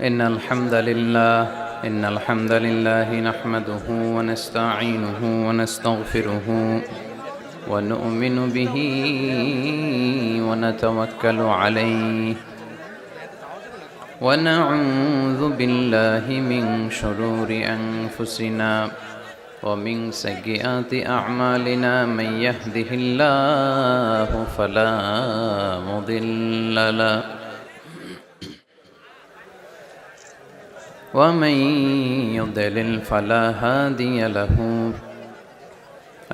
إن الحمد لله نحمده ونستعينه ونستغفره ونؤمن به ونتوكل عليه ونعوذ بالله من شرور أنفسنا ومن سيئات أعمالنا من يهده الله فلا مضل له ومن يضلل فلا هادي له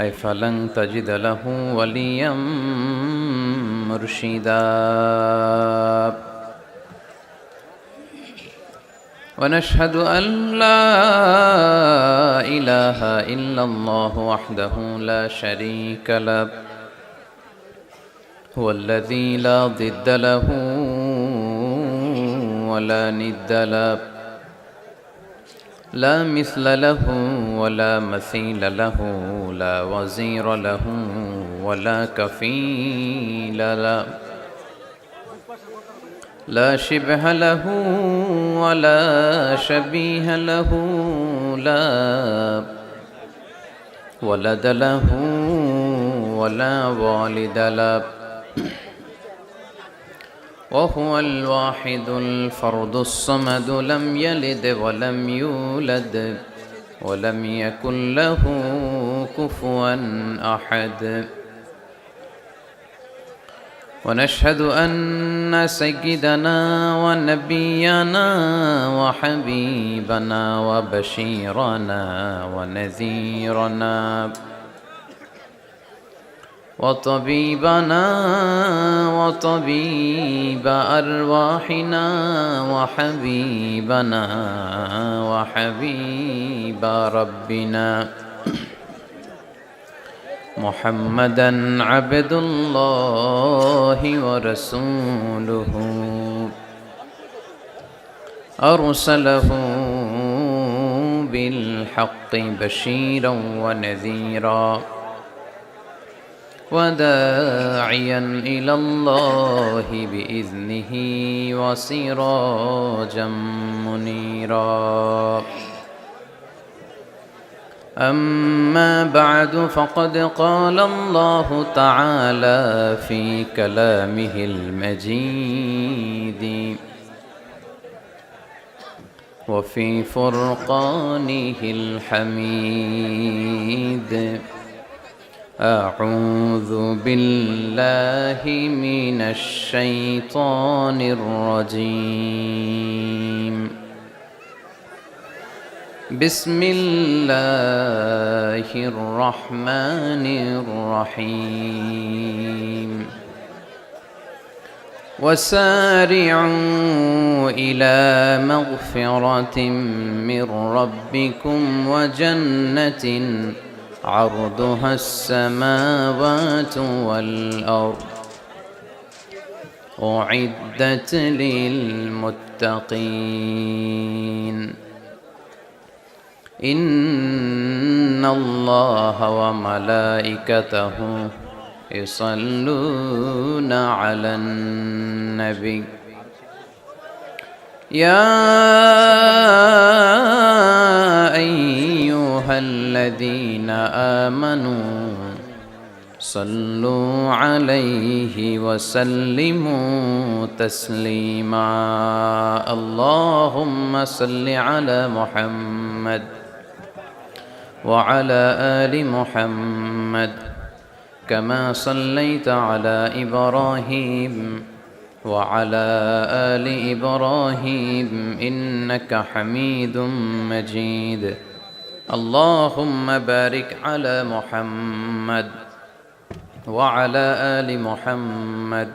أي فلن تجد له وليا مرشدا ونشهد أن لا إله إلا الله وحده لا شريك له هو الذي لا ضد له ولا ند له لا مثل له ولا مثيل له لا وزير له ولا كفيل له لا شبه له ولا شبيه له لا ولد له ولا والد له وهو الواحد الفرد الصمد لم يلد ولم يولد ولم يكن له كفوا أحد ونشهد أن سيدنا ونبينا وحبيبنا وبشيرنا ونذيرنا وطبيبنا وطبيب أرواحنا وحبيبنا وحبيب ربنا محمدا عبد الله ورسوله أرسله بالحق بشيرا ونذيرا وداعيا إلى الله بإذنه وسراجا منيرا أما بعد فقد قال الله تعالى في كلامه المجيد وفي فرقانه الحميد أعوذ بالله من الشيطان الرجيم بسم الله الرحمن الرحيم وسارعوا إلى مغفرة من ربكم وجنة عرضها السماوات والأرض أعدت للمتقين إن الله وملائكته يصلون على النبي يا أيها الذين آمنوا صلوا عليه وسلموا تسليما اللهم صل على محمد وعلى آل محمد كما صليت على إبراهيم وعلى آل إبراهيم إنك حميد مجيد اللهم بارك على محمد وعلى آل محمد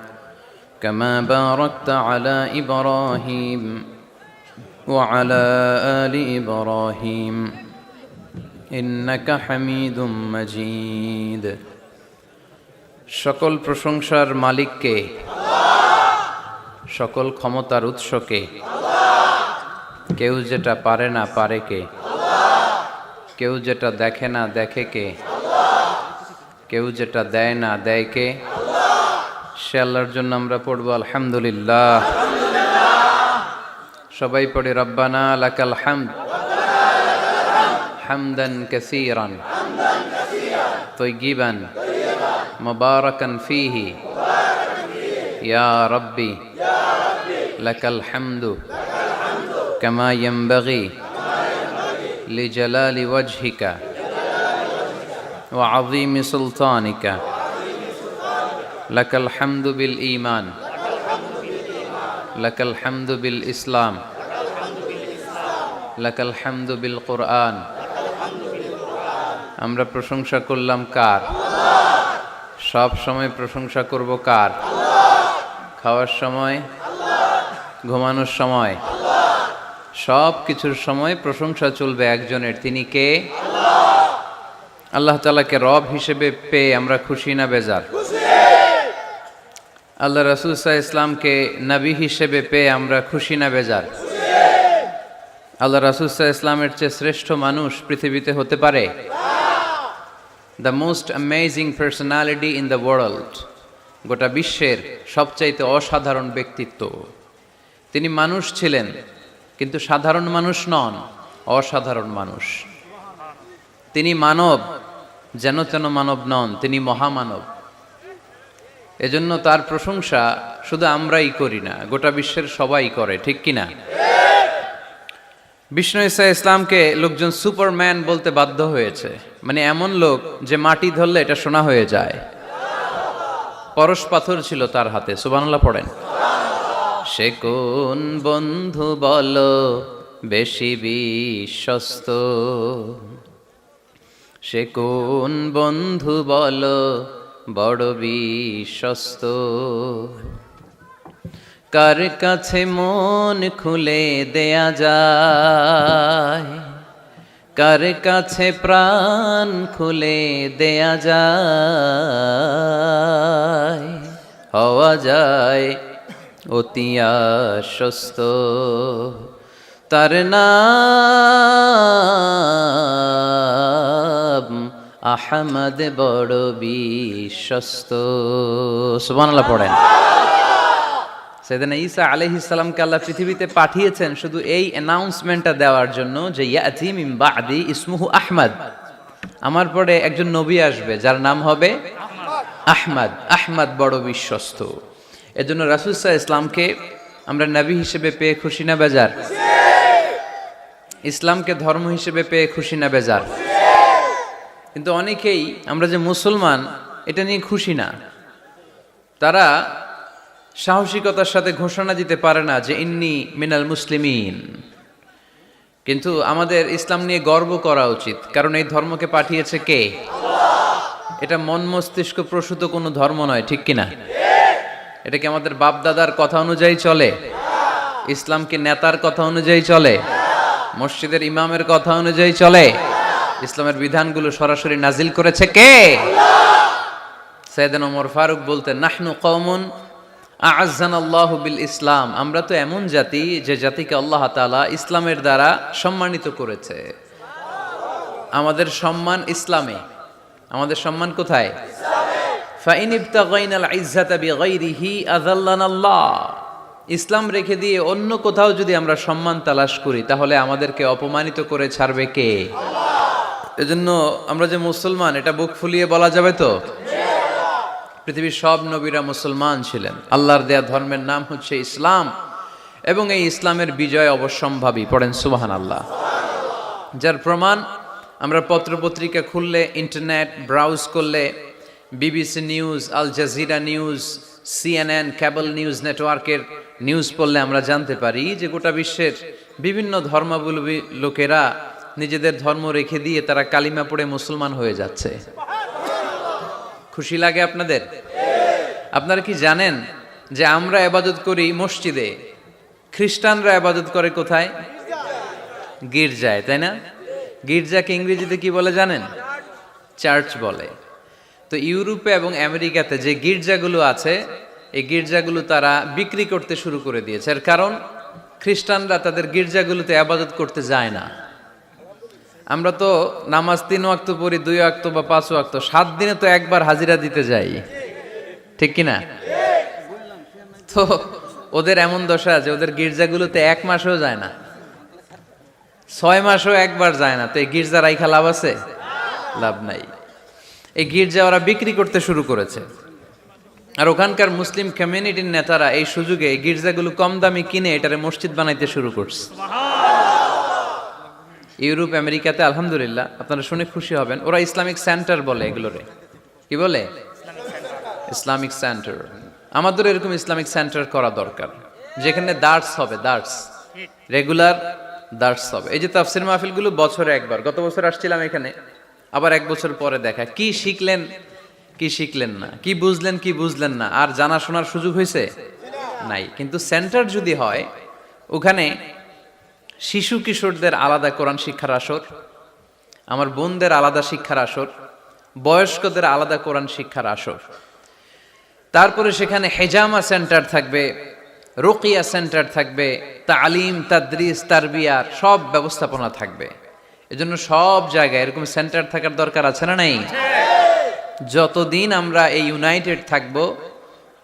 كما باركت على إبراهيم وعلى آل إبراهيم إنك حميد مجيد সকল প্রশংসার মালিককে সকল ক্ষমতার উৎসকে কেউ যেটা পারে না পারে কে কেউ যেটা দেখে না দেখে কে কেউ যেটা দেয় না দেয় কে সে আল্লাহর জন্য আমরা পড়ব আলহামদুলিল্লাহ। সবাই পড়ে রব্বানা লাকাল হামদ হামদান কাসীরান তয়্যিবান মুবারাকান ফীহি ইয়া রাব্বি লাকাল হামদু কামা ইয়ানবাগি লিজালালি ওয়াজহিকা ওয়া আযীমি সুলতানিকা লাকাল হামদু বিল ঈমান লাকাল হামদু বিল ইসলাম লাকাল হামদু বিল কুরআন। আমরা প্রশংসা করলাম কার? সব সময় প্রশংসা করব কার? খাওয়ার সময়, ঘুমানোর সময়, সব কিছুর সময় প্রশংসা চলবে একজনের। তিনি কে? আল্লাহ তাআলাকে রব হিসেবে পেয়ে আমরা খুশি না বেজার? আল্লাহ রাসূল সাল্লাল্লাহু আলাইহি ওয়াসাল্লামকে নবী হিসেবে পেয়ে আমরা খুশি না বেজার? আল্লাহ রাসূল সাল্লাল্লাহু আলাইহি ওয়াসাল্লামের চেয়ে শ্রেষ্ঠ মানুষ পৃথিবীতে হতে পারে? The most amazing personality in the world, গোটা বিশ্বের সবচাইতে অসাধারণ ব্যক্তিত্ব। তিনি মানুষ ছিলেন, কিন্তু সাধারণ মানুষ নন, অসাধারণ মানুষ। তিনি মানব, যেন তেন মানব নন, তিনি মহামানব। এজন্য তার প্রশংসা শুধু আমরাই করি না, গোটা বিশ্বের সবাই করে, ঠিক কিনা? বিষ্ণু ঈসা ইসলামকে লোকজন সুপারম্যান বলতে বাধ্য হয়েছে, মানে এমন লোক যে মাটি ধরলে এটা সোনা হয়ে যায়। পরশ পাথর ছিল তার হাতে, সুবহানাল্লাহ পড়েন। সে কোন বন্ধু বলো বেশি বিশ্বস্ত, সে কোন বন্ধু বলো বড় বিশ্বস্ত, কার কাছে মন খুলে দেয়া যায়, কার কাছে প্রাণ খুলে দেয়া যায়, হওয়া যায় অতি আশ্বস্ত, তার নাম আহমদ বড় বিশ্বস্ত। সুবহানাল্লাহ পড়েন। সাইয়েদনা ঈসা আলাইহিস সালামকে আল্লাহ পৃথিবীতে পাঠিয়েছেন শুধু এই অ্যানাউন্সমেন্টটা দেওয়ার জন্য যে ইয়াতি মিন বাদি ইসমুহু আহমদ, আমার পরে একজন নবী আসবে যার নাম হবে আহমদ। আহমদ বড় বিশ্বস্ত। এজন্য রাসূল সাল্লাল্লাহু আলাইহি ইসলামকে আমরা নবী হিসেবে পেয়ে খুশি না বেজার? ইসলামকে ধর্ম হিসেবে পেয়ে খুশি না বেজার? কিন্তু অনেকেই আমরা যে মুসলমান এটা নিয়ে খুশি না। তারা সাহসিকতার সাথে ঘোষণা দিতে পারে না যে ইন্নী মিনাল মুসলিমিন। কিন্তু আমাদের ইসলাম নিয়ে গর্ব করা উচিত, কারণ এই ধর্মকে পাঠিয়েছে কে? এটা মন মস্তিষ্ক প্রসূত কোনো ধর্ম নয়, ঠিক কিনা? এটা কি আমাদের বাপ দাদার কথা অনুযায়ী চলে? ইসলাম কি নেতার কথা অনুযায়ী চলে? মসজিদের ইমামের কথা অনুযায়ী চলে? ইসলামের বিধানগুলো সরাসরি নাজিল করেছে কে? সাইয়েদনা ওমর ফারুক বলতেন, নাহনু কওমুন আ'আজ্জানাল্লাহু বিল ইসলাম, আমরা তো এমন জাতি যে জাতিকে আল্লাহ তাআলা ইসলামের দ্বারা সম্মানিত করেছে। আমাদের সম্মান ইসলামে। আমাদের সম্মান কোথায়? ফাইন ইবতাগাইনাল ইজ্জাতা বিগাইরিহি আযাল্লানাল্লাহ, ইসলাম রেখে দিয়ে অন্য কোথাও যদি আমরা সম্মান তালাশ করি তাহলে আমাদেরকে অপমানিত করে ছাড়বে কে? এজন্য আমরা যে মুসলমান এটা বুক ফুলিয়ে বলা যাবে তো? পৃথিবীর সব নবীরা মুসলমান ছিলেন। আল্লাহর দেয়া ধর্মের নাম হচ্ছে ইসলাম, এবং এই ইসলামের বিজয় অবশ্যম্ভাবী। পড়েন সুবহানাল্লাহ। যার প্রমাণ আমরা পত্রপত্রিকা খুললে, ইন্টারনেট ব্রাউজ করলে, BBC news, Al Jazeera news, CNN cable news নেটওয়ার্কের নিউজ পড়লে আমরা জানতে পারি যে গোটা বিশ্বের বিভিন্ন ধর্মাবলম্বী লোকেরা নিজেদের ধর্ম রেখে দিয়ে তারা কালিমা পড়ে মুসলমান হয়ে যাচ্ছে। খুশি লাগে আপনাদের? আপনারা কি জানেন যে আমরা ইবাদত করি মসজিদে, খ্রিস্টানরা ইবাদত করে কোথায়? গির্জায়, তাই না? গির্জাকে ইংরেজিতে কি বলে জানেন? চার্চ বলে। তো ইউরোপে এবং আমেরিকাতে যে গির্জাগুলো আছে, এই গির্জাগুলো তারা বিক্রি করতে শুরু করে দিয়েছে। এর কারণ খ্রিস্টানরা তাদের গির্জাগুলোতে ইবাদত করতে যায় না। আমরা তো নামাজ 3 ওয়াক্ত পড়ি, 2 ওয়াক্ত বা 5 ওয়াক্ত, 7 দিনে তো একবার হাজিরা দিতে যাই, ঠিক কিনা? তো ওদের এমন দশা যে ওদের গির্জাগুলোতে 1 মাসও যায় না, 6 মাসও একবার যায় না। তো এই গির্জা রাইখা লাভ আছে? লাভ নাই। এই গির্জা ওরা বিক্রি করতে শুরু করেছে, আর ওখানকার মুসলিম কমিউনিটির নেতারা এই সুযোগে এই গির্জাগুলো কম দামে কিনে এটারে মসজিদ বানাইতে শুরু করছে। ইউরোপ আমেরিকাতে আলহামদুলিল্লাহ, আপনারা শুনে খুশি হবেন, ওরা ইসলামিক সেন্টার বলে এগুলোরে। কি বলে? Islamic centre. আমাদের এরকম ইসলামিক সেন্টার করা দরকার, যেখানে দার্স হবে, দার্স, রেগুলার দার্স হবে। এই যে তাফসির মাহফিলগুলো বছরে একবার, গত বছর আসছিলাম এখানে, আবার 1 বছর পরে দেখা, কি শিখলেন কি শিখলেন না, কি বুঝলেন কি বুঝলেন না, আর জানা শোনার সুযোগ হয়েছে নাই। কিন্তু সেন্টার যদি হয়, ওখানে শিশু কিশোরদের আলাদা কোরআন শিক্ষার আসর, আমার বোনদের আলাদা শিক্ষার আসর, বয়স্কদের আলাদা কোরআন শিক্ষার আসর, তারপরে সেখানে হেজামা সেন্টার থাকবে, রুকিয়া সেন্টার থাকবে, তালিম তাদরিস তারবিয়ার সব ব্যবস্থাপনা থাকবে। এজন্য সব জায়গায় এরকম সেন্টার থাকার দরকার আছে না নাই? যতদিন আমরা এই ইউনাইটেড থাকব,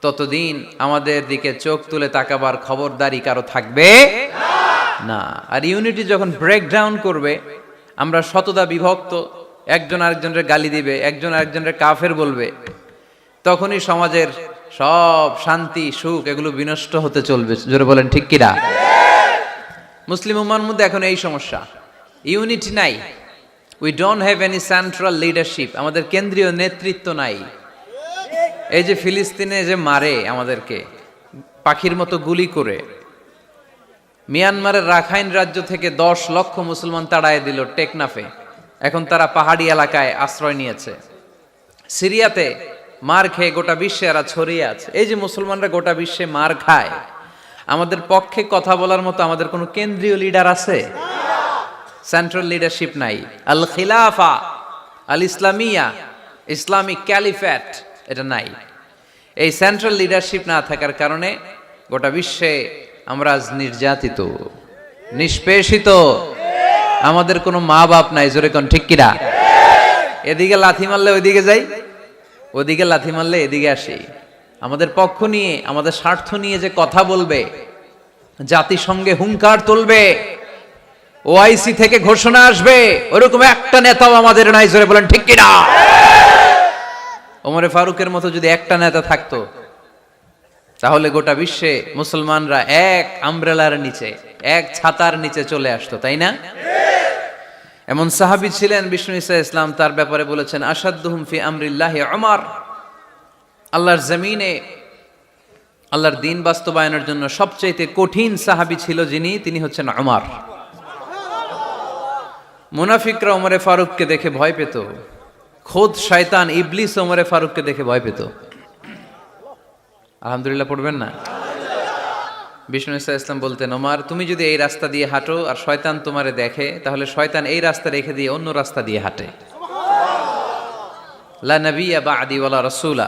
ততদিন আমাদের দিকে চোখ তুলে তাকাবার খবরদারি কারো থাকবে না। আর ইউনিটি যখন ব্রেকডাউন করবে, আমরা শতদা বিভক্ত, একজন আরেকজনের গালি দিবে, একজন আরেকজনের কাফের বলবে, তখনই সমাজের সব শান্তি সুখ এগুলো বিনষ্ট হতে চলবে। জোরে বলেন ঠিক কিনা? মুসলিম উম্মার মধ্যে এখন এই সমস্যা, ইউনিটি নাই। We don't have any central leadership, আমাদের কেন্দ্রীয় নেতৃত্ব নাই। এই যে ফিলিস্তিনে যে মারে আমাদেরকে পাখির মতো গুলি করে, মিয়ানমারের রাখাইন রাজ্য থেকে 10 লক্ষ মুসলমান তাড়ায় দিল টেকনাফে, এখন তারা পাহাড়ি এলাকায় আশ্রয় নিয়েছে। সিরিয়াতে মার খেয়ে গোটা বিশ্বে এরা ছড়িয়ে আছে। এই যে মুসলমানরা গোটা বিশ্বে মার খায়, আমাদের পক্ষে কথা বলার মতো আমাদের কোনো কেন্দ্রীয় লিডার আছে? সেন্ট্রাল লিডারশিপ নাই। আল খিলাফা আল ইসলামিয়া, ইসলামিক ক্যালিফেট, এটা নাই। এই সেন্ট্রাল লিডারশিপ না থাকার কারণে গোটা বিশ্বে আমরা আজ নির্যাতিত, নিষ্পেষিত, আমাদের কোনো মা বাপ নাই। জোরে কোন ঠিক কিনা? এদিকে লাথি মারলে ওইদিকে যাই, ওদিকে লাথি মারলে এদিকে আসি। আমাদের পক্ষ নিয়ে, আমাদের স্বার্থ নিয়ে যে কথা বলবে, জাতিসংঘে হুঙ্কার তুলবে, ওআইসি থেকে ঘোষণা আসবে, ওরকম একটা নেতাও আমাদের নাই। জোরে বলেন ঠিক কিনা? ওমরে ফারুকের মতো যদি একটা নেতা থাকতো, তাহলে গোটা বিশ্বে মুসলমানরা এক আমব্রেলার নিচে, এক ছাতার নিচে চলে আসতো, তাই না? এমন সাহাবী ছিলেন বিষ্ণু ঈসা ইসলাম তার ব্যাপারে বলেছেন, আসাদ্দুহুম ফি আমরিল্লাহি উমর। আল্লাহর জমিনে আল্লাহর দ্বীন বাস্তবায়নের জন্য সবচেয়ে কঠিন সাহাবী ছিল যিনি, তিনি হচ্ছেন উমর। মুনাফিকরা ওমরে ফারুককে দেখে ভয় পেত, খোদ শয়তান ইবলিস ওমরে ফারুককে দেখে ভয় পেত। আলহামদুলিল্লাহ পড়বেন না? বিষ্ণু ঈসা ইসলাম বলতেন, ওমর তুমি যদি এই রাস্তা দিয়ে হাঁটো আর শয়তান তোমারে দেখে, তাহলে শয়তান এই রাস্তা রেখে দিয়ে অন্য রাস্তা দিয়ে হাঁটে। লা নবিয়্যা বা'দি ওয়ালা রাসূলা।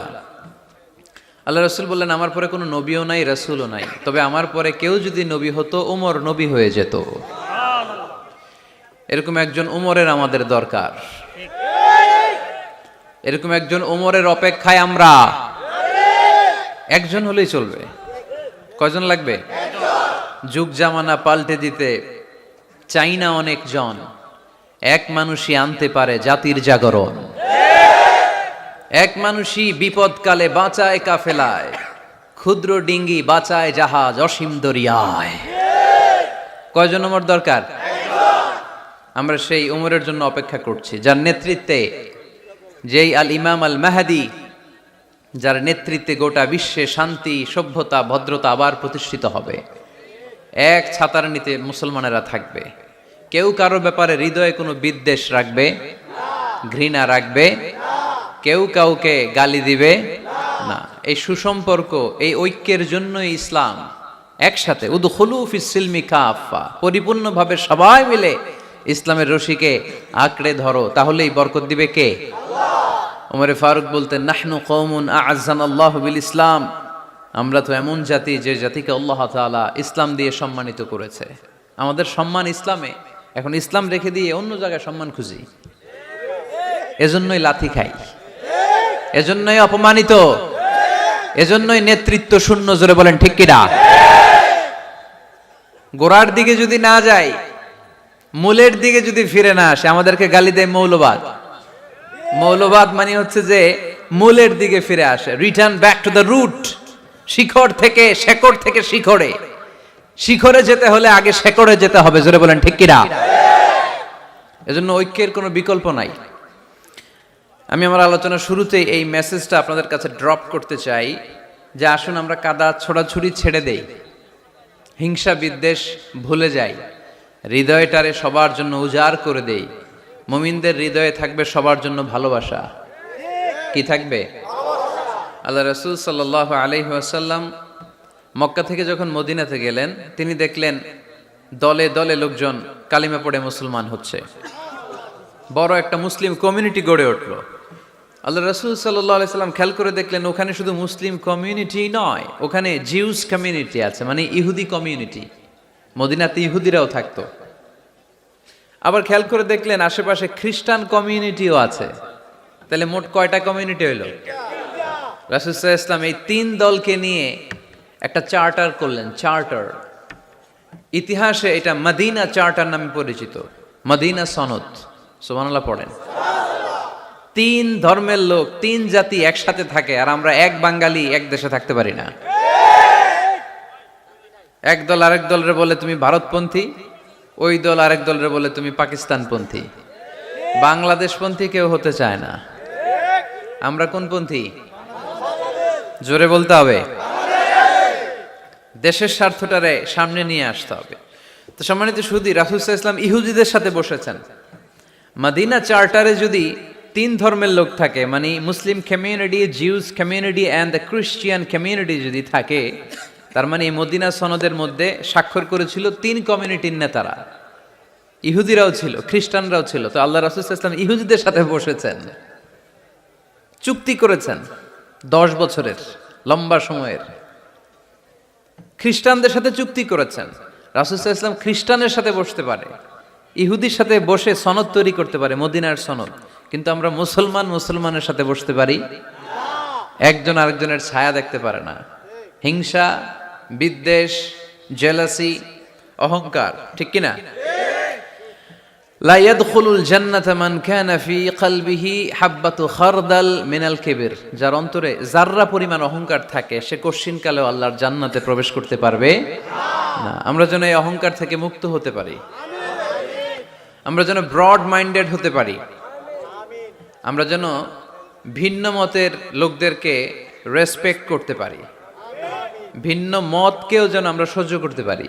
আল্লাহ রাসূল বললেন, আমার পরে কোনো নবীও নাই, রাসূলও নাই, তবে আমার পরে কেউ যদি নবী হতো, ওমর নবী হয়ে যেত। এরকম একজন ওমরের আমাদের দরকার, এরকম একজন ওমরের অপেক্ষায় আমরা। একজন হলেই চলবে, কয়জন লাগবে? যুগ জামানা পাল্টে দিতে চাই না অনেক জন, এক মানুষই আনতে পারে জাতির জাগরণ। এক মানুষই বিপদকালে বাঁচায় কাফেলায়, ক্ষুদ্র ডিঙ্গি বাঁচায় জাহাজ অসীম দরিয়ায়। কয়জন ওমর দরকার? আমরা সেই ওমরের জন্য অপেক্ষা করছি, যার নেতৃত্বে, যেই আল ইমাম আল মাহদি, যার নেতৃত্বে গোটা বিশ্বে শান্তি সভ্যতা ভদ্রতা আবার প্রতিষ্ঠিত হবে। এক ছাতার নিচে মুসলমানেরা থাকবে, কেউ কারো ব্যাপারে হৃদয়ে কোনো বিদ্বেষ রাখবে, ঘৃণা রাখবে, কেউ কাউকে গালি দিবে না। এই সুসম্পর্ক, এই ঐক্যের জন্যই ইসলাম একসাথে উদখুলু ফিস সিলমি কাফা, পরিপূর্ণভাবে সবাই মিলে ইসলামের রশিকে আঁকড়ে ধরো, তাহলেই বরকত দিবে কে? ওমরে ফারুক বলতেন, নাহনু কওমুন আ'আজ্জানাল্লাহু বিল ইসলাম, আমরা তো এমন জাতি যে জাতিকে আল্লাহ তাআলা ইসলাম দিয়ে সম্মানিত করেছে। আমাদের সম্মান ইসলামে, এখন ইসলাম রেখে দিয়ে অন্য জায়গায় সম্মান খুঁজি, এজন্যই লাথি খাই, এজন্যই অপমানিত, এজন্যই নেতৃত্ব শূন্য। জোরে বলেন ঠিক কিনা? গোড়ার দিকে যদি না যায়, মূলের দিকে যদি ফিরে না আসে, আমাদেরকে গালি দেয় মৌলবাদ। মৌলবাদ মানে হচ্ছে যে মূলের দিকে ফিরে আসে, return back to the root. শিখড় থেকে, শেকড় থেকে শিখরে। শিখরে যেতে হলে আগে শেকড়ে যেতে হবে, জোরে বলেন ঠিক কিনা? এজন্য ঐক্যের কোনো বিকল্প নাই। আমি আমার আলোচনার শুরুতেই এই মেসেজটা আপনাদের কাছে ড্রপ করতে চাই যে আসুন আমরা কাদা ছোড়াছুড়ি ছেড়ে দেই, হিংসা বিদ্বেষ ভুলে যাই, হৃদয়টারে সবার জন্য উজাড় করে দেই। মুমিনদের হৃদয়ে থাকবে সবার জন্য ভালোবাসা। কি থাকবে? আল্লাহ রাসূল সাল্লাল্লাহু আলাইহি ওয়াসাল্লাম মক্কা থেকে যখন মদিনাতে গেলেন, তিনি দেখলেন দলে দলে লোকজন কালিমা পড়ে মুসলমান হচ্ছে। বড় একটা মুসলিম কমিউনিটি গড়ে উঠলো। আল্লাহ রাসূল সাল্লাল্লাহু আলাইহি সাল্লাম খেয়াল করে দেখলেন ওখানে শুধু মুসলিম কমিউনিটি নয়, ওখানে জিউস কমিউনিটি আছে, মানে ইহুদি কমিউনিটি। মদিনাতে ইহুদিরাও থাকতো। আবার খেয়াল করে দেখলেন আশেপাশে খ্রিস্টান কমিউনিটিও আছে। তাহলে মোট কয়টা কমিউনিটি হইল? রাসূল সাল্লাল্লাহু আলাইহি সাল্লাম এই তিন দলকে নিয়ে একটা চার্টার করলেন। চার্টার, ইতিহাসে এটা মদিনা চার্টার নামে পরিচিত। মদিনা সনদ। সুবহানাল্লাহ পড়েন। তিন ধর্মের লোক, তিন জাতি একসাথে থাকে, আর আমরা এক বাঙালি এক দেশে থাকতে পারি না। এক দল আরেক দলরে বলে তুমি ভারতপন্থী, ওই দল আরেক দলরে বলে তুমি পাকিস্তানপন্থী। বাংলাদেশপন্থী কেউ হতে চায় না। আমরা কোন পন্থী? জোরে বলতে হবে। দেশের স্বার্থটারে সামনে নিয়ে আসতে হবে। তো সম্মানিত সুধী, রাসূল সাল্লাল্লাহু আলাইহি ওয়াসাল্লাম ইহুদিদের সাথে বসেছেন। মদিনা চার্টারে যদি তিন ধর্মের লোক থাকে, মানে Muslim community, Jews community and the Christian community যদি থাকে, তার মানে এই মদিনা সনদের মধ্যে স্বাক্ষর করেছিল তিন কমিউনিটির নেতারা। ইহুদিরাও ছিল, খ্রিস্টানরাও ছিল। তো আল্লাহ রাসূল সাল্লাল্লাহু আলাইহি ওয়াসাল্লাম ইহুদিদের সাথে বসেছেন, চুক্তি করেছেন 10 বছরের, লম্বা সময়ের। খ্রিস্টানদের সাথে চুক্তি করেছেন। রাসূল সাল্লাল্লাহু আলাইহি ওয়াসাল্লাম খ্রিস্টানের সাথে বসতে পারে, ইহুদির সাথে বসে সনদ তৈরি করতে পারে, মদিনার সনদ। কিন্তু আমরা মুসলমানের সাথে বসতে পারি? একজন আরেকজনের ছায়া দেখতে পারে না। হিংসা, বিদ্বেষ, জেলাসি, অহংকার, ঠিক কিনা? লা ইয়াদখুলুল জান্নাতা মান কানা ফি কলবিহি হাববাতু খারদাল মিনাল কিবর। যার অন্তরে যাররা পরিমাণ অহংকার থাকে, সে কশিনকালেও আল্লাহর জান্নাতে প্রবেশ করতে পারবে না। আমরা যেন এই অহংকার থেকে মুক্ত হতে পারি। আমরা যেন ব্রড মাইন্ডেড হতে পারি। আমরা যেন ভিন্ন মতের লোকদেরকে রেসপেক্ট করতে পারি। ভিন্ন মতকেও যেন আমরা সহ্য করতে পারি।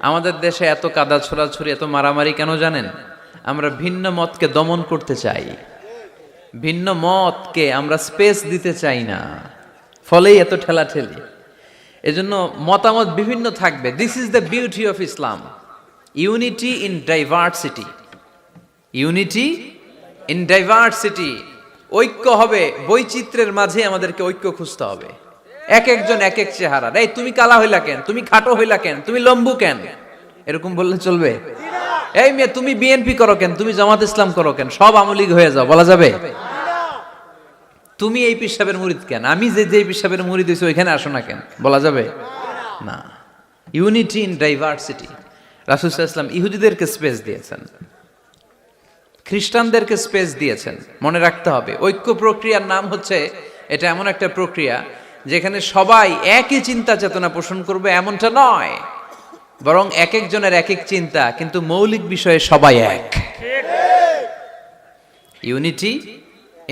আমাদের দেশে এত কাদা ছোড়াছুড়ি, এত মারামারি কেন জানেন? আমরা ভিন্ন মতকে দমন করতে চাই, ভিন্ন মতকে আমরা স্পেস দিতে চাই না, ফলেই এত ঠেলাঠেলি। এজন্য মতামত বিভিন্ন থাকবে। This is the beauty of Islam, unity in diversity. Unity in diversity. ঐক্য হবে বৈচিত্র্যের মাঝে, আমাদেরকে ঐক্য খুঁজতে হবে। এক একজন এক এক চেহারা। এই তুমি কালা হইলা কেন, তুমি খাটো হইলা কেন, তুমি লম্বু কেন, এরকম বললে চলবে? এই মেয়ে তুমি বিএনপি করো কেন, তুমি জামাত ইসলাম করো কেন, সব আওয়ামী লীগ হয়ে যাও, বলা যাবে? তুমি এই পীর সাহেবের মুরিদ কেন, আমি যে পীর সাহেবের মুরিদ হইছি ওইখানে আসো না কেন, বলা যাবে না। Unity in diversity. রাসূল সাল্লাল্লাহু আলাইহি ওয়াসাল্লাম ইহুদিদেরকে স্পেস দিয়েছেন, খ্রিস্টানদেরকে স্পেস দিয়েছেন। মনে রাখতে হবে, ঐক্য প্রক্রিয়ার নাম হচ্ছে, এটা এমন একটা প্রক্রিয়া যেখানে সবাই একই চিন্তা চেতনা পোষণ করবে এমনটা নয়, বরং এক একজনের এক এক চিন্তা, কিন্তু মৌলিক বিষয়ে সবাই এক। Unity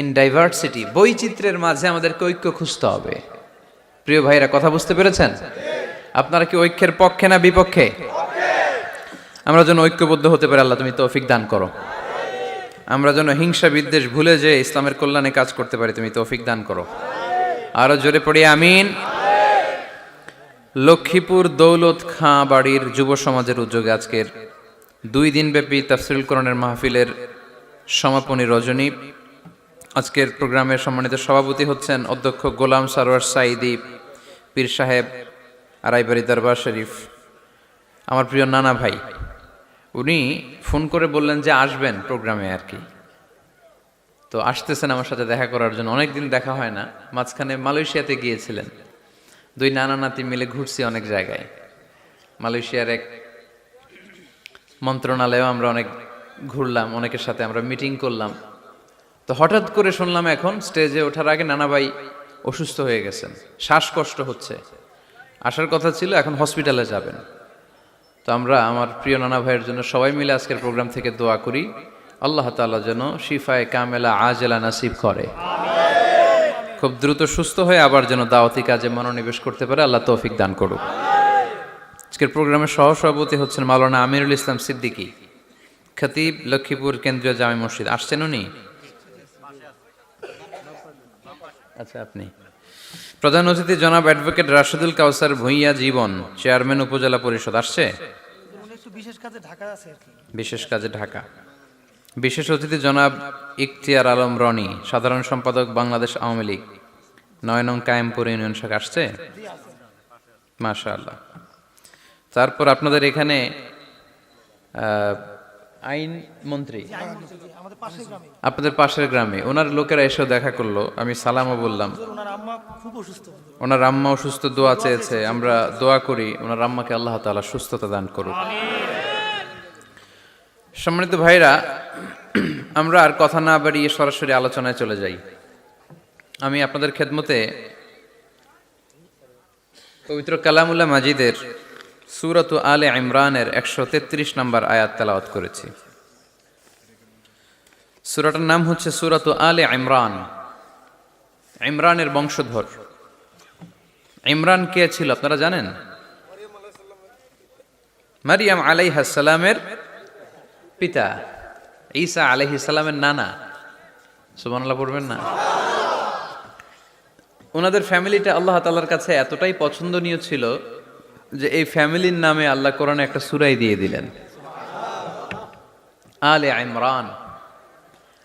in diversity. বৈচিত্র্যের মাঝে আমাদেরকে ঐক্য খুঁজতে হবে। প্রিয় ভাইরা, কথা বুঝতে পেরেছেন? আপনারা কি ঐক্যের পক্ষে না বিপক্ষে? আমরা যেন ঐক্যবদ্ধ হতে পারি, আল্লাহ তুমি তৌফিক দান করো। আমরা যেন হিংসা বিদ্বেষ ভুলে যে ইসলামের কল্যাণে কাজ করতে পারি, তুমি তৌফিক দান করো। আরো জোরে পড়ি আমিন। লক্ষ্মীপুর দৌলত খাঁ বাড়ির যুব সমাজের উদ্যোগে আজকের 2 দিনব্যাপী তাফসীরুল কোরআনের মাহফিলের সমাপনী রজনী। আজকের প্রোগ্রামের সম্মানিত সভাপতি হচ্ছেন অধ্যক্ষ গোলাম সারোয়ার সাঈদী পীর সাহেব, আড়াইবাড়ি দরবার শরীফ, আমার প্রিয় নানা ভাই। উনি ফোন করে বললেন যে আসবেন প্রোগ্রামে আর কি। তো আসতেছেন আমার সাথে দেখা করার জন্য। অনেকদিন দেখা হয় না। মাঝখানে মালয়েশিয়াতে গিয়েছিলেন। 2 নানা নাতি মিলে ঘুরছি অনেক জায়গায়। মালয়েশিয়ার এক মন্ত্রণালয়েও আমরা অনেক ঘুরলাম, অনেকের সাথে আমরা মিটিং করলাম। তো হঠাৎ করে শুনলাম এখন স্টেজে ওঠার আগে নানা ভাই অসুস্থ হয়ে গেছেন, শ্বাসকষ্ট হচ্ছে, আসার কথা ছিল, এখন হসপিটালে যাবেন। তো আমরা আমার প্রিয় নানা ভাইয়ের জন্য সবাই মিলে আজকের প্রোগ্রাম থেকে দোয়া করি, আল্লাহ তাআলা যেন শিফায়ে কামেলা আজেলা নাসিব করে, খুব দ্রুত সুস্থ হয়ে আবার যেন দাওয়াতি কাজে মনোনিবেশ করতে পারে, আল্লাহ তৌফিক দান করুক। আজকের প্রোগ্রামের সহসভাপতি হচ্ছেন মাওলানা আমিরুল ইসলাম সিদ্দিকী, খতিব, লক্ষ্মীপুর কেন্দ্রীয় জামে মসজিদ। আসছেন উনি? আচ্ছা, আপনি। প্রধান অতিথি জনাব অ্যাডভোকেট রাশেদুল কাউসার ভূঁইয়া জীবন, চেয়ারম্যান উপজেলা পরিষদ। আসছে? বিশেষ কাজে ঢাকা। বিশেষ অতিথি জনাব ইখতিয়ার আলম রনি, সাধারণ সম্পাদক বাংলাদেশ আওয়ামী লীগ, ৯ নং কায়েমপুর ইউনিয়ন শাখা। আসছে? মাশাআল্লাহ। তারপর আপনাদের এখানে আইন মন্ত্রী আপনাদের পাশের গ্রামে, ওনার লোকেরা এসেও দেখা করলো, আমি সালামও বললাম। ওনার আম্মা অসুস্থ, দোয়া চেয়েছে, আমরা দোয়া করি ওনার আম্মাকে আল্লাহ তাআলা সুস্থতা দান করুক। সম্মানিত ভাইরা, আমরা আর কথা না বাড়িয়ে সরাসরি আলোচনায় চলে যাই। আমি আপনাদের খেদমতে পবিত্র কালামুল্লাহ মাজিদের সূরাত আলে ইমরানের 133 নম্বর আয়াত তেলাওয়াত করেছি। সূরাটার নাম হচ্ছে সূরাত আলে ইমরান, ইমরানের বংশধর। ইমরান কে ছিল আপনারা জানেন? মারিয়াম আলাইহিস সালামের পিতা, ঈসা আলাইহিস সালামের নানা। সুবহানাল্লাহ পড়বেন না? ওনাদের ফ্যামিলিটা আল্লাহ তাআলার কাছে এতটাই পছন্দনীয় ছিল যে এই ফ্যামিলির নামে আল্লাহ কোরআনে একটা সূরাই দিয়ে দিলেন, আলে ইমরান।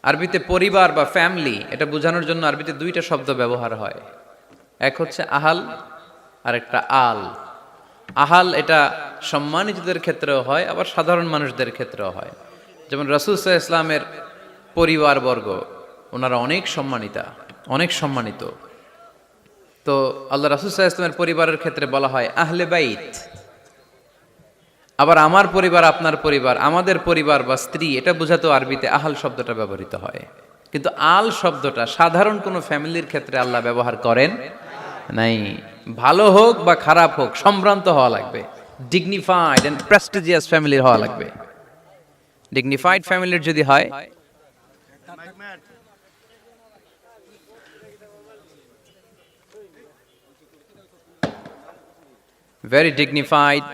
আরবিতে পরিবার বা ফ্যামিলি, এটা বোঝানোর জন্য আরবিতে দুইটা শব্দ ব্যবহার হয়, এক হচ্ছে আহাল আর একটা আল। আহাল এটা সম্মানিতদের ক্ষেত্রেও হয়, আবার সাধারণ মানুষদের ক্ষেত্রেও হয়। যেমন রাসূল সাল্লাল্লাহু আলাইহি ওয়াসাল্লামের পরিবারবর্গ, ওনারা অনেক সম্মানিতা, অনেক সম্মানিত। তো আল্লাহ রাসূল সাল্লাল্লাহু আলাইহি ওয়াসাল্লামের পরিবারের ক্ষেত্রে বলা হয় আহলে বাইত। আবার আমার পরিবার, আপনার পরিবার, আমাদের পরিবার বা স্ত্রী, এটা বোঝাতেও আরবিতে আহাল শব্দটা ব্যবহৃত হয়। কিন্তু আল শব্দটা সাধারণ কোনো ফ্যামিলির ক্ষেত্রে আল্লাহ ব্যবহার করেন নাই। ভালো হোক বা খারাপ হোক, সম্ভ্রান্ত হওয়া লাগবে, ডিগনিফাইড এন্ড প্রেস্টিজিয়াস ফ্যামিলির হওয়া লাগবে। ডিগনিফাইড ফ্যামিলির যদি হয়, very dignified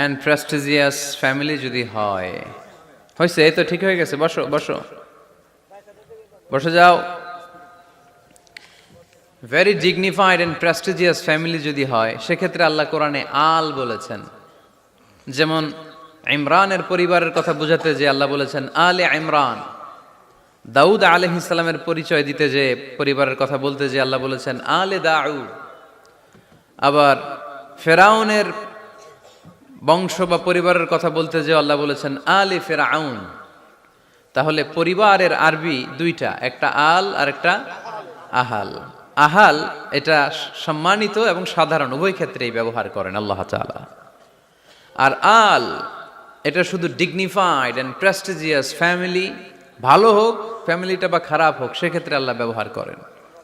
and prestigious family যদি হয়, হয়েছে? এই তো ঠিক হয়ে গেছে, বসো বসো বসে যাও। very dignified and prestigious family যদি হয়, সেক্ষেত্রে আল্লাহ কোরআনে আল বলেছেন। যেমন ইমরানের পরিবারের কথা বোঝাতে যে আল্লাহ বলেছেন আলে ইমরান। দাউদ আলাইহিস সালামের পরিচয় দিতে যে, পরিবারের কথা বলতে যে আল্লাহ বলেছেন আলে দাউদ। আবার ফেরাউনের বংশ বা পরিবারের কথা বলতে যে আল্লাহ বলেছেন আলে ফেরাউন। তাহলে পরিবারের আরবি দুইটা, একটা আল আর একটা আহাল। আহাল এটা সম্মানিত এবং সাধারণ উভয় ক্ষেত্রেই ব্যবহার করেন আল্লাহ তাআলা। আর আল এটা শুধু ডিগনিফাইড এন্ড প্রেস্টিজিয়াস ফ্যামিলি, ভালো হোক ফ্যামিলিটা বা খারাপ হোক, সেক্ষেত্রে আল্লাহ ব্যবহার করেন।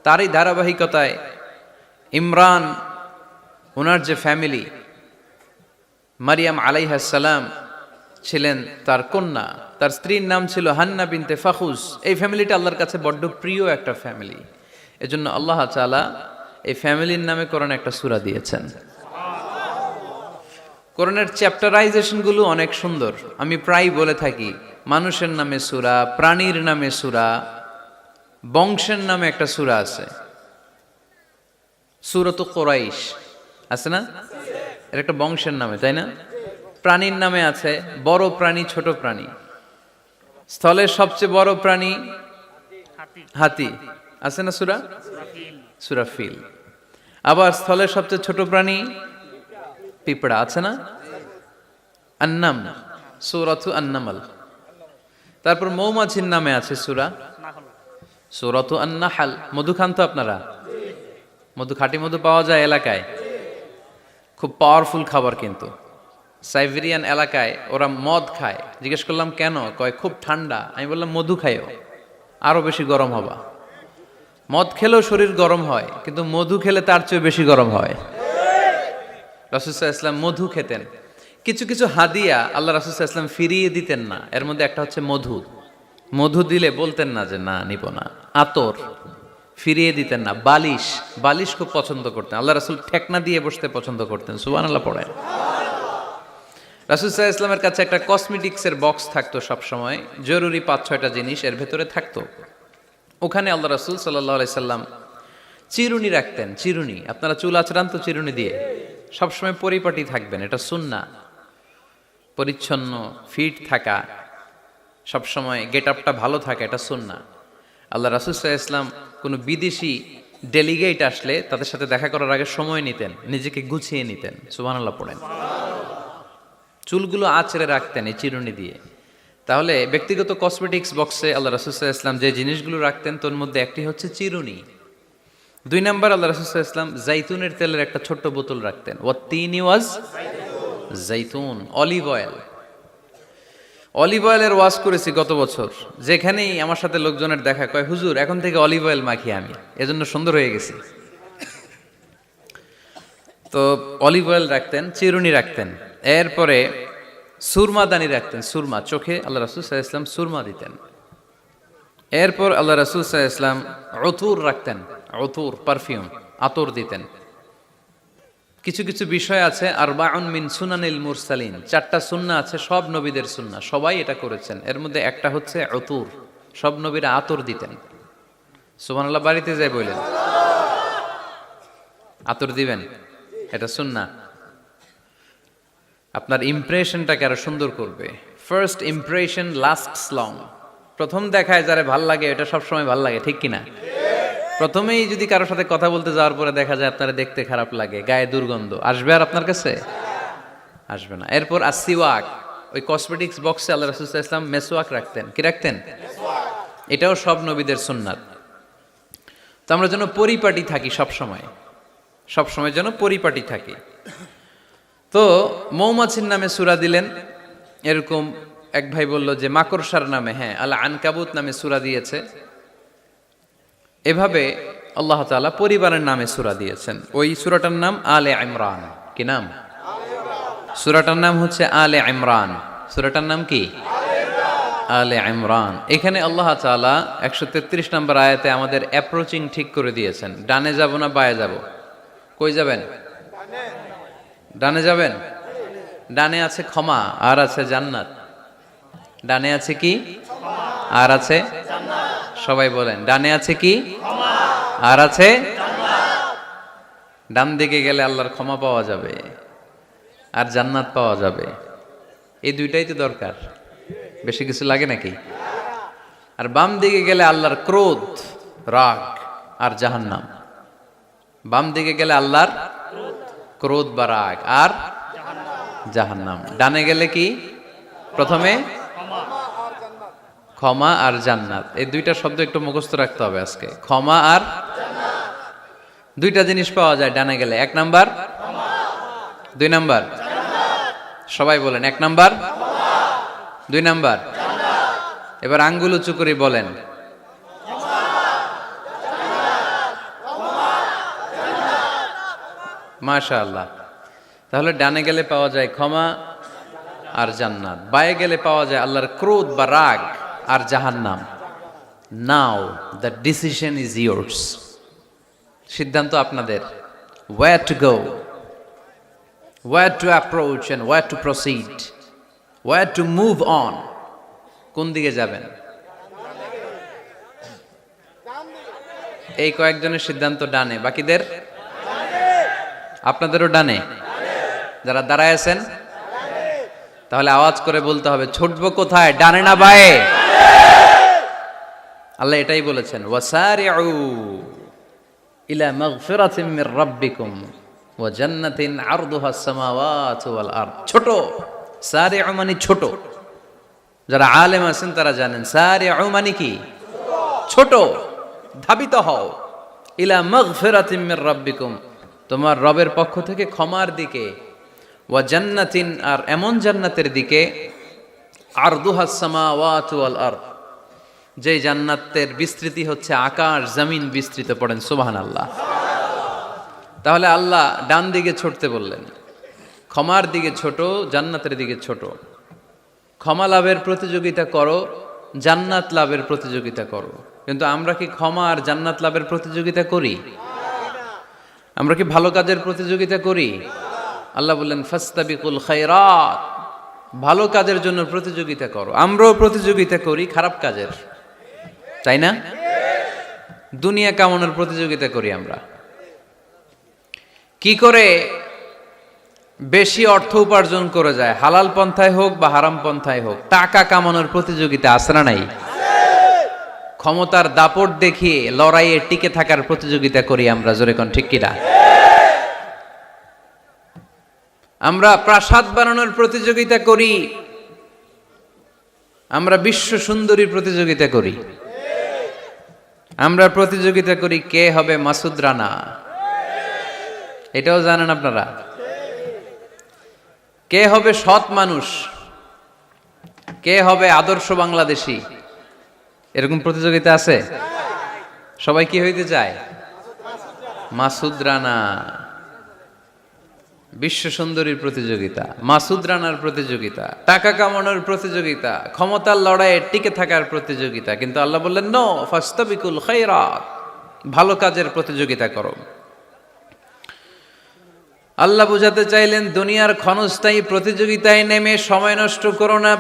তারই ধারাবাহিকতায় ইমরান, ওনার যে ফ্যামিলি, মারিয়াম আলাইহিস সালাম ছিলেন তার কন্যা, তার স্ত্রীর নাম ছিল হান্না বিনতে ফাখুস। এই ফ্যামিলিটা আল্লাহর কাছে বড্ড প্রিয় একটা ফ্যামিলি। এজন্য আল্লাহ তাআলা এই ফ্যামিলির নামে কোরআনে একটা সূরা দিয়েছেন। কোরআনের চ্যাপ্টারাইজেশন গুলো অনেক সুন্দর। আমি প্রায় বলে থাকি, মানুষের নামে সূরা, প্রাণীর নামে সূরা, বংশের নামে একটা সূরা আছে, সূরাত কুরাইশ আছে না? এটা একটা বংশের নামে, তাই না? প্রাণীর নামে আছে বড় প্রাণী, ছোট প্রাণী। স্থলের সবচেয়ে বড় প্রাণী হাতি, আছে না সূরা? সূরা ফিল। আবার স্থলের সবচেয়ে ছোট প্রাণী পিঁপড়া, আছে না? আন্নাম, সূরাতু আন-নামল। তারপর মৌমাছির নামে আছে সূরা, সূরাতু আন-নাহল। মধু খান তো আপনারা? মধু, খাঁটি মধু পাওয়া যায় এলাকায়, খুব পাওয়ারফুল খাবার। কিন্তু সাইবেরিয়ান এলাকায় ওরা মদ খায়। জিজ্ঞেস করলাম কেন? কয় খুব ঠান্ডা। আমি বললাম মধু খাইও, আরো বেশি গরম হবা। মদ খেলেও শরীর গরম হয়, কিন্তু মধু খেলে তার চেয়ে বেশি গরম হয়। রাসূল সাল্লাল্লাহু আলাইহি ওয়াসাল্লাম মধু খেতেন। কিছু কিছু হাদিয়া আল্লাহ রাসূল সাল্লাল্লাহু আলাইহি ওয়াসাল্লাম ফিরিয়ে দিতেন না। এর মধ্যে একটা হচ্ছে মধু। মধু দিলে বলতেন না যে না নিব না। আতর ফিরিয়ে দিতেন না। বালিশ, বালিশ খুব পছন্দ করতেন। আল্লাহ রাসূল ঠেকনা দিয়ে বসতে পছন্দ করতেন। সুবহানাল্লাহ পড়েন। রাসূল সাল্লাল্লাহু আলাইহি ওয়াসাল্লামের কাছে একটা কসমেটিক্সের বক্স থাকতো সবসময়, জরুরি 5-6টা জিনিস এর ভেতরে থাকতো। ওখানে আল্লাহ রাসূল সাল্লাল্লাহু আলাইহি সাল্লাম চিরুনি রাখতেন। চিরুনি, আপনারা চুল আঁচড়ান তো চিরুনি দিয়ে, সবসময় পরিপাটি থাকবেন, এটা সুন্নাহ। পরিচ্ছন্ন ফিট থাকা, সবসময় গেট আপটা ভালো থাকা, এটা সুন্নাহ। আল্লাহ রাসূল সাল্লাল্লাহু আলাইহি ওয়াসাল্লাম কোনো বিদেশি ডেলিগেট আসলে তাদের সাথে দেখা করার আগে সময় নিতেন, নিজেকে গুছিয়ে নিতেন। সুবহানাল্লাহ পড়েন। চুলগুলো আঁচড়ে রাখতেন এই চিরুনি দিয়ে। তাহলে ব্যক্তিগত কসমেটিক্স বক্সে আল্লাহ রাসূল সাল্লাল্লাহু আলাইহি ওয়াসাল্লাম যে জিনিসগুলো রাখতেন তোর মধ্যে একটি হচ্ছে চিরুনি। 2 নাম্বার, আল্লাহ রাসূল সাল্লাল্লাহু আলাইহি ওয়াসাল্লাম জাইতুনের তেলের একটা ছোট্ট বোতল রাখতেন। ওয়াত্তিনি ওয়াজ জাইতুন, অলিভ অয়েল। অলিভ অয়েলের ওয়াজ করেছি গত বছর। যেখানেই আমার সাথে লোকজনের দেখা, কয় হুজুর এখন থেকে অলিভ অয়েল মাখি আমি, এজন্য সুন্দর হয়ে গেছি। তো অলিভ অয়েল রাখতেন, চিরুনি রাখতেন। এরপরে সুরমা দানি রাখতেন। সুরমা, চোখে আল্লাহ রাসূল সাল্লাল্লাহু আলাইহি ওয়াসাল্লাম সুরমা দিতেন। এরপর আল্লাহ রাসূল সাল্লাল্লাহু আলাইহি ওয়াসাল্লাম উতুর রাখতেন। উতুর, পারফিউম, আতর দিতেন। কিছু কিছু বিষয় আছে আরবাউন মিন সুনানিল মুরসালিন, 4টা সুন্নাহ আছে, সব নবীদের সুন্নাহ, সবাই এটা করেছেন। এর মধ্যে একটা হচ্ছে উতুর, সব নবীরা আতর দিতেন। সুবহানাল্লাহ, বাড়িতে যাই বললেন আতর দিবেন, এটা সুন্নাহ। আপনার ইমপ্রেশনটাকে আরো সুন্দর করবে। First impression lasts long. প্রথম দেখায় যারা ভাল লাগে, এটা সবসময় ভাল লাগে, ঠিক কিনা? প্রথমেই যদি কারোর সাথে কথা বলতে যাওয়ার পরে দেখা যায় আপনারা দেখতে খারাপ লাগে, গায়ে দুর্গন্ধ, আসবে আর আপনার কাছে? আসবে না। এরপর আসিওয়াক, ওই কসমেটিক্স বক্সে আল্লাহ রাসূল সাল্লাল্লাহু আলাইহি ওয়াসাল্লাম মেসওয়াক রাখতেন। কি রাখতেন? এটাও সব নবীদের সুন্নাত। তো আমরা যেন পরিপাটি থাকি সবসময়, সবসময় যেন পরিপাটি থাকি। তো মৌমাছির নামে সূরা দিলেন। এরকম এক ভাই বলল যে মাকড়সার নামে, হ্যাঁ, আল আনকাবুত নামে সূরা দিয়েছে। এভাবে আল্লাহ তাআলা পরিবারের নামে সূরা দিয়েছেন। ওই সূরাটার নাম আলে ইমরান। কি নাম? সূরাটার নাম হচ্ছে আলে ইমরান। সূরাটার নাম কি? আলে ইমরান। এখানে আল্লাহ তাআলা 133 নম্বর আয়াতে আমাদের অ্যাপ্রোচিং ঠিক করে দিয়েছেন। ডানে যাব না বায়ে যাব? কই যাবেন? ডানে যাবেন। ডানে আছে ক্ষমা আর আছে জান্নাত। ডানে আছে কি? আর আছে জান্নাত। সবাই বলেন, ডানে আছে কি? ক্ষমা আর আছে জান্নাত। ডান দিকে গেলে আল্লাহর ক্ষমা পাওয়া যাবে আর জান্নাত পাওয়া যাবে। এই দুইটাই তো দরকার, বেশি কিছু লাগে নাকি? আর বাম দিকে গেলে আল্লাহর ক্রোধ, রাগ আর জাহান্নাম। বাম দিকে গেলে আল্লাহর ক্রোধ বা রাগ আর জাহান্নাম। ডানে গেলে কি? প্রথমে ক্ষমা আর জান্নাত। এই দুইটা শব্দ একটু মুখস্থ রাখতে হবে আজকে। ক্ষমা আর জান্নাত, দুইটা জিনিস পাওয়া যায় ডানে গেলে। 1 নাম্বার ক্ষমা, 2 নাম্বার জান্নাত। সবাই বলেন 1 নাম্বার ক্ষমা, 2 নাম্বার জান্নাত। এবার আঙ্গুল উঁচু করে বলেন মাশাআল্লাহ। তাহলে ডানে গেলে পাওয়া যায় ক্ষমা আর জান্নাত, বায়ে গেলে পাওয়া যায় আল্লাহর ক্রোধ বা রাগ আর জাহান্নাম। Now the decision is yours. সিদ্ধান্ত আপনাদের। Where to go, where to approach and where to proceed, where to move on. কোন দিকে যাবেন? এই কয়েকজনের সিদ্ধান্ত ডানে, বাকিদের? আপনাদেরও ডানে। যারা দাঁড়ায় আছেন তাহলে আওয়াজ করে বলতে হবে ছুটবো কোথায়, ডানে না বায়ে? আল্লাহ এটাই বলেছেন, ওয়াসারিউ ইলা মাগফিরাতিন মির রাব্বিকুম ওয়া জান্নাতিন আরদুহাস সামাওয়াতু ওয়াল আরদ। ছোট, সারিউ মানে ছোট। যারা আলেম আছেন তারা জানেন সারিউ মানে কি? ছোট। ধাবিত হও, ইলা মাগফিরাতিম মির রাব্বিকুম, তোমার রবের পক্ষ থেকে ক্ষমার দিকে, ওয়া জান্নাতিন, আর এমন জান্নাতের দিকে, আরদুহাস সামাওয়াতু ওয়াল আরদ, যে জান্নাতের বিস্তৃতি হচ্ছে আকাশ জমিন বিস্তৃত। পড়েন সুবহানাল্লাহ। তাহলে আল্লাহ ডান দিকে ছুটতে বললেন, ক্ষমার দিকে ছোট, জান্নাতের দিকে ছোট। ক্ষমা লাভের প্রতিযোগিতা করো, জান্নাত লাভের প্রতিযোগিতা করো। কিন্তু আমরা কি ক্ষমা আর জান্নাত লাভের প্রতিযোগিতা করি? আমরা কি ভালো কাজের প্রতিযোগিতা করি? আল্লাহ বললেন ফাস্তাবিকুল খায়রাত, ভালো কাজের জন্য প্রতিযোগিতা করো। আমরাও প্রতিযোগিতা করি খারাপ কাজের, তাই না? দুনিয়া কামানোর প্রতিযোগিতা করি আমরা। কি করে বেশি অর্থ উপার্জন করে যায়, হালাল পন্থায় হোক বা হারাম পন্থায় হোক, টাকা কামানোর প্রতিযোগিতা আছে না নাই? ক্ষমতার দাপট দেখিয়ে লড়াইয়ে টিকে থাকার প্রতিযোগিতা করি আমরা, জোরে কোন ঠিক কিনা? আমরা প্রাসাদ বানানোর প্রতিযোগিতা করি, আমরা বিশ্ব সুন্দরীর প্রতিযোগিতা করি, আমরা প্রতিযোগিতা করি কে হবে মাসুদ রানা। এটাও জানেন আপনারা? কে হবে সৎ মানুষ, কে হবে আদর্শ বাংলাদেশী, এরকম প্রতিযোগিতা আছে। সবাই কি হইতে চায়? মাসুদ রানা। বিশ্ব সুন্দরীর প্রতিযোগিতা, মাসুদ রানার প্রতিযোগিতা, টাকা কামানোর প্রতিযোগিতা, ক্ষমতার লড়াইয়ে টিকে থাকার প্রতিযোগিতা। কিন্তু আল্লাহ বললেন নো, ফাস্তাবিকুল খায়রাত, ভালো কাজের প্রতিযোগিতা করো। আল্লাহ বুঝাতে চাইলেন দুনিয়ার ক্ষণস্থায়ী প্রতিযোগিতায় নেমে সময় নষ্ট করো না,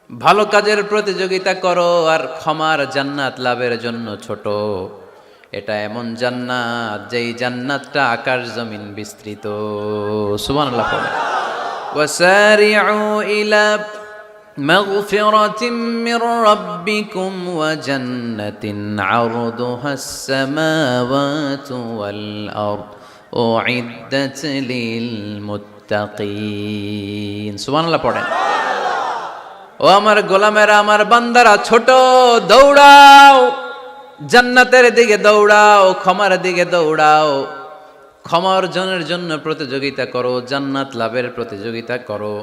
ভালো কাজের প্রতিযোগিতা করো। আর ক্ষমার জান্নাত লাভের জন্য ছোট। এটা এমন জান্নাত যেই জান্নাতটা আকাশ জমিন বিস্তৃত। সুবহানাল্লাহ। ওয়াসারিউ ইলা মাগফিরাতিম মির রাব্বিকুম ওয়া জান্নাতিন আরদুহাস সামাওয়াতু ওয়াল আরদ উইদ্দাত লিল মুত্তাকিন। সুবহানাল্লাহ পড়েন। ও আমার গোলামেরা, আমার বান্দারা, ছোট, দৌড়াও, জান্নাতের দিকে দৌড়াও, ক্ষমার দিকে দৌড়াও। ক্ষমা অর্জনের জন্য প্রতিযোগিতা করো, জান্নাত লাভের প্রতিযোগিতা করো।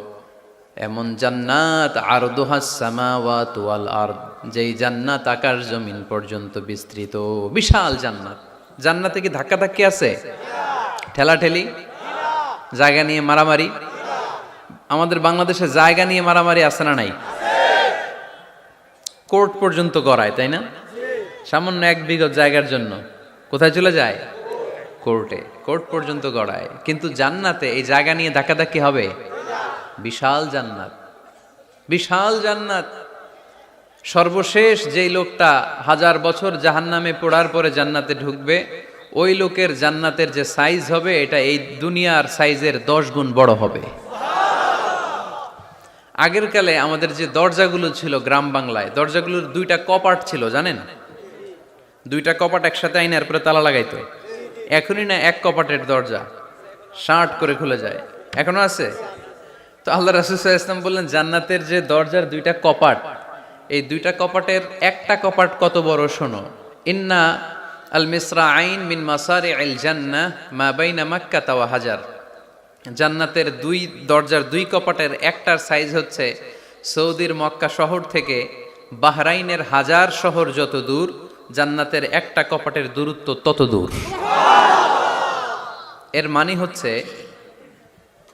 এমন জান্নাত আরদুহাস সামাওয়াতু ওয়াল আরদ, যেই জান্নাত আকাশ জমিন পর্যন্ত বিস্তৃত। বিশাল জান্নাত। জান্নাতে কি ধাক্কাধাক্কি আছে? ঠেলাঠেলি? জায়গা নিয়ে মারামারি? আমাদের বাংলাদেশে জায়গা নিয়ে মারামারি আছে না নাই? কোর্ট পর্যন্ত গড়ায়, তাই না? সামান্য 1 বিঘা জায়গার জন্য কোথায় চলে যায়? কোর্টে। কোর্ট পর্যন্ত গড়ায়। কিন্তু জান্নাতে এই জায়গা নিয়ে ধাক্কাধাক্কি হবে? বিশাল জান্নাত, বিশাল জান্নাত। সর্বশেষ যেই লোকটা 1000 বছর জাহান্নামে পোড়ার পরে জান্নাতে ঢুকবে, ওই লোকের জান্নাতের যে সাইজ হবে, এটা এই দুনিয়ার সাইজের 10 গুণ বড় হবে। আগের কালে আমাদের যে দরজাগুলো ছিল গ্রাম বাংলায়, দরজাগুলোর 2টা কপাট ছিল, জানেন? 2টা কপাট একসাথে আইনার পরে তালা লাগাইতো। এখনই না 1 কপাটের দরজা শার্ট করে খুলে যায়। এখনো আছে? তো আল্লাহ রাসূল সাল্লাল্লাহু আলাইহি ওয়াসাল্লাম বললেন জান্নাতের যে দরজার 2টা কপাট, এই 2টা কপাটের একটা কপাট কত বড় শোনো। ইন্না আল মিসরাআইন মিন মাসারি'আল জান্নাহ মা বাইনা মাক্কাহ ওয়া হাজার। জান্নাতের 2 দরজার 2 কপাটের একটার সাইজ হচ্ছে সৌদির মক্কা শহর থেকে বাহরাইনের হাজার শহর যত দূর, জান্নাতের একটা কপাটের দূরত্ব তত দূর। এর মানে হচ্ছে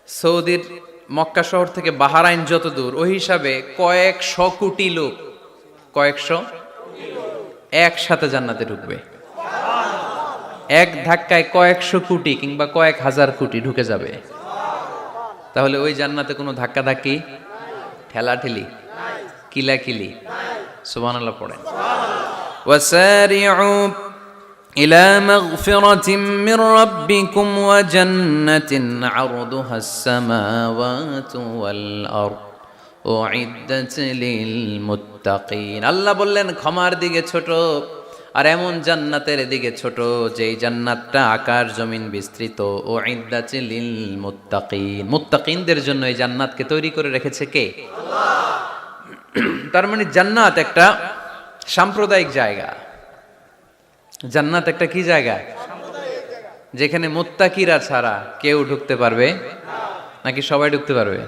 সৌদির মক্কা শহর থেকে বাহরাইন যত দূর, ওই হিসাবে কয়েকশো কোটি লোক, কয়েকশো একসাথে জান্নাতে ঢুকবে। এক ধাক্কায় কয়েকশো কোটি কিংবা কয়েক হাজার কোটি ঢুকে যাবে। তাহলে ওই জান্নাতে কোনো ধাক্কাধাক্কি, ঠেলাঠেলি, কিলাকিলি? সুবহানাল্লাহ পড়েন। ওয়াসারিউ ইলা মাগফিরাতিম মির রাব্বিকুম ওয়া জান্নাতিন আরদুহাস সামাওয়াতু ওয়াল আরদ উইদ্দাত লিল মুত্তাকিন। আল্লাহ বললেন ক্ষমার দিকে ছোট, আর এমন জান্নাতের দিকে ছোট যেই জান্নাতটা আকাশ জমিন বিস্তৃত। উইদ্দাত লিল মুত্তাকিন, মুত্তাকিনদের জন্য এই জান্নাতকে তৈরি করে রেখেছে কে? আল্লাহ। তার মানে জান্নাত একটা সাম্প্রদায়িক জায়গা, জান্নাত একটা কি জায়গা? যেখানে মুত্তাকিরা ছাড়া কেউ ঢুকতে পারবে নাকি সবাই ঢুকতে পারবে?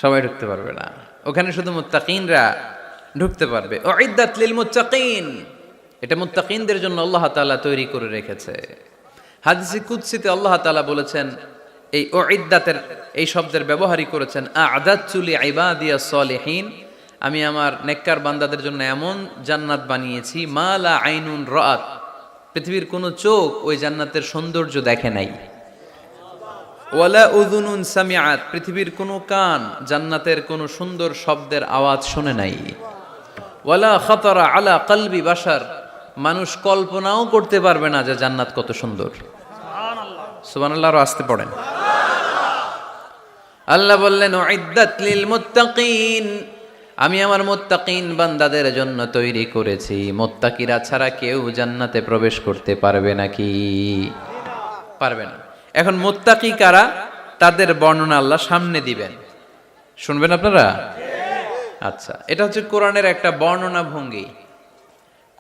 সবাই ঢুকতে পারবে না, ওখানে শুধু মুত্তাকিনরা ঢুকতে পারবে। উইদ্দাত লিল মুত্তাকিন, এটা মুত্তাকিনদের জন্য আল্লাহ তাআলা তৈরি করে রেখেছে। হাদিসে কুদসিতে আল্লাহ তাআলা বলেছেন, এই উইদ্দাতের এই শব্দের ব্যবহারই করেছেন, আ'দাতু লিইবাদিয়াস সলিহিন, আমি আমার নেককার বান্দাদের জন্য এমন জান্নাত বানিয়েছি, মা লা আইনুন রাআত, পৃথিবীর কোনো চোখ ওই জান্নাতের সৌন্দর্য দেখে নাই। ওয়ালা উযুনুন সামিআত, পৃথিবীর কোনো কান জান্নাতের কোনো সুন্দর শব্দের আওয়াজ শুনে নাই। ওয়ালা খাতারা আলা কলবি বাশার, মানুষ কল্পনাও করতে পারবে না যে জান্নাত কত সুন্দর। সুবহানাল্লাহ, সুবহানাল্লাহ, আর আসতে পড়েন। আল্লাহ বললেন উইদ্দাত লিল মুত্তাকিন, আমি আমার মুত্তাকিন বান্দাদের জন্য তৈরি করেছি। মুত্তাকিরা ছাড়া কেউ জান্নাতে প্রবেশ করতে পারবে নাকি? পারবে না। এখন মুত্তাকি কারা, তাদের বর্ণনা আল্লাহ সামনে দিবেন, শুনবেন আপনারা? আচ্ছা, এটা হচ্ছে কোরআনের একটা বর্ণনা ভঙ্গি।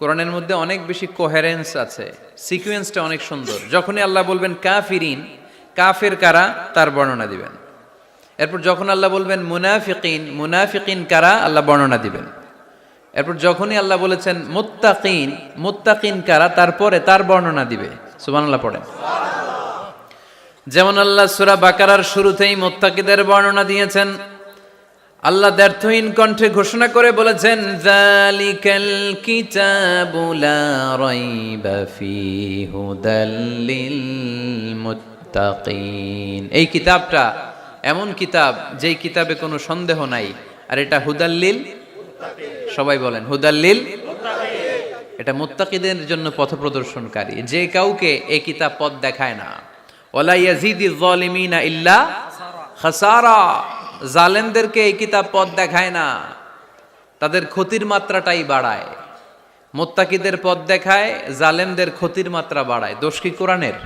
কোরআনের মধ্যে অনেক বেশি কোহেরেন্স আছে, সিকোয়েন্সটা অনেক সুন্দর। যখনই আল্লাহ বলবেন কাফিরিন, কাফের কারা, তার বর্ণনা দিবেন। এরপর যখন আল্লাহ বলবেন মুনাফিকিন, মুনাফিকিন কারা, আল্লাহ বর্ণনা দিবেন। এরপর যখনই আল্লাহ বলেছেন মুত্তাকিন, মুত্তাকিন কারা, তারপরে তার বর্ণনা দিবে। সুবহানাল্লাহ পড়েন। যেমন আল্লাহ সূরা বাকারার শুরুতেই মুত্তাকিদের বর্ণনা দিয়েছেন। আল্লাহ দ্ব্যর্থহীন কণ্ঠে ঘোষণা করে বলেছেন, যালিকাল কিতাবু লা রাইবা ফীহি হুদাল লিল মুত্তাকিন, এই কিতাবটা এমন কিতাব যেই কিতাবে কোনো সন্দেহ নাই, আর এটা হুদাল্লিল, সবাই বলেন হুদাল্লিল, এটা মুত্তাকিদের জন্য পথ প্রদর্শনকারী। যে কাউকে এই কিতাব পথ দেখায় না। ওয়ালা ইয়াজিদিজ যালিমিনা ইল্লা খাসারা, জালেমদেরকে এই কিতাব পথ দেখায় না, তাদের ক্ষতির মাত্রাটাই বাড়ায়। মুত্তাকিদের পথ দেখায়, জালেমদের ক্ষতির মাত্রা বাড়ায়। দোষ কি কোরআনের?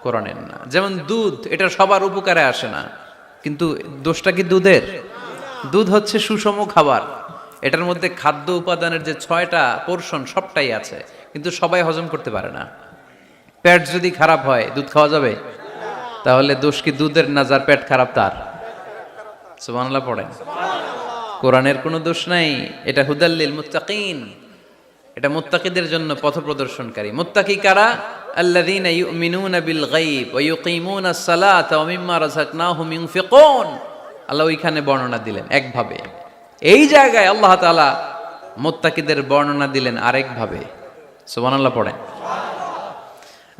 কোরআনের না। যেমন দুধ, এটা সবার উপকারে আসে না, কিন্তু দোষটা কি দুধের? দুধ হচ্ছে সুষম খাবার, এটার মধ্যে খাদ্য উপাদানের যে 6টা পোরশন সবটাই আছে, কিন্তু সবাই হজম করতে পারে না। পেট যদি খারাপ হয় দুধ খাওয়া যাবে? তাহলে দোষ কি দুধের না যার পেট খারাপ তার? সুবহানাল্লাহ পড়েন। কোরআনের কোনো দোষ নাই, এটা হুদাল্লিল মুত্তাকিন, এটা মুত্তাকিদের জন্য পথ প্রদর্শনকারী। মুত্তাকি কারা? আল্লাযীনা ইউমিনুনা বিল গায়ব ওয়া ইউকিমুনাস সালাতা ওয়া মিম্মা রাযাকনাহুম ইউনফিকুন। আল্লাহ ওইখানে বর্ণনা দিলেন একভাবে, এই জায়গায় আল্লাহ তাআলা মুত্তাকিদের বর্ণনা দিলেন আরেকভাবে। সুবহানাল্লাহ পড়েন।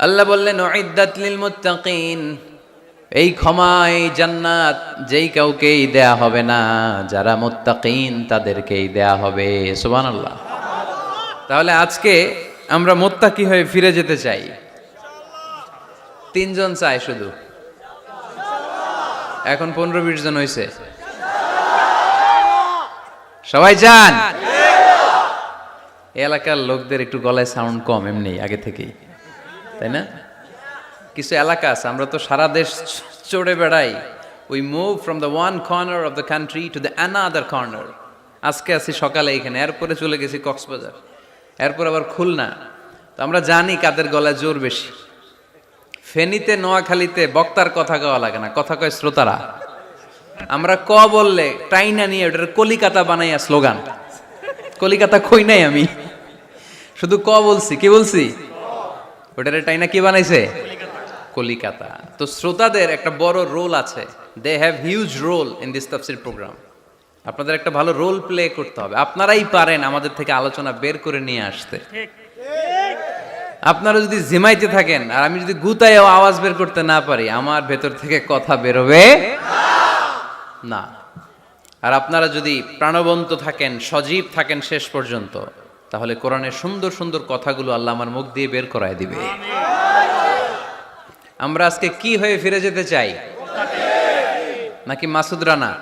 আল্লাহ বললেন উইদ্দাত লিল মুত্তাকিন, এই ক্ষমা, এই জান্নাত যেই কাউকেই দেয়া হবে না, যারা মুত্তাকিন তাদেরকেই দেয়া হবে। সুবহানাল্লাহ। তাহলে আজকে আমরা মুত্তাকি হয়ে ফিরে যেতে চাই। 3 জন চাই শুধু, এখন 15-20 জন হয়েছে। সবাই চান? এলাকার লোকদের একটু গলায় সাউন্ড কম এমনি আগে থেকেই, তাই না? কিছু এলাকা আছে, আমরা তো সারা দেশ চড়ে বেড়াই। We move from the one corner of the country to the another corner. আজকে আছি সকালে এখানে, এরপরে চলে গেছি কক্সবাজার, এরপর আবার খুলনা। তো আমরা জানি কাদের গলায় জোর বেশি। ফেনীতে, নোয়াখালীতে বক্তার কথা কওয়া লাগে না, কথা কয় শ্রোতারা। আমরা ক বললে টাইনা নিয়ে ওটার কলিকাতা বানাইয়া স্লোগান। কলিকাতা কই নাই আমি, শুধু ক বলছি। কি বলছি? ওটার টাইনা কি বানাইছে? কলিকাতা। তো শ্রোতাদের একটা বড় রোল আছে, they have huge role in this তাফসীর প্রোগ্রাম। আপনাদের একটা ভালো রোল প্লে করতে হবে। আপনারাই পারেন আমাদের থেকে আলোচনা বের করে নিয়ে আসতে। আপনারা যদি জিমাইতে থাকেন আর আমি যদি গুতায় আওয়াজ বের করতে না পারি, আমার ভেতর থেকে কথা বেরোবে না। আর আপনারা যদি প্রাণবন্ত থাকেন, সজীব থাকেন শেষ পর্যন্ত, তাহলে কোরআনের সুন্দর সুন্দর কথাগুলো আল্লাহ আমার মুখ দিয়ে বের করায় দিবে। আমরা আজকে কি হয়ে ফিরে যেতে চাই? নাকি মাসুদ রানা?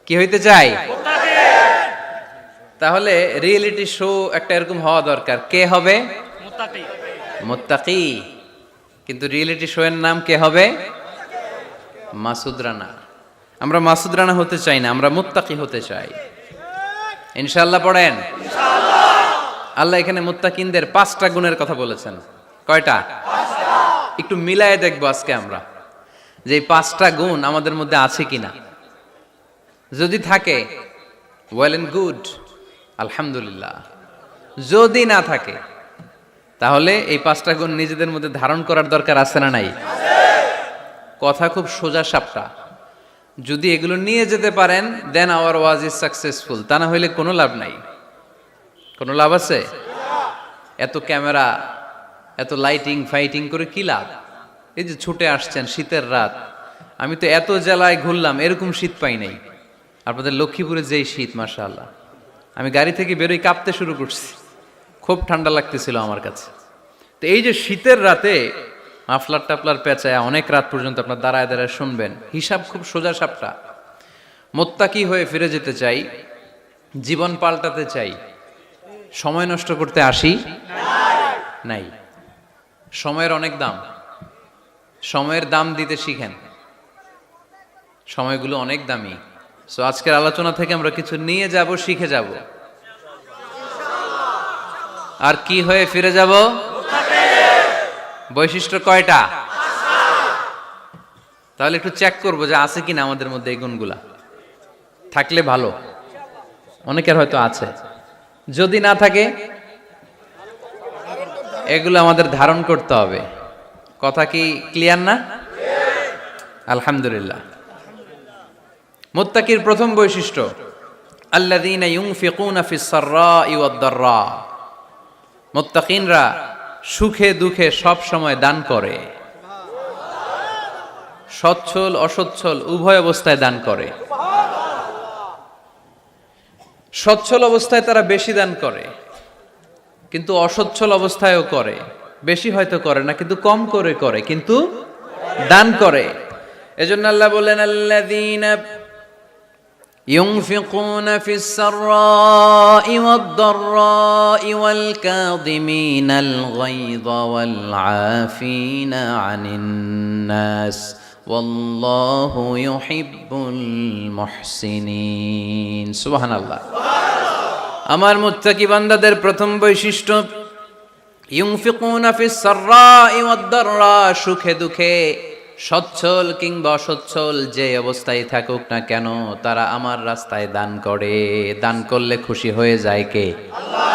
কি হইতে চাই? তাহলে রিয়েলিটি শো একটা এরকম হওয়া দরকার। কে হবে? মুত্তাকি। কিন্তু রিয়েলিটি শো এর নাম কে হবে? মাসুদ রানা। আমরা মাসুদ রানা হতে চাই না, আমরা মুত্তাকি হতে চাই। ইনশাআল্লাহ পড়েন। আল্লাহ এখানে মুত্তাকিনদের 5টা গুণের কথা বলেছেন। কয়টা? একটু মিলায়ে দেখবো আজকে আমরা যে এই 5টা গুণ আমাদের মধ্যে আছে কিনা। যদি থাকে ওয়েল এন্ড গুড, আলহামদুলিল্লাহ। যদি না থাকে তাহলে এই 5টা গুণ নিজেদের মধ্যে ধারণ করার দরকার আছে না নাই? কথা খুব সোজা সাপটা। যদি এগুলো নিয়ে যেতে পারেন দেন আওয়ার ওয়াজ ইজ সাকসেসফুল, তা না হইলে কোনো লাভ নাই। কোনো লাভ আছে? এত ক্যামেরা, এত লাইটিং ফাইটিং করে কি লাভ? এই যে ছুটে আসছেন শীতের রাত, আমি তো এত জেলায় ঘুরলাম, এরকম শীত পাই নাই। আপনাদের লক্ষ্মীপুরে যেই শীত, মাশাআল্লাহ, আমি গাড়ি থেকে বেরোই কাঁপতে শুরু করছি, খুব ঠান্ডা লাগতেছিল আমার কাছে। তো এই যে শীতের রাতে মাফলার টাফলার পেঁচায় অনেক রাত পর্যন্ত আপনার দাঁড়ায় দাঁড়ায় শুনবেন, হিসাব খুব সোজা সাপটা। মুত্তাকি হয়ে ফিরে যেতে চাই, জীবন পাল্টাতে চাই, সময় নষ্ট করতে আসি নাই। সময়ের অনেক দাম, সময়ের দাম দিতে শিখেন। সময়গুলো অনেক দামি। সো আজকের আলোচনা থেকে আমরা কিছু নিয়ে যাব, শিখে যাব। আর কি হয়ে ফিরে যাব? বৈশিষ্ট্য কয়টা? তাহলে একটু চেক করবো যে আছে কিনা আমাদের মধ্যে এই গুণগুলা। থাকলে ভালো, অনেকের হয়তো আছে। যদি না থাকে এগুলো আমাদের ধারণ করতে হবে। কথা কি ক্লিয়ার না? আলহামদুলিল্লাহ। মুত্তাকির প্রথম বৈশিষ্ট্য আল্লাযীনা ইউনফিকুনা ফিস সাররাই ওয়াদ দাররা। মুত্তাকিনরা সুখে দুঃখে সব সময় দান করে, সচ্ছল অসচ্ছল উভয় অবস্থায় দান করে। সচ্ছল অবস্থায় তারা বেশি দান করে, কিন্তু অসচ্ছল অবস্থায়ও করে। বেশি হয়তো করে না, কিন্তু কম করে করে, কিন্তু দান করে। এজন্য আল্লাহ বলেন আল্লাযীনা ينفقون في السراء والضراء والكاظمين الغيظ والعافين عن الناس والله يحب المحسنين سبحان الله। আমার মুত্তাকি বান্দাদের প্রথম বৈশিষ্ট্য ইউনফিকুনা ফিস সাররাই ওয়াদ দাররা, সুখে দুঃখে সচ্ছল কিংবা অসচ্ছল যে অবস্থায় থাকুক না কেন তারা আমার রাস্তায় দান করে। দান করলে খুশি হয়ে যায় কে? আল্লাহ।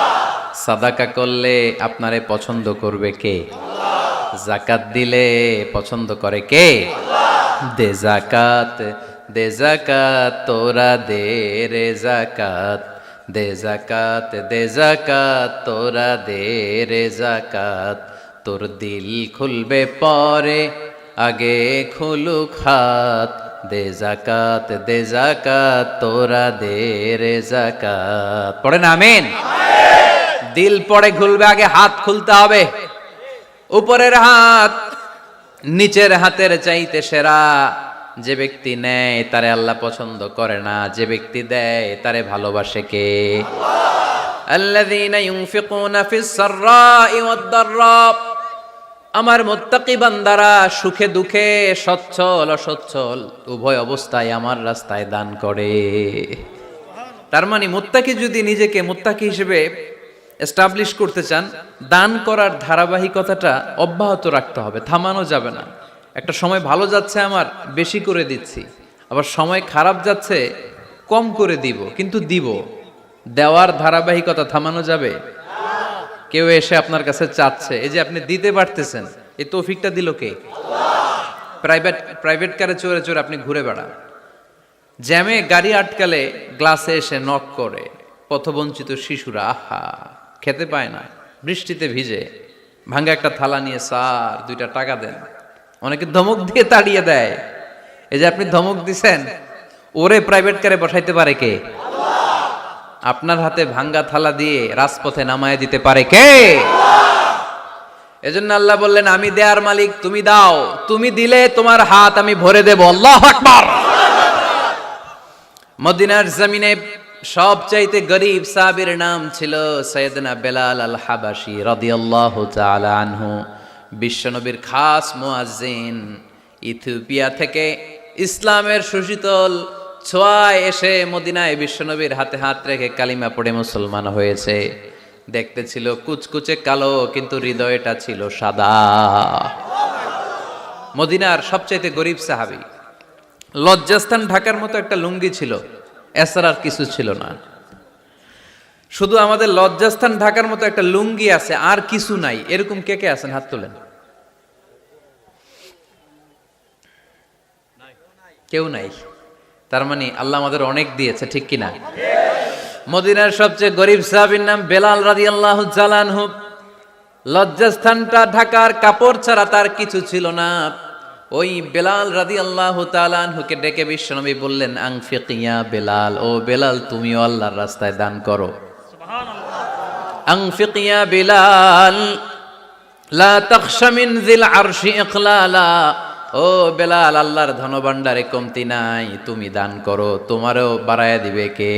সাদাকা করলে আপনারে পছন্দ করবে কে? আল্লাহ। যাকাত দিলে পছন্দ করে কে? আল্লাহ। দে যাকাত, দে যাকাত তোরা দে রে যাকাত, দে যাকাত, দে যাকাত তোরা দে রে যাকাত। তোর দিল খুলবে পরে আগে খুলুক হাত, দে যাকাত, দে যাকাত তোরা দে রে যাকাত। পড়েন আমিন। দিল পরে খুলবে, আগে হাত খুলতে হবে। উপরের হাত নিচের হাতের চাইতে সেরা। যে ব্যক্তি নেয় তারে আল্লাহ পছন্দ করে না, যে ব্যক্তি দেয় তারে ভালোবাসে কে? আল্লাহ। আল্লাযীনা ইউনফিকুনা ফিস সাররাই ওয়াদ দাররা, আমার মুত্তাকি বান্দারা সুখে দুঃখে সচ্ছল অসচ্ছল উভয় অবস্থায় আমার রাস্তায় দান করে। তার মানে মুত্তাকি যদি নিজেকে মুত্তাকি হিসেবে এস্টাবলিশ করতে চান, দান করার ধারাবাহিকতাটা অব্যাহত রাখতে হবে, থামানো যাবে না। একটা সময় ভালো যাচ্ছে আমার, বেশি করে দিচ্ছি, আবার সময় খারাপ যাচ্ছে, কম করে দিব, কিন্তু দিব। দেওয়ার ধারাবাহিকতা থামানো যাবে? কেউ এসে আপনার কাছে চাচ্ছে, এই যে আপনি দিতে পারতেছেন, এই তৌফিকটা দিল কে? আল্লাহ। প্রাইভেট কারে চড়ে চড়ে আপনি ঘুরে বেড়ান, জ্যামে গাড়ি আটকালে গ্লাসে এসে নক করে, পথবঞ্চিত শিশুরা আহা খেতে পায় না, বৃষ্টিতে ভিজে ভাঙ্গা একটা থালা নিয়ে স্যার 2টা টাকা দেন। অনেকে ধমক দিয়ে তাড়িয়ে দেয়। এই যে আপনি ধমক দিছেন, ওরে প্রাইভেট কারে বসাইতে পারে কে? আপনার হাতে ভাঙ্গা থালা দিয়ে রাজপথে নামায় দিতে পারে কে? এজন্য আল্লাহ বললেন আমি দেয়ার মালিক, তুমি দাও, তুমি দিলে তোমার হাত আমি ভরে দেব। আল্লাহু আকবার। মদিনার জমিনে সবচাইতে গরীব সাহাবীর নাম ছিল সাইয়েদনা বেলাল আল হাবাশী রাদিয়াল্লাহু তাআলা আনহু। বিশ্বনবীর খাস মুয়াজ্জিন, ইথিওপিয়া থেকে ইসলামের সুশীতল ছোঁয়ায় এসে মদিনায় বিশ্বনবীর হাতে হাত রেখে কালিমা পড়ে মুসলমান হয়েছে। দেখতে ছিল কুচকুচে কালো, কিন্তু হৃদয়টা ছিল সাদা। মদিনার সবচাইতে গরিব সাহাবী, লজ্জাস্থান ঢাকার মতো একটা লুঙ্গি ছিল, এছাড়া আর কিছু ছিল না। শুধু আমাদের লজ্জাস্থান ঢাকার মতো একটা লুঙ্গি আছে, আর কিছু নাই, এরকম কে কে আছেন? হাত তোলেন। কেউ নাই। তার মানে আল্লাহ আমাদের অনেক দিয়েছে, ঠিক কিনা? মদিনার সবচেয়ে গরিব সাহাবীর নাম বেলাল রাদিয়াল্লাহু তাআলা আনহু। লজ্জাস্থানটা ঢাকার কাপড় ছাড়া তার কিছু ছিল না। ওই বেলাল রাদিয়াল্লাহু তাআলা আনহুকে ডেকে বিশ্বনবী বললেন, আনফিক ইয়া বেলাল, ও বেলাল তুমিও আল্লাহর রাস্তায় দান করো। সুবহানাল্লাহ। আনফিক ইয়া বেলাল লা তাখশা মিন যিল আরশি ইকলালা, ও বেলাল আল্লাহর ধনভাণ্ডারে কমতি নাই, তুমি দান করো, তোমারও বাড়ায়া দিবে কে?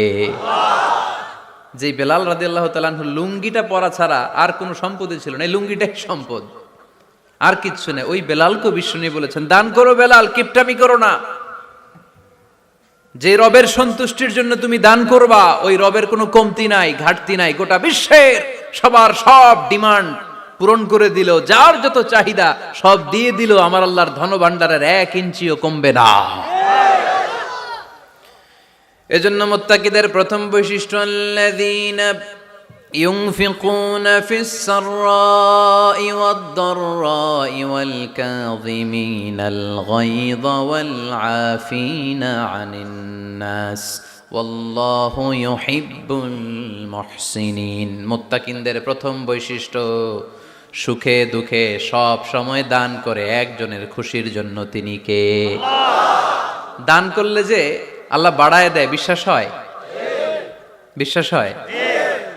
যে বেলাল রাদিয়াল্লাহু তাআলা আনহু লুঙ্গিটা পরা ছাড়া আর কোনো সম্পদই ছিল না, এই লুঙ্গিটাই সম্পদ, আর কিচ্ছু নেই। ওই বেলালকে বিশ্বনবী বলেছেন, দান করো বেলাল, কিপটামি করো না। যে রবের সন্তুষ্টির জন্য তুমি দান করবা, ওই রবের কোনো কমতি নাই, ঘাটতি নাই। গোটা বিশ্বের সবার সব ডিমান্ড পূরণ করে দিল, যার যত চাহিদা সব দিয়ে দিল, আমার আল্লাহর ধনভাণ্ডারের 1 ইঞ্চিও কমবে না। এজন্য মুত্তাকিদের প্রথম বৈশিষ্ট্য, আল্লাযীনা ইউনফিকুনা ফিস সাররাই ওয়াদ দাররাই ওয়াল কাযিমিনাল গায়যা ওয়াল আফিনা আনিন নাস ওয়াল্লাহু ইউহিব্বুল মুহসিনিন। মুত্তাকিনদের প্রথম বৈশিষ্ট্য, সুখে দুঃখে সব সময় দান করে একজনের খুশির জন্য। তিনি কে? দান করলে যে আল্লাহ বাড়ায় দেয়, বিশ্বাস হয়? বিশ্বাস হয়?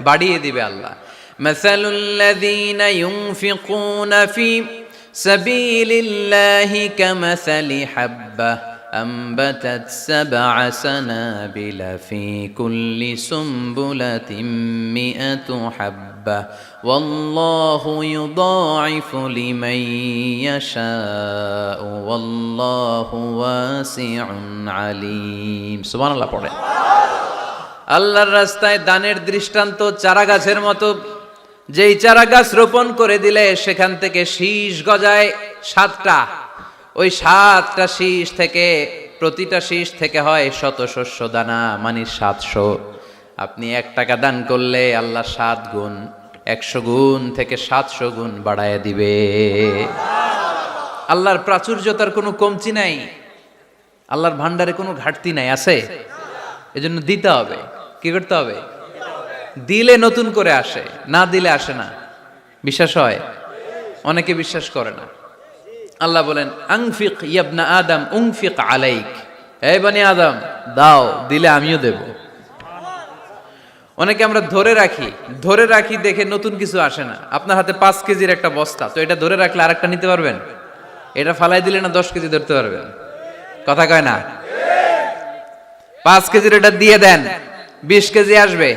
বাড়িয়ে দিবে আল্লাহ। মাসালুল্লাযীনা ইউনফিকুনা ফি সাবিলিল্লাহি কামাসালি হাব্বাহ أنبتت 7 سنابل في كل سنبلة 100 حبة والله يضاعف لمن يشاء والله واسع عليم। সুবহান আল্লাহ পড়ে। আল্লাহর রাস্তায় দানের দৃষ্টান্ত চারা গাছের মতো। যেই চারা গাছ রোপণ করে দিলে সেখান থেকে শীষ গজায় 7টা, ওই 7টা শীষ থেকে, প্রতিটা শীষ থেকে হয় শত শস্য দানা, মানে 700। আপনি 1 টাকা দান করলে আল্লাহ 7 গুণ, 100 গুণ থেকে 700 গুণ বাড়ায় দিবে। আল্লাহর প্রাচুর্যতার কোনো কমতি নাই, আল্লাহর ভান্ডারে কোনো ঘাটতি নাই, আছে? এজন্য দিতে হবে। কি করতে হবে? দিলে নতুন করে আসে, না দিলে আসে না। বিশ্বাস হয়? অনেকে বিশ্বাস করে না। আল্লাহ বলেন, আনফিক ইবনা আদম উনফিক আলাইক, হে বনি আদম দাও, দিলে আমিও দেব। অনেকে আমরা ধরে রাখি দেখে নতুন কিছু আসে না। আপনার হাতে 5 কেজির একটা বস্তা, তো এটা ধরে রাখলে আরেকটা নিতে পারবেন? এটা ফালাই দিলে না 10 কেজি ধরতে পারবেন? কথা কয় না? 5 কেজির এটা দিয়ে দেন, 20 কেজি আসবে।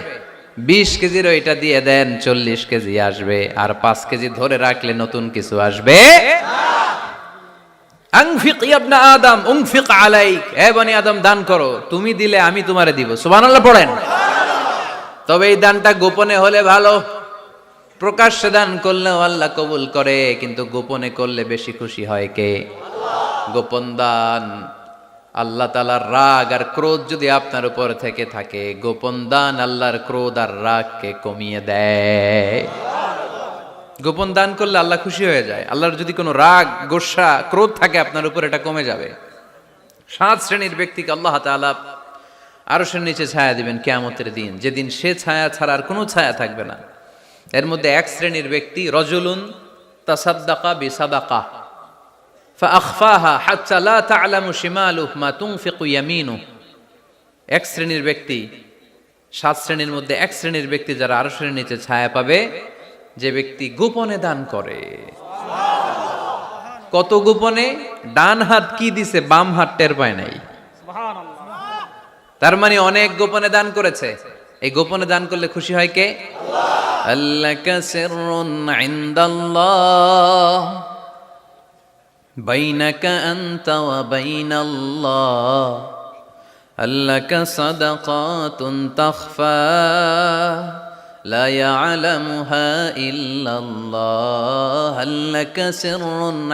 20 কেজির ওইটা দিয়ে দেন, 40 কেজি আসবে। আর 5 কেজি ধরে রাখলে নতুন কিছু আসবে। আনফিক ইবনা আদম উনফিক আলাইক, হে বনি আদম দান করো, তুমি দিলে আমি তোমারে দিব। সুবহানাল্লাহ পড়েন। তবে এই দানটা গোপনে হলে ভালো। প্রকাশ্যে দান করলেও আল্লাহ কবুল করে, কিন্তু গোপনে করলে বেশি খুশি হয় কে? গোপন দান, আল্লাহ তাআলার রাগ আর ক্রোধ যদি আপনার উপর থেকে থাকে, গোপন দান আল্লাহর ক্রোধ আর রাগকে কমিয়ে দেয়। গোপন দান করলে আল্লাহ খুশি হয়ে যায়। আল্লাহর যদি কোনো রাগ, গোসা, ক্রোধ থাকে আপনার উপর, এটা কমে যাবে। 7 শ্রেণীর ব্যক্তিকে আল্লাহ তাআলা আরশের নিচে ছায়া দিবেন কিয়ামতের দিন, যেদিন সে ছায়া ছাড়া আর কোনো ছায়া থাকবে না। এর মধ্যে 1 শ্রেণীর ব্যক্তি, রজুলুন তাসাদ্দাকা বিসাদাকা ফাআখফাহা হাত্তা লা তা'লামু শিমালুহু মা তুনফিকু ইয়ামিনুহু। 1 শ্রেণীর ব্যক্তি, 7 শ্রেণীর মধ্যে 1 শ্রেণীর ব্যক্তি যারা আরশের নিচে ছায়া পাবে, যে ব্যক্তি গোপনে দান করে। কত গোপনে? ডান হাত কি দিছে, বাম হাত টের পায় নাই। তার মানে অনেক গোপনে দান করেছে। এই গোপনে দান করলে খুশি হয় কে? আল্লাহ। আল্লাকা সিররুন ইনদাল্লাহ বাইনাকা আনতা ওয়া বাইনাল্লাহ, আল্লাকা সাদাকাতুন তাখফা لا يعلمها إلا الله هل لك سر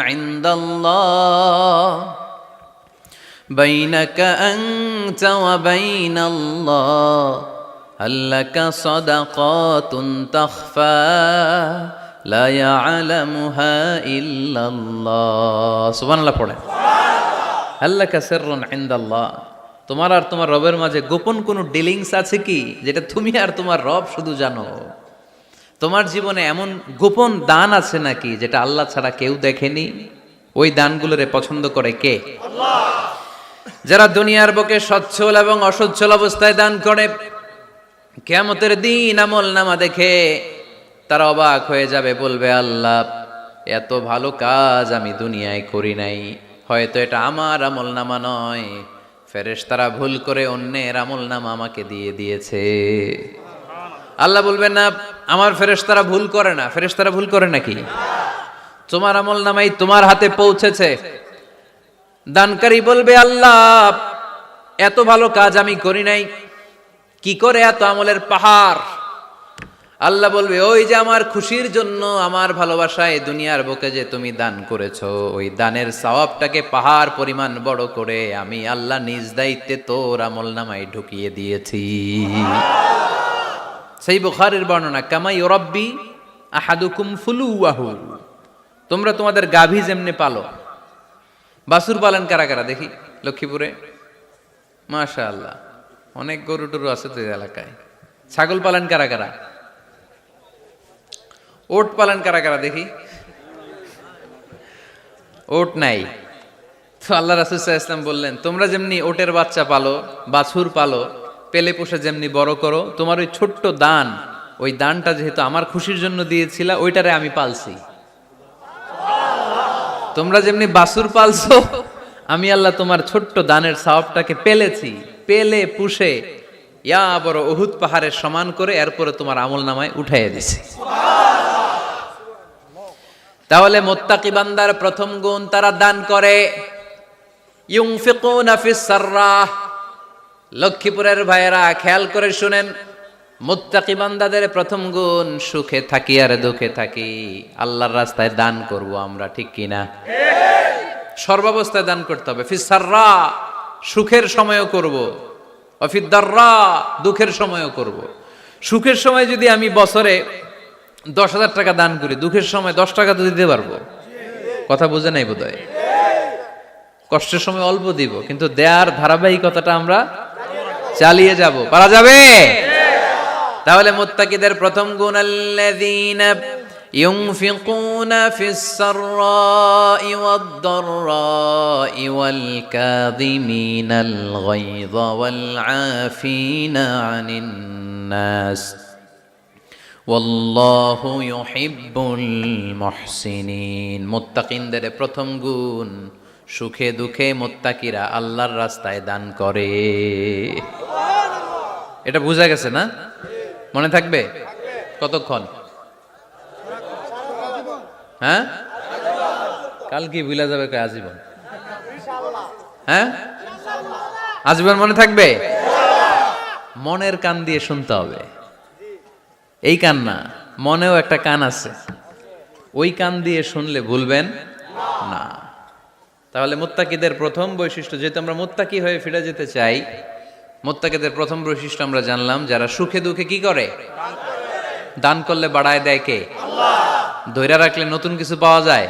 عند الله بينك أنت وبين الله هل لك صدقات تخفى لا يعلمها إلا الله سبحان الله পড়ে هل لك سر عند الله তোমার আর তোমার রবের মাঝে গোপন কোনো ডিলিংস আছে কি যেটা তুমি আর তোমার রব শুধু জানো? তোমার জীবনে এমন গোপন দান আছে নাকি যেটা আল্লাহ ছাড়া কেউ দেখেনি? ওই দানগুলোরে পছন্দ করে কে? আল্লাহ। যারা দুনিয়ার বুকে সচ্ছল এবং অসচ্ছল অবস্থায় দান করে, কিয়ামতের দিন আমল নামা দেখে তারা অবাক হয়ে যাবে, বলবে আল্লাহ এত ভালো কাজ আমি দুনিয়ায় করি নাই, হয়তো এটা আমার আমল নামা নয়, ফেরেশতারা ভুল করে অন্যের আমল নামা আমাকে দিয়ে দিয়েছে। আল্লাহ বলবেন না আমার ফেরেশতারা ভুল করে না। ফেরেশতারা ভুল করে নাকি? তোমার আমল নামাই তোমার হাতে পৌঁছেছে। দানকারী বলবে আল্লাহ এত ভালো কাজ আমি করি নাই, কি করে এত আমলের পাহাড়? আল্লাহ বলবে ওই যে আমার খুশির জন্য, আমার ভালোবাসায় দুনিয়ার বুকে যে তুমি দান করেছো, ওই দানের সওয়াবটাকে পাহাড় পরিমাণ বড় করে আমি আল্লাহ নিজ দায়িত্বে তোর আমল নামায় ঢুকিয়ে দিয়েছি। সেই বুখারীর বর্ণনা, কামা ইউরাব্বি আহাদুকুম ফুলুয়াহু, তোমরা তোমাদের গাভী যেমনি পালো। বাছুর পালন কারা কারা দেখি লক্ষ্মীপুরে? মাশাআল্লাহ, অনেক গরু টরু আছে তো এলাকায়। ছাগল পালন কারা কারা? ওট পালন কারা কারা দেখি? ওট নাই তো আল্লাহ রাসূল সাল্লাল্লাহু আলাইহি ওয়াসাল্লাম বললেন তোমরা যেমনি ওটের বাচ্চা পালো, বাছুর পালো, পেলে পুষে যেমনি বড় করো, তোমার ওই ছোট্ট দান, ওই দানটা যেহেতু আমার খুশির জন্য দিয়েছিলা, ওইটারে আমি পালছি। তোমরা যেমনি বাছুর পালছো, আমি আল্লাহ তোমার ছোট্ট দানের সওয়াবটাকে পেলেছি, পেলে পুষে ইয়া বড় উহুদ পাহাড়ের সমান করে এরপরে তোমার আমল নামায় উঠাইয়া দিছি। তাহলে মুত্তাকি বান্দার প্রথম গুণ, তারা দান করে। ইউনফিকুনা ফিস সাররাহ। লক্ষ্মীপুরের ভাইয়েরা খেয়াল করে শুনেন, মুত্তাকি বান্দাদের প্রথম গুণ, সুখে থাকি আর দুঃখে থাকি আল্লাহর রাস্তায় দান করব আমরা, ঠিক কিনা? সর্বাবস্থায় দান করতে হবে। ফিস সাররা, সুখের সময়ও করব, ফিদ দাররা, দুঃখের সময়ও করব। সুখের সময় যদি আমি বছরে 10,000 টাকা দান করি, দুঃখের সময় 10 টাকা তো দিতে পারবো। কথা বুঝে নাই বোধহয়? কষ্টের সময় অল্প দিব, কিন্তু দেয়ার ধারাবাহিকতাটা আমরা চালিয়ে যাব। পারা যাবে? তাহলে মুত্তাকিদের প্রথম গুণ, আল্লাযীনা ইউনফিকুনা ফিস সাররাই ওয়াদ দাররাই ওয়াল কাযিমিনাল গায়যা ওয়াল আফিনা আনিন নাস ওয়াল্লাহু ইউহিব্বুল মুহসিনিন। মুত্তাকিনদের প্রথম গুণ, সুখে দুঃখে মুত্তাকিরা আল্লাহর রাস্তায় দান করে। এটা বোঝা গেছে না? মনে থাকবে কতক্ষণ? হ্যাঁ, কাল কি ভুলা যাবে? আজীবন। হ্যাঁ, আজীবন মনে থাকবে। মনের কান দিয়ে শুনতে হবে। এই কান না, মনেও একটা কান আছে, ওই কান দিয়ে শুনলে ভুলবেন না। তাহলে মুত্তাকিদের প্রথম বৈশিষ্ট্য, যেহেতু আমরা মুত্তাকি হয়ে ফিরে যেতে চাই, মুত্তাকিদের প্রথম বৈশিষ্ট্য আমরা জানলাম, যারা সুখে দুঃখে কি করে? দান করলে বাড়ায় দেয় কে? আল্লাহ। ধৈর্য রাখলে নতুন কিছু পাওয়া যায়?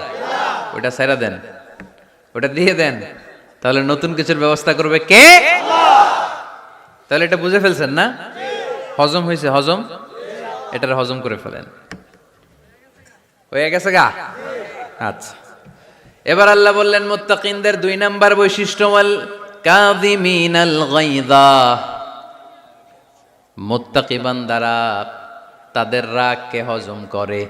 ওটা ছেড়ে দেন, ওটা দিয়ে দেন, তাহলে নতুন কিছুর ব্যবস্থা করবে কে? আল্লাহ। তাহলে এটা বুঝে ফেলছেন না? হজম হয়েছে? হজম, এটার হজম করে ফেলেন। হয়ে গেছে গা? আচ্ছা, এবার আল্লাহ বললেন মুত্তাকিনদের 2 নাম্বার বৈশিষ্ট্য, ওয়াল কাযিমিনাল গায়যা। মুত্তাকি বান্দারা তাদের রাগকে হজম করে,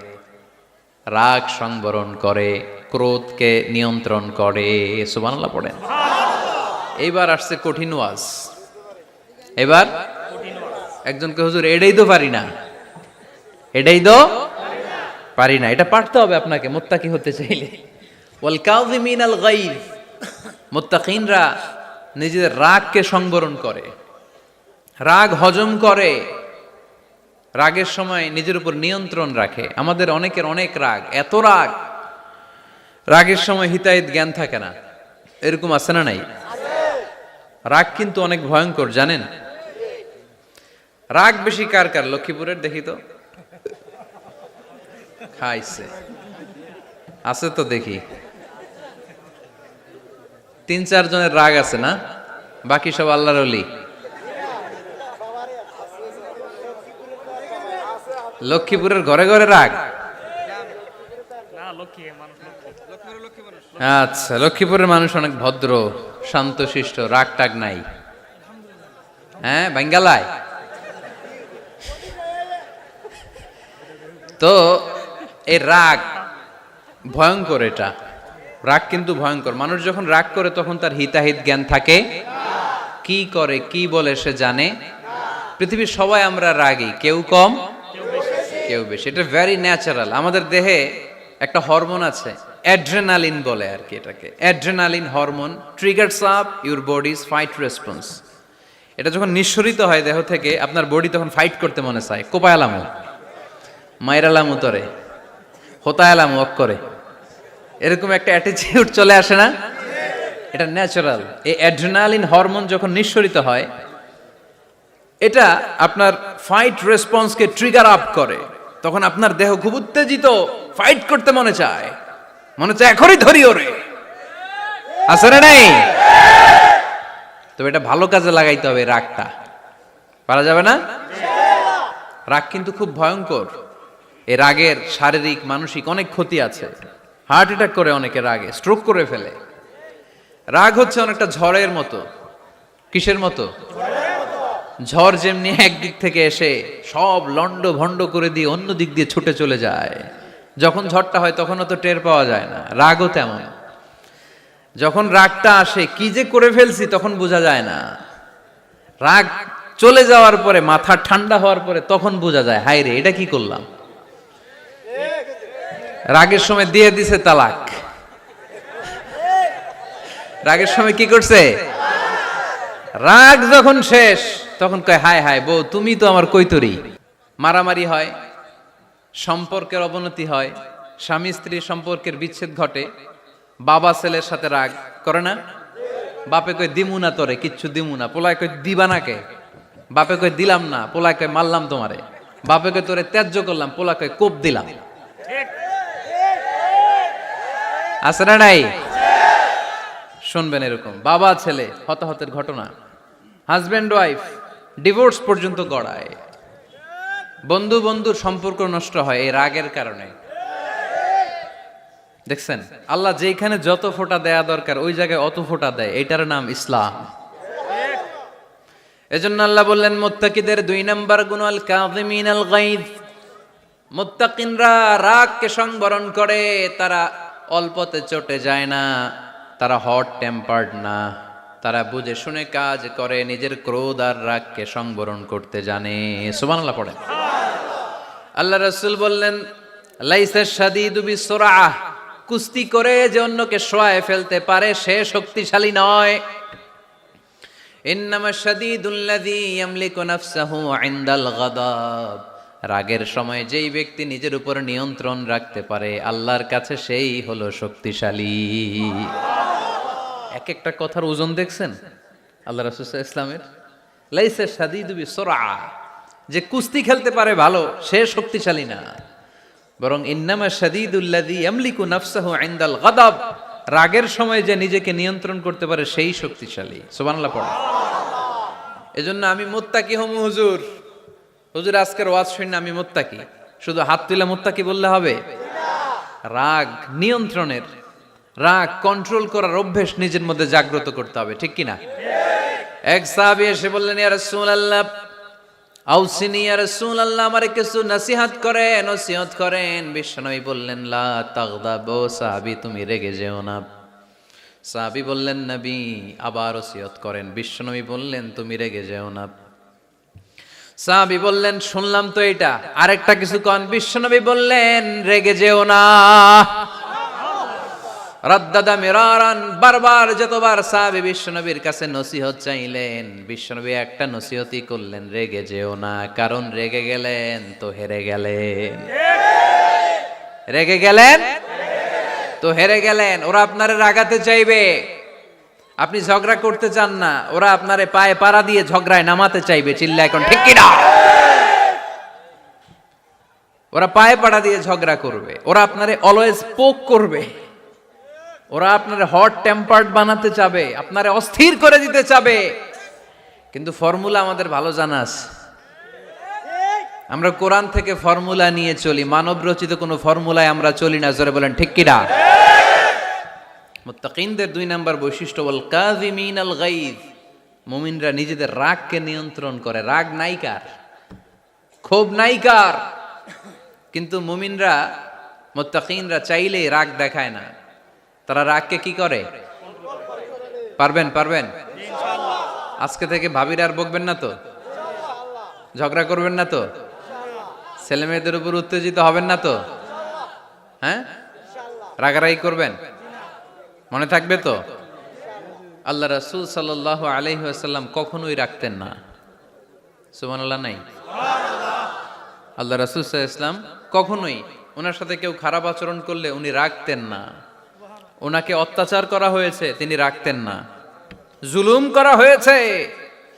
রাগ সংবরণ করে, ক্রোধকে নিয়ন্ত্রণ করে। সুবহানাল্লাহ পড়েন। এইবার আসছে কঠিন ওয়াজ। এবার একজনকে হুজুর এটাই তো পারি না, এটাই তো পারি না, এটা পারতে হবে আপনাকে মুত্তাকি হতে চাইলে। ওয়াল কাযিমিনাল গায়য, মুত্তাকিনরা নিজেদের রাগকে সংবরণ করে, রাগ হজম করে, রাগের সময় নিজের উপর নিয়ন্ত্রণ রাখে। আমাদের অনেকের অনেক রাগ, এত রাগ, রাগের সময় হিতাহিত জ্ঞান থাকে না। এরকম আছে না নাই? রাগ কিন্তু অনেক ভয়ঙ্কর, জানেন? রাগ বেশি কার কার? লক্ষ্মীপুরের দেখি তো, খাইছে আছে তো দেখি, 3-4 জনের রাগ আছে না? বাকি সব আল্লাহর ওলি। লক্ষ্মীপুরের ঘরে ঘরে রাগ? আচ্ছা, লক্ষ্মীপুরের মানুষ অনেক ভদ্র, শান্তশিষ্ট, রাগ টাগ নাই। হ্যাঁ, বাঙ্গালায় তো এই রাগ ভয়ঙ্কর। এটা রাগ কিন্তু ভয়ঙ্কর। মানুষ যখন রাগ করে তখন তার হিতাহিত জ্ঞান থাকে, কি করে কি বলে সে জানে। পৃথিবীর সবাই আমরা রাগী, কেউ কম কেউ বেশি। এটা ভেরি ন্যাচারাল। আমাদের দেহে একটা হরমোন আছে, অ্যাড্রেনালিন বলে আর কি এটাকে। Adrenaline hormone triggers up your bodies fight response. এটা যখন নিঃসরিত হয় দেহ থেকে, আপনার বডি তখন ফাইট করতে মনে চায়। কোপায়ালামু, মাইরালামু তরে, হোতায়ালামু অক করে, এরকম একটা অ্যাটিটিউড চলে আসে না? এটা ন্যাচারাল। এই অ্যাড্রেনালিন হরমোন যখন নিঃসরিত হয়, এটা আপনার ফাইট রেসপন্সকে ট্রিগার আপ করে। তখন আপনার দেহ খুব উত্তেজিত, ফাইট করতে মনে চায়, মনে চায় এখনই ধরি ওরে। আছে না নাই? তবে এটা ভালো কাজে লাগাইতে হবে। রাগটা পারা যাবে না। রাগ কিন্তু খুব ভয়ঙ্কর। এই রাগের শারীরিক মানসিক অনেক ক্ষতি আছে। হার্ট অ্যাটাক করে অনেকে রাগে, স্ট্রোক করে ফেলে। রাগ হচ্ছে অনেকটা ঝড়ের মতো। কিসের মতো? ঝড় যেমনি একদিক থেকে এসে সব লন্ড ভন্ড করে দিয়ে অন্য দিক দিয়ে ছুটে চলে যায়, যখন ঝড়টা হয় তখনও তো টের পাওয়া যায় না। রাগও তেমন। যখন রাগটা আসে, কি যে করে ফেলছি তখন বোঝা যায় না। রাগ চলে যাওয়ার পরে, মাথা ঠান্ডা হওয়ার পরে তখন বোঝা যায়, হায় রে এটা কি করলাম। রাগের সময় দিয়ে দিছে তালাক। রাগের সময় কি করছে? রাগ যখন শেষ তখন কয়, হায় হায় বউ তুমি তো আমার কৈতরি। মারামারি হয়, সম্পর্কের অবনতি হয়, স্বামী স্ত্রীর সম্পর্কের বিচ্ছেদ ঘটে। বাবা ছেলের সাথে রাগ করে না? বাপে কয় দিমু না তোরে, কিচ্ছু দিমু না। পোলায় কয় দিবা না কে? বাপে কয় দিলাম না। পোলায় কয় মারলাম তোমারে। বাপে কয় তোরে ত্যায্য করলাম। পোলা কয় কোপ দিলাম। আছে না নাই? শুনবেন এরকম বাবা ছেলে হতাহতের ঘটনা। হাজব্যান্ড ওয়াইফ ডিভোর্স পর্যন্ত গড়ায়। বন্ধু বন্ধুর সম্পর্ক নষ্ট হয় এই রাগের কারণে। দেখছেন, আল্লাহ যেখানে যত ফোঁটা দেয়া দরকার ওই জায়গায় অত ফোঁটা দেয়। এটার নাম ইসলাম। এজন্য আল্লাহ বললেন, মুত্তাকিদের 2 নাম্বার গুণ আল কাযিমিনাল গায়জ। মুত্তাকিনরা রাগকে সংবরণ করে, তারা অল্পতে চটে যায় না, তারা হট টেম্পার্ড না, তারা বুঝে শুনে কাজ করে, নিজের ক্রোধ আর রাগকে সংবরণ করতে জানে। সুবহানাল্লাহ পড়েন। আল্লাহ রাসূল বললেন, লাইসা শাদীদু বিসুরআহ, কুস্তি করে যে অন্যকে শোয়ায় ফেলতে পারে সে শক্তিশালী নয়। ইন্নামা শাদীদুল্লাযী ইয়ামলিকু নাফসাহু ইনদাল গাদাব, রাগের সময় যেই ব্যক্তি নিজের উপর নিয়ন্ত্রণ রাখতে পারে আল্লাহর কাছে সেই হলো শক্তিশালী। এক একটা কথার ওজন দেখছেন আল্লাহ রাসূল সাল্লাল্লাহু আলাইহি ওয়াসাল্লামের। লাইসা শাদীদু বিসুরআহ, যে কুস্তি খেলতে পারে ভালো সে শক্তিশালী না, বরং ইন্নামা শাদীদুল্লাযী ইয়ামলিকু নাফসাহু ইনদাল গাদাব, রাগের সময় যে নিজেকে নিয়ন্ত্রণ করতে পারে সেই শক্তিশালী। সুবহানাল্লাহ পড়ে। এজন্য আমি মুত্তাকি হমু হুজুর। হুজুর আজকের ওয়াজ শুনে আমি মুত্তাকি, শুধু হাত তুলে মুত্তাকি বললে হবে? রাগ নিয়ন্ত্রণের, রাগ কন্ট্রোল করার অভ্যেস নিজের মধ্যে জাগ্রত করতে হবে, ঠিক কিনা? এক সাহাবী এসে বললেন, ইয়া রাসূলুল্লাহ আউসিনি ইয়া রাসূলুল্লাহ, আমারে কিছু নসিহত করেন, নসিহত করেন। বিশ্বনবী বললেন, লা তাগদাব, ও সাহাবী তুমি রেগে যেও না। সাহাবী বললেন, নবী আবার নসিহত করেন। বিশ্বনবী বললেন, তুমি রেগে যেও না। সাহাবী বললেন, শুনলাম তো এটা, আরেকটা কিছু কন। বিশ্বনবী বললেন, রেগে যেও না। রাদ্দাদা মিরারান, বারবার যতবার সাহাবী বিশ্বনবীর কাছে নসিহত চাইলেন, বিশ্বনবী একটা নসিহতই করলেন, রেগে যেও না, কারণ রেগে গেলেন তো হেরে গেলেন। রেগে গেলেন তো হেরে গেলেন। ওরা আপনারে রাগাতে চাইবে, আপনি ঝগড়া করতে চান না, ওরা আপনারে পায়ে পাড়া দিয়ে ঝগড়ায় নামাতে চাইবে। চিল্লা এখন ঠিক কিনা? ওরা পায়ে পাড়া দিয়ে ঝগড়া করবে, ওরা আপনারে অলওয়েজ পোক করবে, ওরা আপনার হট টেম্পার্ড বানাতে চাবে, আপনারে অস্থির করে দিতে চাবে। কিন্তু ফর্মুলা আমাদের ভালো জানা আছে। আমরা কোরআন থেকে ফর্মুলা নিয়ে চলি, মানব রচিত কোনো ফর্মুলায় আমরা চলি না। জোরে বলেন ঠিক কিনা? মুত্তাকিনদের 2 নাম্বার বৈশিষ্ট্য, ওয়াল কাযিমিনাল গায়জ, মুমিনরা নিজেদের রাগকে নিয়ন্ত্রণ করে। রাগ নাইকার, ক্ষোভ নাইকার, কিন্তু মুমিনরা, মুত্তাকিনরা চাইলেই রাগ দেখায় না। তারা রাগকে কি করে? পারবেন পারবেন আজকে থেকে ভাবির আর বকবেন না তো, ঝগড়া করবেন না তো, ছেলে মেয়েদের উপর উত্তেজিত হবেন না তো, হ্যাঁ রাগারাগি করবেন, মনে থাকবে তো? আল্লাহ রাসূল সাল্লাল্লাহু আলাইহি ওয়াসাল্লাম কখনোই রাখতেন না। সুবহানাল্লাহ নাই? আল্লাহ রাসূল সাল্লাল্লাহু আলাইহি ওয়াসাল্লাম কখনোই, ওনার সাথে কেউ খারাপ আচরণ করলে উনি রাখতেন না। ওনাকে অত্যাচার করা হয়েছে, তিনি রাখতেন না। জুলুম করা হয়েছে,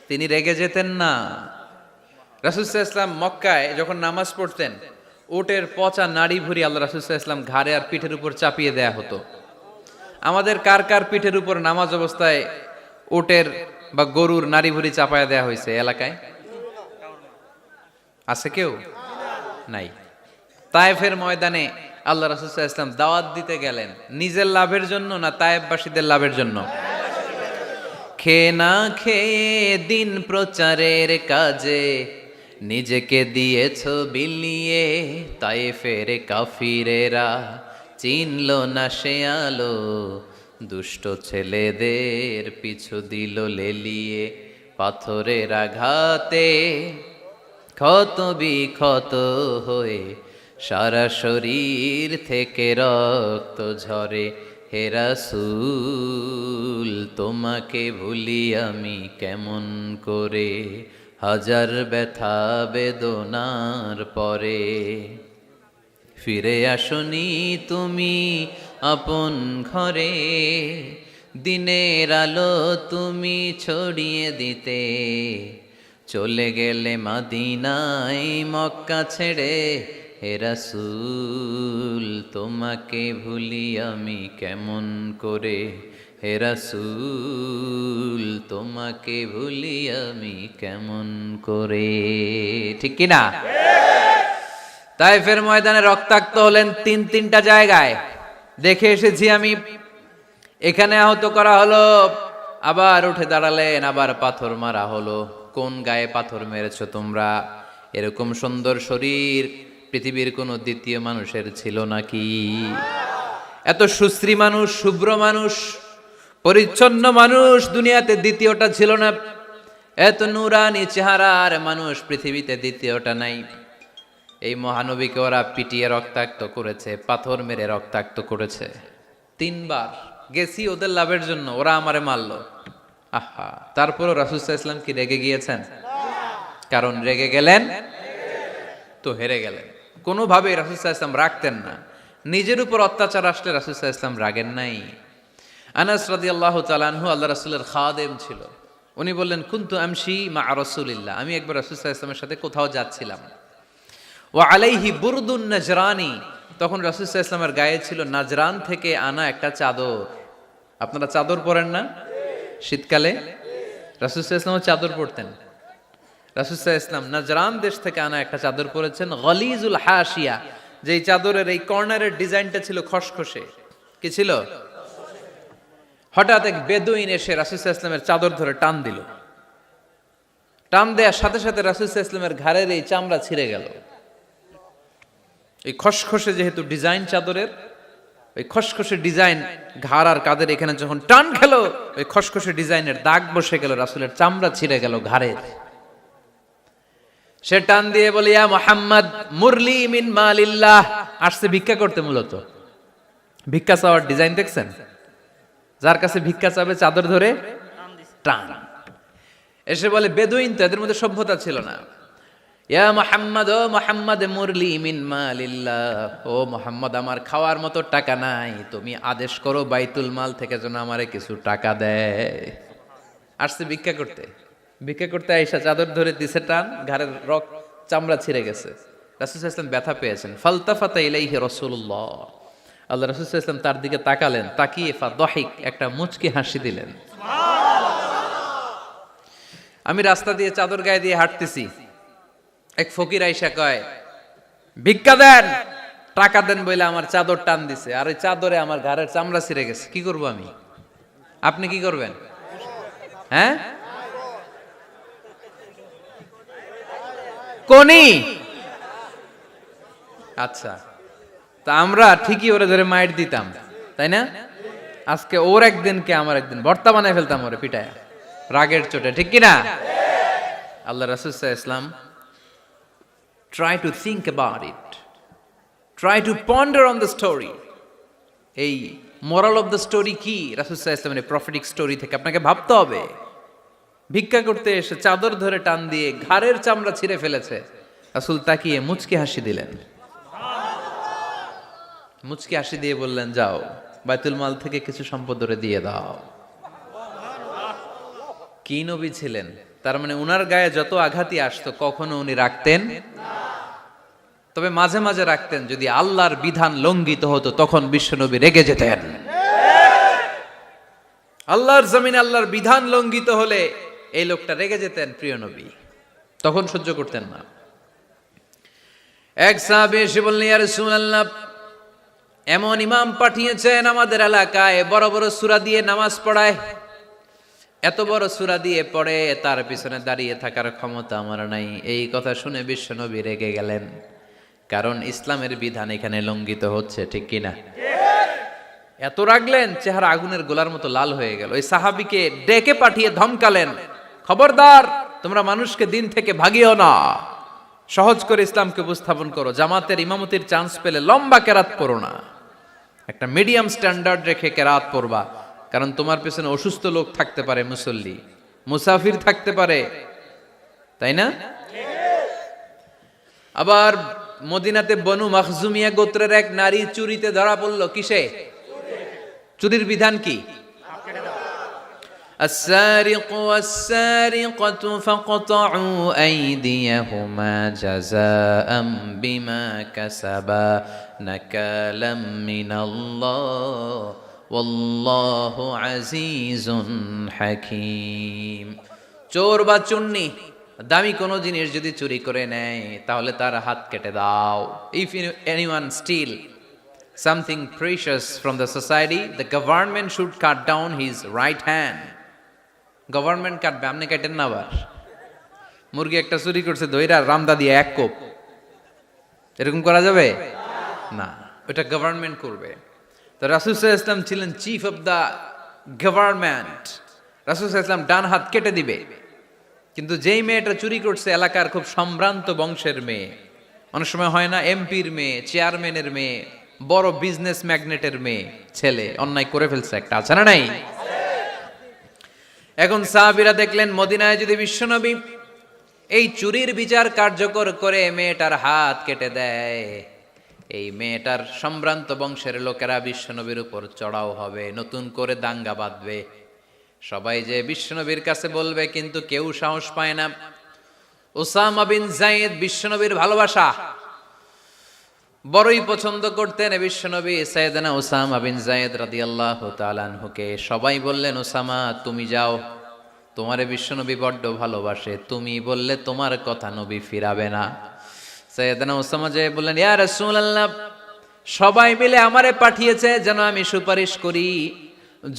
তিনি রেগে যেতেন না। রাসূল সাল্লাল্লাহু আলাইহি ওয়াসাল্লাম মক্কায় যখন নামাজ পড়তেন, উটের পচা নাড়ি ভুঁড়ি আল্লাহ রাসূল সাল্লাল্লাহু আলাইহি ওয়াসাল্লাম ঘাড়ে আর পিঠের উপর চাপিয়ে দেয়া হতো। আমাদের কার কার পিঠের উপর নামাজ অবস্থায় উটের বা গরুর নাড়ি ভুঁড়ি চাপায়া দেয়া হয়েছে এলাকায়? আছে কেউ? নাই। তায়েফের ময়দানে আল্লাহ রাসূল সাল্লাল্লাহু আলাইহি ওয়াসাল্লাম দাওয়াত দিতে গেলেন, নিজের লাভের জন্য না তায়েফবাসীদের লাভের জন্য? খেয়ে না খেয়ে দিন প্রচারের কাজে নিজেকে দিয়েছ বিলিয়ে, তায়েফের কাফিরেরা চিনল না সে আলো, দুষ্ট ছেলেদের পিছু দিল লেলিয়ে, পাথরের আঘাতে ক্ষত বিক্ষত হয়ে সারা শরীর থেকে রক্ত ঝরে। হে রাসূল তোমাকে ভুলি আমি কেমন করে, হাজার ব্যথা বেদনার পরে। ফিরে আসনি তুমি আপন ঘরে, দিনের আলো তুমি ছড়িয়ে দিতে, চলে গেলে মদিনায় মক্কা ছেড়ে। হে রাসূল তোমাকে ভুলি আমি কেমন করে, হে রাসূল তোমাকে ভুলি আমি কেমন করে। ঠিক কিনা? তায়েফের ময়দানে রক্তাক্ত হলেন 3টা জায়গায়, দেখে এসেছি আমি। এখানে আহত করা হলো, আবার উঠে দাঁড়ালেন, আবার পাথর মারা হলো। কোন গায়ে পাথর মেরেছো তোমরা? এরকম সুন্দর শরীর পৃথিবীর কোনো দ্বিতীয় মানুষের ছিল নাকি? এত সুশ্রী মানুষ, শুভ্র মানুষ, পরিচ্ছন্ন মানুষ দুনিয়াতে দ্বিতীয়টা ছিল না। এত নুরানি চেহারার মানুষ পৃথিবীতে দ্বিতীয়টা নাই। এই মহানবীকে ওরা পিটিয়ে রক্তাক্ত করেছে, পাথর মেরে রক্তাক্ত করেছে। 3 বার গেছি ওদের লাভের জন্য, ওরা আমারে মারলো। আহা, তারপরও রাসূল সাল্লাল্লাহু আলাইহি ওয়াসাল্লাম কি রেগে গিয়েছেন? কারণ রেগে গেলেন তো হেরে গেলেন। কোনোভাবে রাসূল সাল্লাল্লাহু আলাইহি ওয়াসাল্লাম রাখতেন না। নিজের উপর অত্যাচার আসলে রাসূল সাল্লাল্লাহু আলাইহি ওয়াসাল্লাম রাগেন নাই। আনাস রাদিয়াল্লাহু তাআলা আনহু আল্লাহ রাসূলের খাদেম ছিল। উনি বললেন, কুনতু আমশি মা রাসূলিল্লাহ, আমি একবার রাসূল সাল্লাল্লাহু আলাইহি ওয়াসাল্লামের সাথে কোথাও যাচ্ছিলাম। ওয়া আলাইহি বুরদুন নাজরানি, তখন রাসূল সাল্লাল্লাহু আলাইহি ওয়াসাল্লামের গায়ে ছিল নাজরান থেকে আনা একটা চাদর। আপনারা চাদর পরেন না শীতকালে? রাসূল সাল্লাল্লাহু আলাইহি ওয়াসাল্লাম চাদর পরতেন। রাসূল সাল্লাল্লাহু আলাইহি ওয়াসাল্লাম নাজরান দেশ থেকে আনা একটা চাদর পরেছেন, গলিজুল হাশিয়া, যেই চাদরের এই কর্নারের ডিজাইনটা ছিল খসখসে। কি ছিল? হঠাৎ এক বেদুইন এসে রাসূল সাল্লাল্লাহু আলাইহি ওয়াসাল্লামের চাদর ধরে টান দিল। টান দেওয়ার সাথে সাথে রাসূল সাল্লাল্লাহু আলাইহি ওয়াসাল্লামের ঘাড়ের এই চামড়া ছিঁড়ে গেল। এই খসখসে যেহেতু ডিজাইন চাদরের, ওই খসখসে ডিজাইন ঘাড় আর কাঁধের এখানে যখন টান খেলো, ওই খসখসে ডিজাইনের দাগ বসে গেল, রাসূলের চামড়া ছিঁড়ে গেল ঘাড়ের। সে টান দিয়ে বলে, ইয়া মুহাম্মদ মুরলি মিন মালিল্লাহ, আসছে ভিক্ষা করতে। মূলত ভিক্ষা চাওয়ার ডিজাইন দেখছেন? যার কাছে ভিক্ষা চাবে চাদর ধরে টান, এসে বলে বেদুইন তো, এদের মধ্যে সভ্যতা ছিল না। ইয়া মুহাম্মদ, ও মুহাম্মদ মুরলি মিন মালিল্লাহ, ও মুহাম্মদ আমার খাওয়ার মতো টাকা নাই, তুমি আদেশ করো বাইতুল মাল থেকে যেন আমারে কিছু টাকা দেয়। আসছে ভিক্ষা করতে, ভিক্ষা করতে আইসা চাদর ধরে দিছে টান, ঘাড়ের রক চামড়া ছিঁড়ে গেছে। রাসূল সাল্লাল্লাহু আলাইহি ওয়াসাল্লাম ব্যথা পেয়েছেন। ফালতাফাতা ইলাইহি রাসূলুল্লাহ, আল্লাহ রাসূল সাল্লাল্লাহু আলাইহি ওয়াসাল্লাম তার দিকে তাকালেন, তাকিয়ে ফাদহিক একটা মুচকি হাসি দিলেন। আমি রাস্তা দিয়ে চাদর গায়ে দিয়ে হাঁটতেছি, এক ফকির আইসা কয় ভিক্ষা দেন, টাকা দেন বলে আমার চাদর টান দিছে, আর ওই চাদরে আমার ঘাড়ের চামড়া ছিঁড়ে গেছে। কি করব আমি? আপনি কি করবেন? হ্যাঁ, কোনি? আচ্ছা, তা আমরা ঠিকই ওরে ধরে মাইর দিতাম, তাই না? আজকে ওর একদিন কে আমার একদিন ভর্তা বানায় ফেলতাম ওরে পিটায় রাগের চোটে, ঠিক কিনা? আল্লাহ রাসূল সাল্লাল্লাহু আলাইহি ওয়াসাল্লাম try to think about it, try to ponder on the story. এই moral of the story কি? রাসূল সাল্লাল্লাহু আলাইহি ওয়াসাল্লামের প্রফেটিক স্টোরি থেকে আপনাকে ভাবতে হবে। ভিক্ষা করতে এসে চাদর ধরে টান দিয়ে ঘাড়ের চামড়া ছিঁড়ে ফেলেছে, রাসূল তাকিয়ে মুচকি হাসি দিলেন। মুচকি হাসি দিয়ে বললেন, যাও বাইতুল মাল থেকে কিছু সম্পদ ধরে দিয়ে দাও। কি নবী ছিলেন! তার মানে উনার গায়ে যত আঘাতই আসতো কখনো উনি রাখতেন, তবে মাঝে মাঝে রাখতেন। যদি আল্লাহর বিধান লঙ্ঘিত হতো তখন বিশ্বনবী রেগে যেতেন। আল্লাহর জমিনে আল্লাহর বিধান লঙ্ঘিত হলে এই লোকটা রেগে যেতেন, প্রিয় নবী তখন সহ্য করতেন না। এক সাহাবী এসে বললেন, ইয়া রাসূলুল্লাহ, এমন ইমাম পাঠিয়েছেন আমাদের এলাকায়, বড় বড় সূরা দিয়ে নামাজ পড়ায়, এত বড় সূরা দিয়ে পড়ে, তার পিছনে দাঁড়িয়ে থাকার ক্ষমতা আমার নাই। এই কথা শুনে বিশ্বনবী রেগে গেলেন, কারণ ইসলামের বিধান এখানে লঙ্ঘিত হচ্ছে, ঠিক কিনা? এত রাগলেন, চেহারা আগুনের গোলার মতো লাল হয়ে গেল। ওই সাহাবীকে ডেকে পাঠিয়ে ধমকালেন, খবরদার, তোমরা মানুষকে দিন থেকে ভাগিও না, সহজ করে ইসলামকে উপস্থাপন করো, জামাতের ইমামতির চান্স পেলে লম্বা কেরাত পড়ো না, একটা মিডিয়াম স্ট্যান্ডার্ড রেখে কেরাত পড়বা, কারণ তোমার পেছনে অসুস্থ লোক থাকতে পারে, মুসল্লি, মুসাফির থাকতে পারে, তাই না? আবার মদিনাতে বনু মাখজুমিয়া গোত্রের এক নারী চুরিতে ধরা পড়ল। কিসে? চুরির বিধান কি? السارق والسارقة فاقطعوا أيديهما جزاء بما كسبا نكالا من الله والله عزيز حكيم। চোর বা চুন্নি দামি কোনো জিনিস যদি চুরি করে নেয় তাহলে তার হাত কেটে দাও। If anyone steal something precious from the society, the government should cut down his right hand. Government কাটবে, আপনি কাটেন না। আবার মুরগি একটা চুরি করছে, দইরা রামদা দিয়ে এক কোপ, এরকম করা যাবে না, ওটা গভর্নমেন্ট করবে। তো রাসূল সাল্লাল্লাহু আলাইহি ওয়াসাল্লাম ছিলেন চিফ অফ দা গভর্নমেন্ট, রাসূল সাল্লাল্লাহু আলাইহি ওয়াসাল্লাম ডান হাত কেটে দিবে। কিন্তু যেই মেয়েটা চুরি করছে এলাকার খুব সম্ভ্রান্ত বংশের মেয়ে, অনেক সময় হয় না এমপির মেয়ে, চেয়ারম্যানের মেয়ে, বড় বিজনেস ম্যাগনেটের মেয়ে, ছেলে অন্যায় করে ফেলছে একটা, আছে না নাই? এখন সাহাবীরা দেখলেন মদিনায় যদি বিশ্বনবী এই চুরির বিচার কার্যকর করে মেয়েটার হাত কেটে দেয়, এই মেয়েটার সম্ভ্রান্ত বংশের লোকেরা বিশ্বনবীর উপর চড়াও হবে, নতুন করে দাঙ্গা বাঁধবে, সবাই যে বিশ্বনবীর কাছে বলবে, কিন্তু কেউ সাহস পায় না। উসামা বিন যায়েদ বিশ্বনবীর ভালোবাসা বড়ই পছন্দ করতেন বিশ্বনবী। সাইয়েদনা উসামা বিন যায়েদ রাদিয়াল্লাহু তাআলা আনহুকে সবাই বললেন, উসামা তুমি যাও, তোমারে বিশ্বনবী বড্ড ভালোবাসে, তুমি বললে তোমার কথা নবী ফিরাবে না। সাইয়েদনা উসামা যে বললেন, ইয়া রাসূলুল্লাহ, সবাই মিলে আমারে পাঠিয়েছে যেন আমি সুপারিশ করি,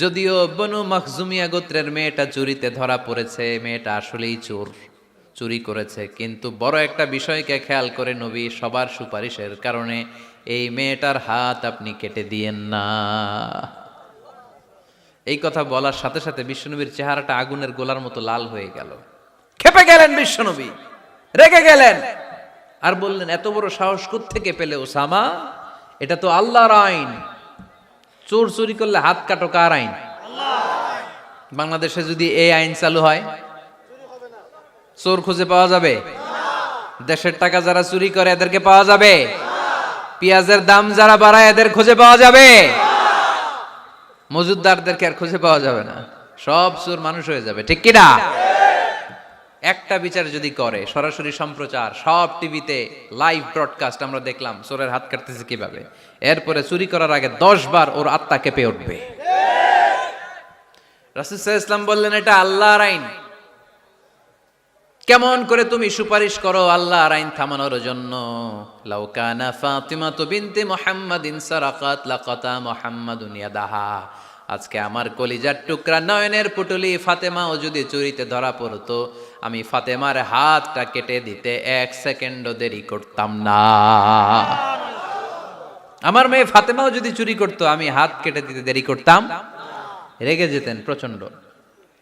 যদিও বনু মাখজুমিয়া গোত্রের মেয়েটা চুরিতে ধরা পড়েছে, মেয়েটা আসলেই চোর, চুরি করেছে, কিন্তু বড় একটা বিষয়কে খেয়াল করে নবী সবার সুপারিশের কারণে এই মেয়েটার হাত আপনি কেটে দিয়েন না। এই কথা বলার সাথে সাথে বিশ্বনবীর চেহারাটা আগুনের গোলার মতো লাল হয়ে গেল, ক্ষেপে গেলেন বিশ্বনবী, রেগে গেলেন, আর বললেন, এত বড় সাহস কোত্থেকে পেলে ওসামা? এটা তো আল্লাহর আইন, চোর চুরি করলে হাত কাটো কার আইন? বাংলাদেশে যদি এই আইন চালু হয়, চোর খুঁজে পাওয়া যাবে? দেশের টাকা যারা চুরি করে এদেরকে পাওয়া যাবে? পেঁয়াজের দাম যারা বাড়ায় এদের খুঁজে পাওয়া যাবে? মজুদদারদেরকে আর খুঁজে পাওয়া যাবে না, সব চোর মানুষ হয়ে যাবে, ঠিক কিনা? একটা বিচার যদি করে, সরাসরি সম্প্রচার, সব টিভিতে লাইভ ব্রডকাস্ট, আমরা দেখলাম চোরের হাত কাটতেছে কিভাবে, এরপরে চুরি করার আগে 10 বার ওর আত্মা কেঁপে উঠবে। রাসূল সাল্লাল্লাহু আলাইহি ওয়াসাল্লাম বললেন, এটা আল্লাহর আইন। কেমন করে তুমি সুপারিশ করো আল্লাহর আইন থামানোর জন্য? লাউ কানা ফাতিমাতু বিনতে মুহাম্মাদিন সারাকাত লাকাতা মুহাম্মাদুন ইয়াদাহা। আজকে আমার কলিজার টুকরা নয়নের পুটুলি ফাতেমাও যদি চুরিতে ধরা পড়তো, আমি ফাতেমার হাতটা কেটে দিতে 1 সেকেন্ডও দেরি করতাম না। আমার মেয়ে ফাতেমাও যদি চুরি করতো, আমি হাত কেটে দিতে দেরি করতাম। রেগে যেতেন প্রচন্ড,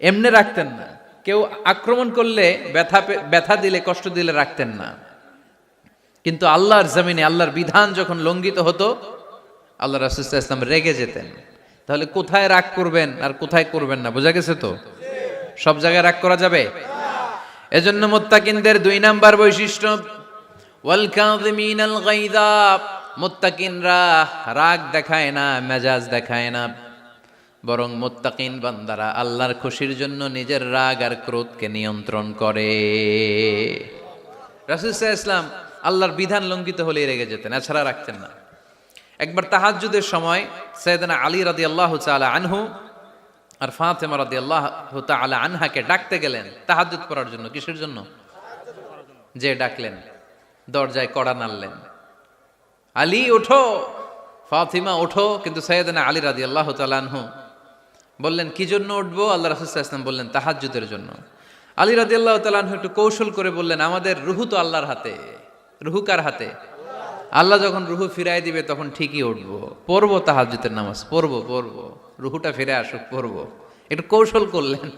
এমনে রাখতেন না। কেউ আক্রমণ করলে ব্যথা দিলে, কষ্ট দিলে রাখতেন না। কিন্তু আল্লাহর জমিনে আল্লাহর বিধান যখন লঙ্ঘিত হতো, আল্লাহ রাসূল সাল্লাল্লাহু আলাইহি ওয়াসাল্লাম রেগে যেতেন। তাহলে কোথায় রাগ করবেন আর কোথায় করবেন না বোঝা গেছে তো? সব জায়গায় রাগ করা যাবে? এজন্য মুত্তাকিনদের 2 নাম্বার বৈশিষ্ট্য, ওয়াল কাযিমিনাল গায়যা। মুত্তাকিনরা রাগ দেখায় না, মেজাজ দেখায় না, বরং মুত্তাকিন বান্দারা আল্লাহর খুশির জন্য নিজের রাগ আর ক্রোধকে নিয়ন্ত্রণ করে। রাসূল সাল্লাল্লাহু আলাইহি ওয়াসাল্লাম আল্লাহর বিধান লঙ্ঘিত হলে রেগে যেতেন, এছাড়া রাখতেন না। একবার তাহাজ্জুদের সময় সাইয়েদনা আলী রাদিয়াল্লাহু তাআলা আনহু আর ফাতেমা রাদিয়াল্লাহু তাআলা আনহাকে ডাকতে গেলেন তাহাজ্জুদ পড়ার জন্য। কিসের জন্য? যে ডাকলেন, দরজায় কড়া নাড়লেন, আলী ওঠো, ফাতিমা ওঠো। কিন্তু সাইয়েদনা আলী রাদিয়াল্লাহু তাআলা আনহু বললেন, কি জন্য উঠবো? আল্লাহ রাসূল সাল্লাল্লাহু আলাইহি ওয়াসাল্লাম বললেন, তাহাজ্জুদের জন্য। আলী রাদিয়াল্লাহু তাআলা আনহু একটু কৌশল করে বললেন, আমাদের রুহু তো আল্লাহর হাতে। রুহু কার হাতে? আল্লাহ যখন রুহু ফিরাই দিবে তখন ঠিকই উঠবো, পড়বো তাহাজ্জুদের নামাজ, পড়বো, রুহুটা ফিরে আসুক, পড়বো। একটু কৌশল করলেন।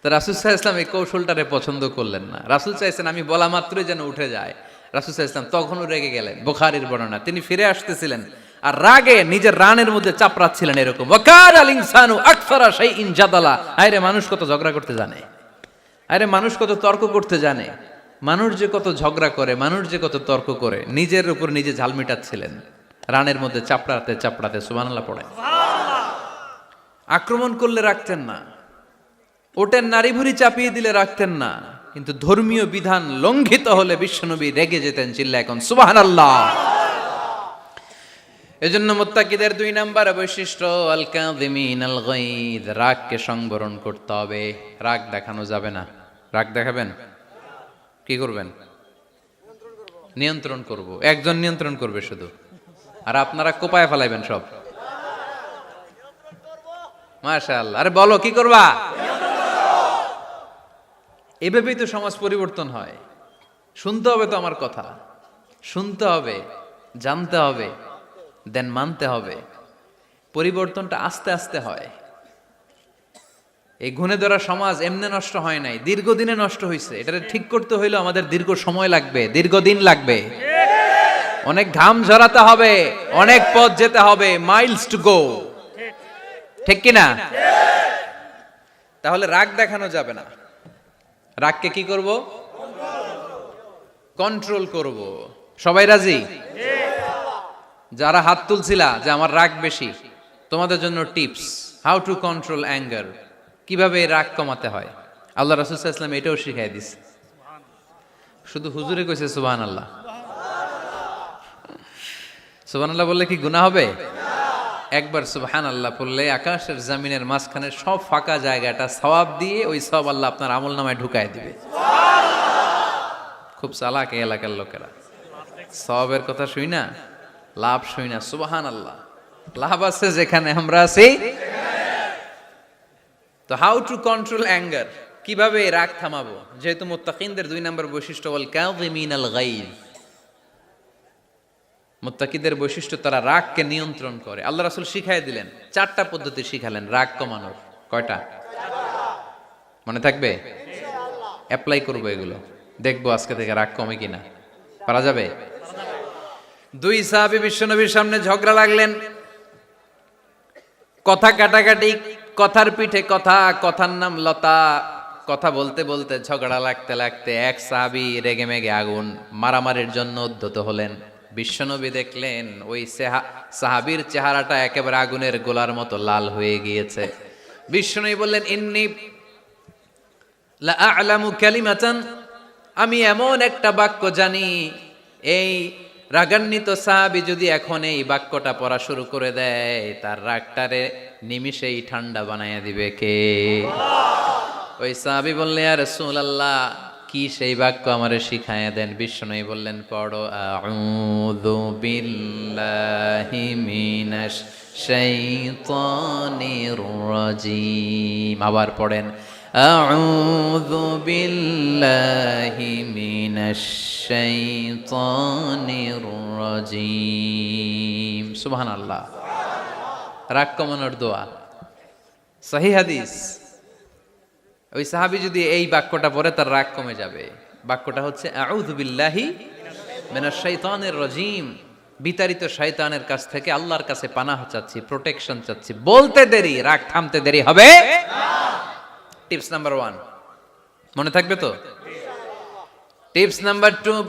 তো রাসূল সাল্লাল্লাহু আলাইহি ওয়াসাল্লাম এই কৌশলটারে পছন্দ করলেন না। রাসূল চাইছেন আমি বলা মাত্রই যেন উঠে যায়। রাসূল সাল্লাল্লাহু আলাইহি ওয়াসাল্লাম তখনও রেগে গেলেন। বুখারীর বর্ণনা, তিনি ফিরে আসতেছিলেন আর রাগে নিজের রানের মধ্যে চাপড়াচ্ছিলেন এরকম, ওয়াকানাল ইনসানু আকসারা শাইইন জাদালা। আরে মানুষ কত ঝগড়া করতে জানে, আরে মানুষ কত তর্ক করতে জানে, মানুষ যে কত ঝগড়া করে, মানুষ যে কত তর্ক করে, নিজের উপর নিজে ঝাল মিটাচ্ছিলেন রানের মধ্যে চাপড়াতে চাপড়াতে। সুবহানাল্লাহ পড়েন। আক্রমণ করলে রাখতেন না, ওটের নারী ভুঁড়ি চাপিয়ে দিলে রাখতেন না, কিন্তু ধর্মীয় বিধান লঙ্ঘিত হলে বিশ্বনবী রেগে যেতেন। চিল্লা এখন সুবহানাল্লাহ। এজন্য মুত্তাকিদের 2 নাম্বার বৈশিষ্ট্য, আল কাযিমিনাল গায়দ, রাগকে সংবরণ করতে হবে, রাগ দেখানো যাবে না। রাগ দেখাবেন, কি করবেন? নিয়ন্ত্রণ করব। একজন নিয়ন্ত্রণ করবে শুধু, আর আপনারা কোপায় ফেলাইবেন সব। মাশাআল্লাহ। আরে বলো কি করবা? এভাবেই তো সমাজ পরিবর্তন হয়। শুনতে হবে তো আমার কথা, শুনতে হবে, জানতে হবে, দেন মানতে হবে। পরিবর্তনটা আস্তে আস্তে হয়। এই গুণে ধরা সমাজ এমনি নষ্ট হয় নাই, দীর্ঘদিনে নষ্ট হয়েছে। এটা ঠিক করতে হইলে আমাদের দীর্ঘ সময় লাগবে, দীর্ঘদিন লাগবে, অনেক ঘাম ঝরাতে হবে, অনেক পথ যেতে হবে, মাইলস টু গো, ঠিক কিনা? তাহলে রাগ দেখানো যাবে না। রাগকে কি করব? কন্ট্রোল করব। সবাই রাজি? যারা হাত তুলছিলা যে আমার রাগ বেশি, তোমাদের জন্য tips, how to control anger, কিভাবে রাগ কমাতে হয়। আল্লাহ রাসূল সাল্লাল্লাহু আলাইহি ওয়াসাল্লাম এটাও শিখাই দিছে। শুধু হুজুরে কইছে সুবহানাল্লাহ। সুবহানাল্লাহ বললে কি গুনাহ হবে? একবার সুবহানাল্লাহ পড়লে আকাশের জমিনের মাঝখানে সব ফাঁকা জায়গাটা সওয়াব দিয়ে ওই সওয়াব আল্লাহ আপনার আমলনামায় ঢুকায় দিবে। খুব চালাক এই এলাকার লোকেরা, সওয়াবের কথা শুই না, লাভ শুই না। সুবহানাল্লাহ, লাভ আছে যেখানে আমরা আছি। তো হাউ টু কন্ট্রোল অ্যাঙ্গার, কিভাবে রাগ থামাবো? যেহেতু মুত্তাকিনদের 2 নাম্বার বৈশিষ্ট্য ওয়াল কাযিমিনাল গায়জ, মুত্তাকিদের বৈশিষ্ট্য তারা রাগকে নিয়ন্ত্রণ করে। আল্লাহ রাসূল শিখাই দিলেন, 4টা পদ্ধতি শিখালেন রাগ কমানোর। কয়টা মনে থাকবে? অ্যাপ্লাই করবো এগুলো, দেখবো আজকে থেকে রাগ কমে কিনা। পারা যাবে? 2 সাহাবী বিশ্বনবীর সামনে ঝগড়া লাগলেন। কথা কাটাকাটি, কথার পিঠে কথা, কথার নাম লতা। কথা বলতে বলতে ঝগড়া লাগতে লাগতে এক সাহাবী রেগে মেগে আগুন, মারামারির জন্য উদ্যত হলেন। বিশ্বনবী দেখলেন ওই সাহাবীর চেহারাটা একেবারে আগুনের গোলার মতো লাল হয়ে গিয়েছে। বিশ্বনবী বললেন, ইন্নী লা আ'লামু কালিমাতান, আমি এমন একটা বাক্য জানি, এই রাগান্বিত সাহাবী যদি এখন এই বাক্যটা পড়া শুরু করে দেয়, তার রাগটারে নিমিষেই ঠান্ডা বানাইয়া দিবে কে? ওই সাহাবী বললেন, ইয়া রাসূলুল্লাহ, কি সেই বাক্য আমারে শিখায়া দেন। বিশ্বনবী বললেন, পড়ো, আউযু বিল্লাহি মিনাশ শাইতানির রাজীম। আবার পড়েন, আউযু বিল্লাহি মিনাশ শাইতানির রাজীম। সুবহানাল্লাহ। রাগ কমানোর দোয়া, সহিহ হাদিস। ওই সাহাবী যদি এই বাক্যটা পড়ে তার রাগ কমে যাবে। বাক্যটা হচ্ছে আউযু বিল্লাহি মিনাশ শাইতানির রাজীম। বিতাড়িত শয়তানের কাছ থেকে আল্লাহর কাছে পানাহ চাচ্ছি, প্রোটেকশন চাচ্ছি। বলতে দেরি, রাগ থামতে দেরি হবে না। টিপস নাম্বার 1 মনে থাকবে তো? টিপস নাম্বার 2,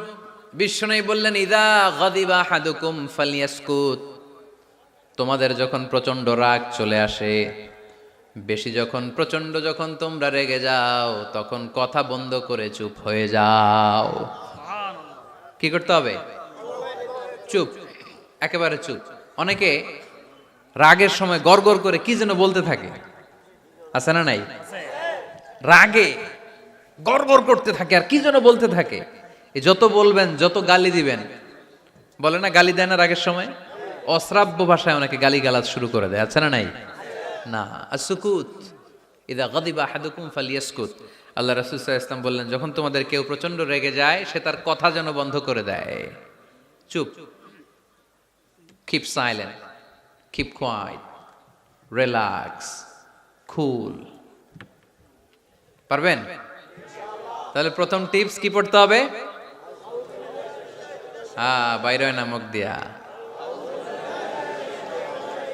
বিশ্বনবী বললেন, ইযা গাদিবা আহাদুকুম ফালইয়াসকুত। তোমাদের যখন প্রচন্ড রাগ চলে আসে, বেশি যখন, প্রচন্ড যখন তোমরা রেগে যাও, তখন কথা বন্ধ করে চুপ হয়ে যাও। কি করতে হবে? চুপ, একেবারে চুপ। অনেকে রাগের সময় গড়গড় করে কি যেন বলতে থাকে, আছে না নাই? রাগে গড়গড় করতে থাকে আর কি যেন বলতে থাকে। এই যত বলবেন, যত গালি দিবেন, বলে না গালি দেয় না রাগের সময়, অশ্রাব্য ভাষায় অনেকে গালি গালাজ শুরু করে দেয়, আছে না নাই? না, আসুকুত, ইদা গাদিবা আহাদুকুম ফালিয়াসকুত। আল্লাহ রাসূল সাল্লাল্লাহু আলাইহি ওয়াসাল্লাম বললেন, যখন তোমাদের কেউ প্রচন্ড রেগে যায়, সে তার কথা যেন বন্ধ করে দেয়। চুপ, keep silent, keep quiet, relax, cool. পারবেন? তাহলে প্রথম টিপস কি পড়তে হবে? বাইরে নামক দিয়া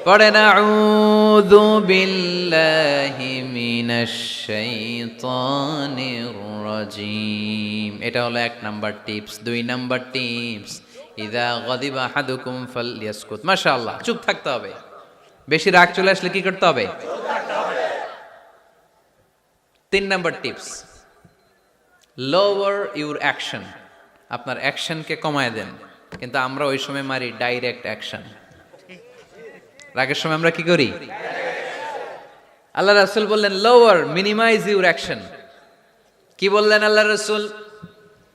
পড়েন, আউযু বিল্লাহি মিনাশ শাইতানির রাজীম। এটা হলো 1 নাম্বার টিপস। 2 নাম্বার টিপস, ইযা গাদিবা আহাদুকুম ফালইয়াসকুত। মাশাআল্লাহ, চুপ থাকতে হবে। বেশি রাগ চলে আসলে কি করতে হবে? 3 number tips, lower your action. আপনার অ্যাকশনকে কমায় দেন। কিন্তু আমরা ওই সময় মারি ডাইরেক্ট অ্যাকশন। রাগের সময় আমরা কি করি? আল্লাহ রাসূল বললেন, লোয়ার, মিনিমাইজ ইউর অ্যাকশন। কি বললেন আল্লাহ রাসূল?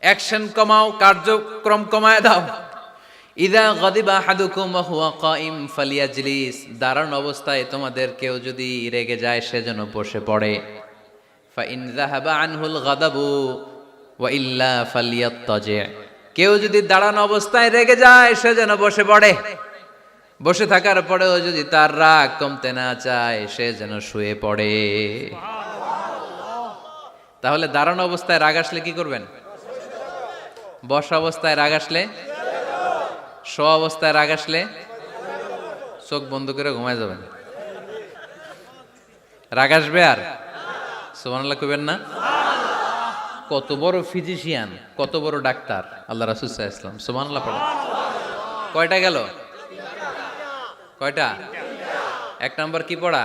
অ্যাকশন কমাও, কার্যক্রম কমায় দাও। ইযা গাদিবা আহাদুকুম ওয়া হুয়া কাইম ফালিয়াজলিস। দাঁড়ানো অবস্থায় তোমাদের কেউ যদি রেগে যায়, সে যেন বসে পড়ে। ফাইন যাহাবা আনহুল গাদাবু ওয়া ইল্লা ফালিয়াত্তাজি। কেউ যদি দাঁড়ানো অবস্থায় রেগে যায়, সে যেন বসে পড়ে। বসে থাকার পরেও যদি তার রাগ কমতে না চায়, সে যেন শুয়ে পড়ে। তাহলে দাঁড়ানো অবস্থায় রাগ আসলে কি করবেন? বসা অবস্থায় রাগ আসলে, শোয়া অবস্থায় রাগ আসলে চোখ বন্ধ করে ঘুমায় যাবেন। রাগ আসবে আর সুবহানাল্লাহ কইবেন না? কত বড় ফিজিশিয়ান, কত বড় ডাক্তার আল্লাহ রাসূল সাল্লাল্লাহু আলাইহি ওয়াসাল্লাম। সুবহানাল্লাহ পড়েন। কয়টা গেল? কয়টা? 1 নাম্বার কি পড়া?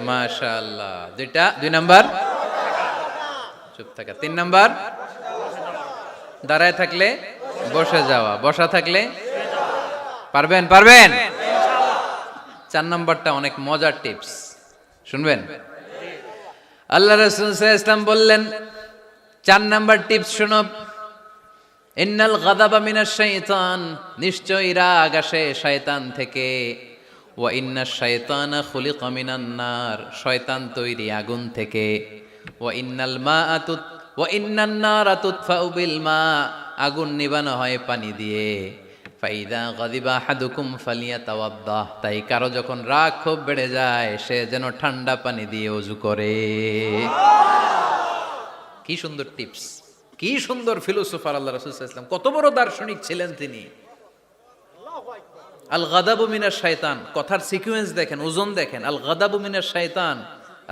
মাশাআল্লাহ। 2 নাম্বার চুপ থাকা। 3 নাম্বার দাঁড়ায় থাকলে বসে যাওয়া, বসা থাকলে পারবেন? 4 নাম্বারটা অনেক মজার টিপস, শুনবেন? আল্লাহ রাসূল সাল্লাল্লাহু আলাইহি ওয়াসাল্লাম বললেন, 4 নাম্বার টিপস শুনো। ইন্নাল গাদাবা মিনাশ শাইতান। নিশ্চয়ই রাগ আসে শয়তান থেকে। ওয়া ইন্নাশ শাইতানা খুলিকা মিনান নার। শয়তান তৈরি আগুন থেকে। ওয়া ইন্নান নারা তুতফাউ বিল মা। আগুন নিবানো হয় পানি দিয়ে। ফাইদা গাদিবা আহাদুকুম ফালিয়াতাওয়াদ্দাহ। তাই কারো যখন রাগ খুব বেড়ে যায়, সে যেন ঠান্ডা পানি দিয়ে ওযু করে। কি সুন্দর টিপস, কি সুন্দর ফিলোসোফার আল্লাহ রাসূল সাল্লাল্লাহু আলাইহি ওয়াসাল্লাম। কত বড় দার্শনিক ছিলেন তিনি। আল গাদাবু মিনাশ শাইতান, কথার সিকোয়েন্স দেখেন, ওজন দেখেন। আল গাদাবু মিনাশ শাইতান,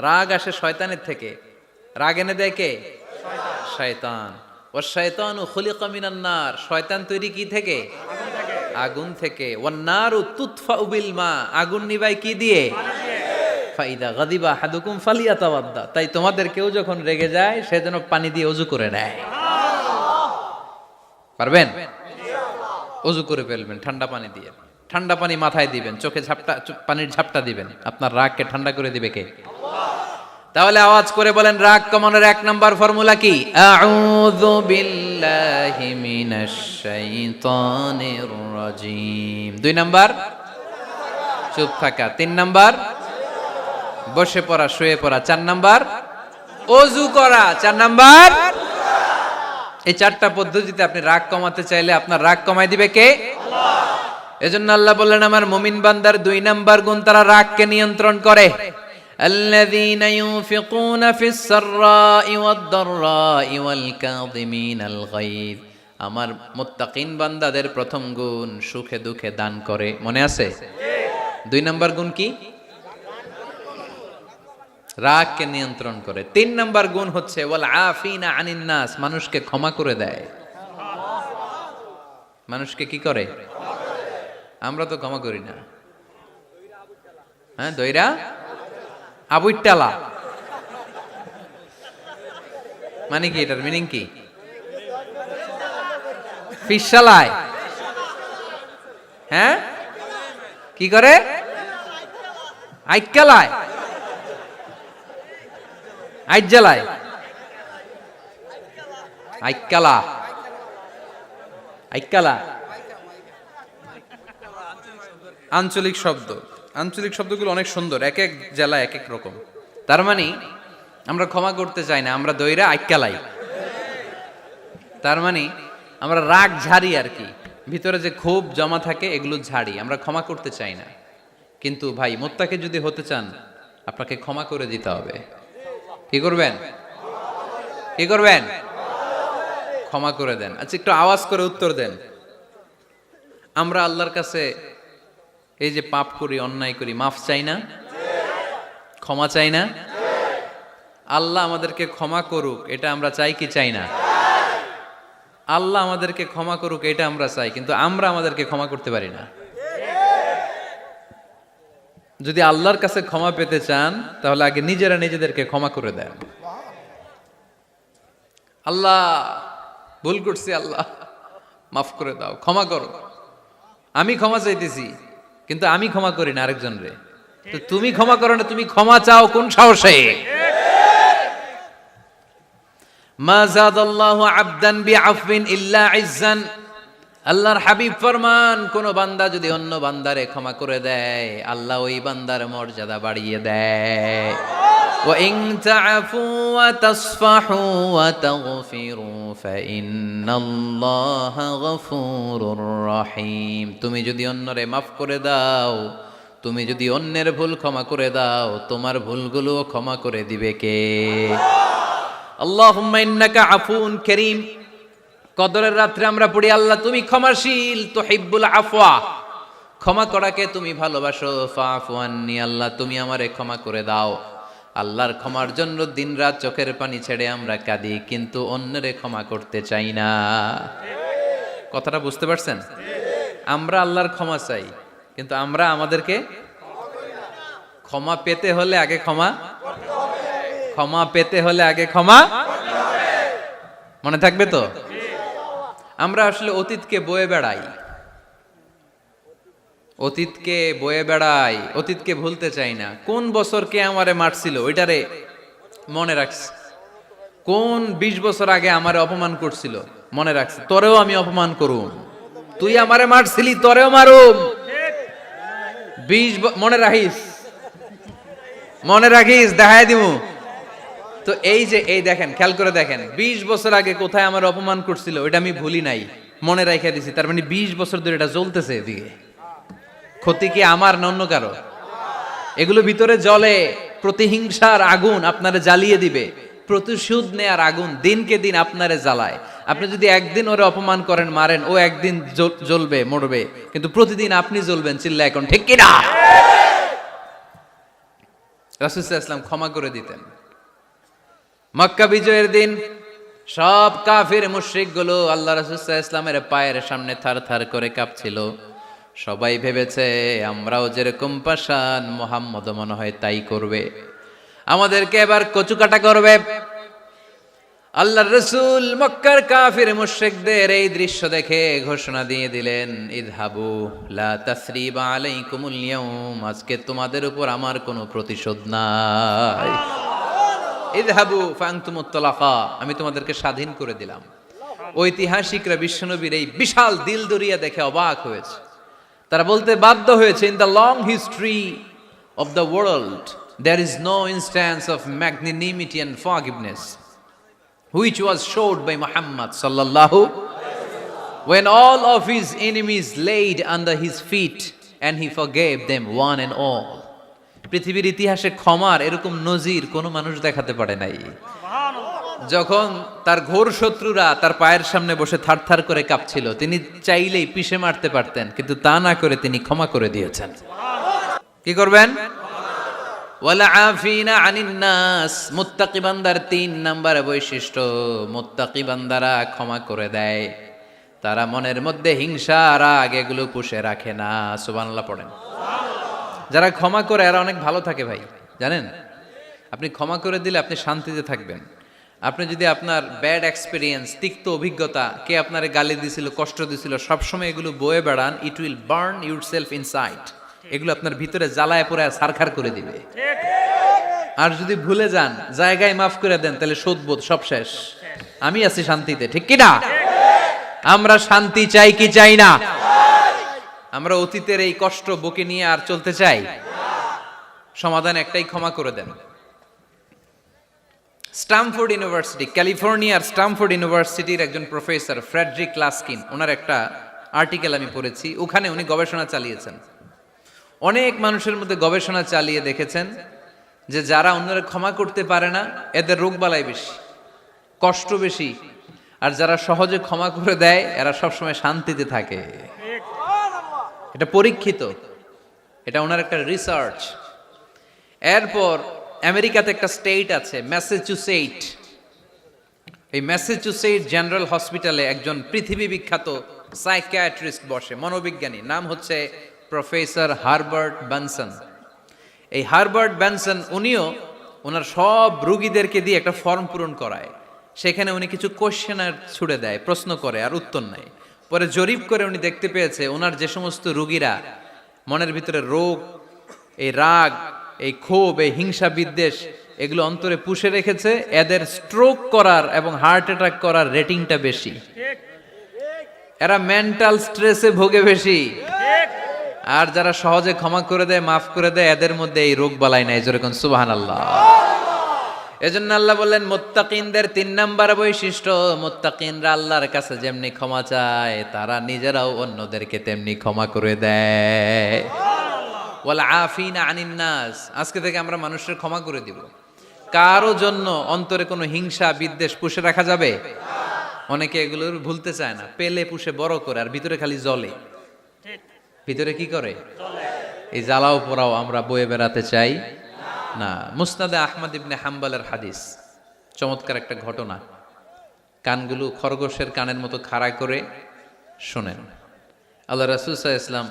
রাগ আসে শয়তানের থেকে। রাগ এনে দেয় কে? শয়তান। ওয়াশ শাইতানু খুলিকা মিনান নার, শয়তান তৈরি কি থেকে? আগুন থেকে। ওয়ান নারু তুতফাউ বিল মা, আগুন নিভায় কি দিয়ে? ফাইদা গাদিবা আহাদুকুম ফালিয়াতাওয়াদ্দা, তাই তোমাদের কেউ যখন রেগে যায় সে যেন পানি দিয়ে ওযু করে নেয়। পারবেন? ওযু করে ফেলবেন ঠান্ডা পানি দিয়ে। ঠান্ডা পানি মাথায় দিবেন, চোখে পানির ঝাপটা দিবেন। আপনার রাগকে ঠান্ডা করে দিবে কে? তাহলে আওয়াজ করে বলেন, রাগ কমানোর 1 নাম্বার ফর্মুলা কি? আউযু বিল্লাহি মিনাশ শাইতানির রাজিম। 2 নাম্বার চুপ থাকা। 3 নাম্বার বসে পড়া, শুয়ে পড়া। 4 নাম্বার ওযু করা। 4 নাম্বার। এই 4টা পদ্ধতিতে আপনি রাগ কমাতে চাইলে আপনার রাগ কমায় দিবে কে? আল্লাহ। এজন্য আল্লাহ বললেন, আমার মুমিন বান্দার 2 নাম্বার গুণ, তারা রাগকে নিয়ন্ত্রণ করে। আল্লাযীনা ইউনফিকুনা ফিস সাররাই ওয়াদ দাররাই ওয়াল কাযিমিনাল গায়য। আমার মুত্তাকিন বান্দাদের প্রথম গুণ সুখে দুঃখে দান করে। মনে আছে? 2 নাম্বার গুণ কি? রাগকে নিয়ন্ত্রণ করে। 3 নাম্বার গুণ হচ্ছে ওয়াল আফিনা আনিন নাস, মানুষকে ক্ষমা করে দেয়। মানুষকে কি করে? আমরা তো ক্ষমা করি না। হ্যাঁ, দইরা আবুইটালা মানে কি? এটার মিনিং কি? ফিশালায়। হ্যাঁ, কি করে? আইকালায়, আইজ্জালায়, আইকালা, আইকালা আঞ্চলিক শব্দ। আঞ্চলিক শব্দগুলো অনেক সুন্দর, এক এক জেলায় এক এক রকম। তার মানে আমরা ক্ষমা করতে চাই না, আমরা দইরা আইকালাই। তার মানে আমরা রাগ ঝাড়ি আর কি, ভিতরে যে ক্ষোভ জমা থাকে এগুলো ঝাড়ি, আমরা ক্ষমা করতে চাই না। কিন্তু ভাই, মুত্তাকি যদি হতে চান আপনাকে ক্ষমা করে দিতে হবে। কি করবেন? কি করবেন? ক্ষমা করে দেন। আচ্ছা, একটু আওয়াজ করে উত্তর দেন। আমরা আল্লাহর কাছে এই যে পাপ করি, অন্যায় করি, মাফ চাই না? ক্ষমা চাই না? আল্লাহ আমাদেরকে ক্ষমা করুক, এটা আমরা চাই কি চাই না? আল্লাহ আমাদেরকে ক্ষমা করুক এটা আমরা চাই, কিন্তু আমরা আমাদেরকে ক্ষমা করতে পারি না। যদি আল্লাহর কাছে ক্ষমা পেতে চান তাহলে আগে নিজেরা নিজেদেরকে ক্ষমা করে দেন। আল্লাহ, ভুল করছি, আল্লাহ মাফ করে দাও, ক্ষমা করো। আমি ক্ষমা চাইতেছি, কিন্তু আমি ক্ষমা করি না আরেকজন রে। তো তুমি ক্ষমা করো না, তুমি ক্ষমা চাও কোন সাহসে? মা যাদাল্লাহু আবদান বিআফবিন ইল্লা ইজ্জান। আল্লাহর হাবিব ফরমান, কোন বান্দা যদি অন্য বান্দারে ক্ষমা করে দেয় আল্লাহ ওই বান্দার মর্যাদা বাড়িয়ে দেয়। ওয়া ইন তা'ফু ওয়া তাসফাহু ওয়া তাগফিরু ফাইন্নাল্লাহা গফুরুর রহিম। তুমি যদি অন্যরে মাফ করে দাও, তুমি যদি অন্যের ভুল ক্ষমা করে দাও, তোমার ভুলগুলোও ক্ষমা করে দিবে কে? আল্লাহুম্মা ইন্নাকা আফুন কারীম। কদরের রাত্রে আমরা পড়ি, আল্লাহ তুমি ক্ষমাশীল, তুহিব্বুল আফওয়া, ক্ষমা করাকে তুমি ভালোবাসো। ফাআফু আন্নি, আল্লাহ তুমি আমারে ক্ষমা করে দাও। আল্লাহর ক্ষমার জন্য দিনরাত চোখের পানি ছেড়ে আমরা কাঁদি, কিন্তু অন্যরে ক্ষমা করতে চাই না। কথাটা বুঝতে পারছেন? আমরা আল্লাহর ক্ষমা চাই, কিন্তু আমরা আমাদেরকে ক্ষমা পেতে হলে আগে ক্ষমা, ক্ষমা পেতে হলে আগে ক্ষমা। মনে থাকবে তো? আমরা আসলে অতীতকে বয়ে বেড়াই, অতীতকে বয়ে বেড়াই, অতীতকে ভুলতে চাই না। কোন বছর কে আমারে মারছিল ওইটারে মনে রাখছি। কোন 20 বছর আগে আমারে অপমান করছিল মনে রাখছি, তোরেও আমি অপমান করুম। তুই আমারে মারছিলি, তোরেও মারুম। 20 মনে রাখিস, মনে রাখিস, দেখাই দিমু। তো এই যে এই দেখেন, খেয়াল করে দেখেন, 20 বছর আগে কোথায় আমার অপমান করছিল ওইটা আমি ভুলি নাই, মনে রাখিয়া দিছি। তার মানে 20 বছর ধরে এটা জ্বলতেছে এদিকে। ক্ষতি কি আমার না অন্য কারো? এগুলো ভিতরে জ্বলে, প্রতিহিংসার আগুন আপনারে জ্বালিয়ে দিবে। প্রতিশোধ নেয়ার আগুন দিনকে দিন আপনারে জ্বালায়। আপনি যদি একদিন ওরে অপমান করেন, মারেন, ও একদিন জ্বলবে, মরবে, কিন্তু প্রতিদিন আপনি জ্বলবেন। চিল্লা এখন ঠিক কিনা? রাসূল সাল্লাল্লাহু আলাইহি ওয়াসাল্লাম ক্ষমা করে দিতেন। মক্কা বিজয়ের দিন সব কাফির মুশরিক গুলো আল্লাহ রাসূল সাল্লাল্লাহু আলাইহি ওয়াসাল্লামের পায়ের সামনে থার থার করে কাঁপছিল। সবাই ভেবেছে আমরাও যেরকম পাষাণ, মুহাম্মদ মনে হয় তাই করবে, আমাদেরকে এবার কচুকাটা করবে। আল্লাহর রাসূল মক্কার কাফির মুশরিকদের এই দৃশ্য দেখে ঘোষণা দিয়ে দিলেন, ইযহাবু লা তাসরিবা আলাইকুমুল ইয়াউম, আজকে তোমাদের উপর আমার কোনো প্রতিশোধ নাই। ইযহাবু ফাআনতুমুত তালাকা, আমি তোমাদেরকে স্বাধীন করে দিলাম। ঐতিহাসিকরা বিশ্বনবীর এই বিশাল দিল দরিয়া দেখে অবাক হয়েছে। তারা বলতে বাধ্য হয়েছে, in the long history of the world there is no instance of magnanimity and forgiveness which was showed by Muhammad sallallahu when all of his enemies laid under his feet and he forgave them one and all. পৃথিবীর ইতিহাসে ক্ষমার এরকম নজির কোনো মানুষ দেখাতে পারে নাই। যখন তার ঘোর শত্রুরা তার পায়ের সামনে বসে থারথার করে কাঁপছিল, তিনি চাইলেই পিষে মারতে পারতেন, কিন্তু তা না করে তিনি ক্ষমা করে দিয়েছেন। কি করবেন? ওয়ালা আফিনা আনিন নাস, মুত্তাকি বান্দার 3 নাম্বার বৈশিষ্ট্য, মুত্তাকি বান্দারা ক্ষমা করে দেয়। তারা মনের মধ্যে হিংসা রাগ এগুলো পুষে রাখে না। সুবহানাল্লাহ পড়েন। যারা ক্ষমা করে এরা অনেক ভালো থাকে ভাই, জানেন? আপনি ক্ষমা করে দিলে আপনি শান্তিতে থাকবেন। আপনি যদি আপনার ব্যাড এক্সপেরিয়েন্স, তিক্ত অভিজ্ঞতা, কে আপনারে গালি দিছিল, কষ্ট দিছিল, সবসময় এগুলো বয়ে বেড়ান, it will burn yourself inside. এগুলো আপনার ভিতরে জ্বালায় পড়ে সারখার করে দিবে। আর যদি ভুলে যান, জায়গায় মাফ করে দেন, তাহলে শোধবোধ সব শেষ। আমি আছি শান্তিতে, ঠিক কি না? আমরা শান্তি চাই কি চাই না? আমরা অতীতের এই কষ্ট বুকে নিয়ে আর চলতে চাই? সমাধান একটাই, ক্ষমা করে দেন। স্টামফোর্ড ইউনিভার্সিটি, ক্যালিফোর্নিয়ার স্টামফোর্ড ইউনিভার্সিটির একজন প্রফেসর ফ্রেডরিক লাস্কিন, ওনার একটা আর্টিকেল আমি পড়েছি। ওখানে উনি গবেষণা চালিয়েছেন। অনেক মানুষের মধ্যে গবেষণা চালিয়ে দেখেছেন যে যারা অন্যরা ক্ষমা করতে পারে না, এদের রোগবালাই বেশি, কষ্ট বেশি। আর যারা সহজে ক্ষমা করে দেয়, এরা সবসময় শান্তিতে থাকে। এটা পরীক্ষিত, এটা ওনার একটা রিসার্চ। এরপর আমেরিকাতে একটা স্টেট আছে ম্যাসাচুসেট। এই ম্যাসাচুসেট জেনারেল হসপিটালে একজন পৃথিবী বিখ্যাত সাইকিয়াট্রিস্ট বসে, মনোবিজ্ঞানী, নাম হচ্ছে প্রফেসর হারবার্ট বেনসন। এই হারবার্ট বেনসন উনিও ওনার সব রোগীদেরকে দিয়ে একটা ফর্ম পূরণ করায়। সেখানে উনি কিছু কোশ্চেনার ছুড়ে দেয়, প্রশ্ন করে আর উত্তর নেয়। পরে জরিপ করে উনি দেখতে পেয়েছে ওনার যে সমস্ত রোগীরা মনের ভিতরে রোগ, এই রাগ, এই ক্ষোভ, এই হিংসা বিদ্বেষ এগুলো অন্তরে পুষে রেখেছে, এদের স্ট্রোক করার এবং হার্ট অ্যাটাক করার রেটিংটা বেশি। এরা মেন্টাল স্ট্রেসে ভোগে বেশি। আর যারা সহজে ক্ষমা করে দেয়, মাফ করে দেয়, এদের মধ্যে এই রোগ বালাই নাই। যেরকম সুবহানাল্লাহ। এজন্য আল্লাহ বললেন মুত্তাকিনদের 3 নাম্বার বৈশিষ্ট্য, মুত্তাকিনরা আল্লাহর কাছে যেমনি ক্ষমা চায়, তারা নিজেরাও অন্যদেরকে তেমনি ক্ষমা করে দেয়। ওয়াল আফিনা আনিন নাস, আজকে থেকে আমরা মানুষের ক্ষমা করে দিব। কারো জন্য অন্তরে কোনো হিংসা বিদ্বেষ পুষে রাখা যাবে? অনেকে এগুলো ভুলতে চায় না, পেলে পুষে বড় করে, আর ভিতরে খালি জ্বলে। ভিতরে কি করে? এই জ্বালাও পোড়াও আমরা বয়ে বেড়াতে চাই না। মুসনাদে আহমদ ইবনে হাম্বলের হাদিস, চমৎকার একটা ঘটনা। কানগুলো খরগোশের কানের মতো খাড়া করে শোনেন। আল্লাহ রাসূল সাল্লাল্লাহু আলাইহি ওয়াসাল্লাম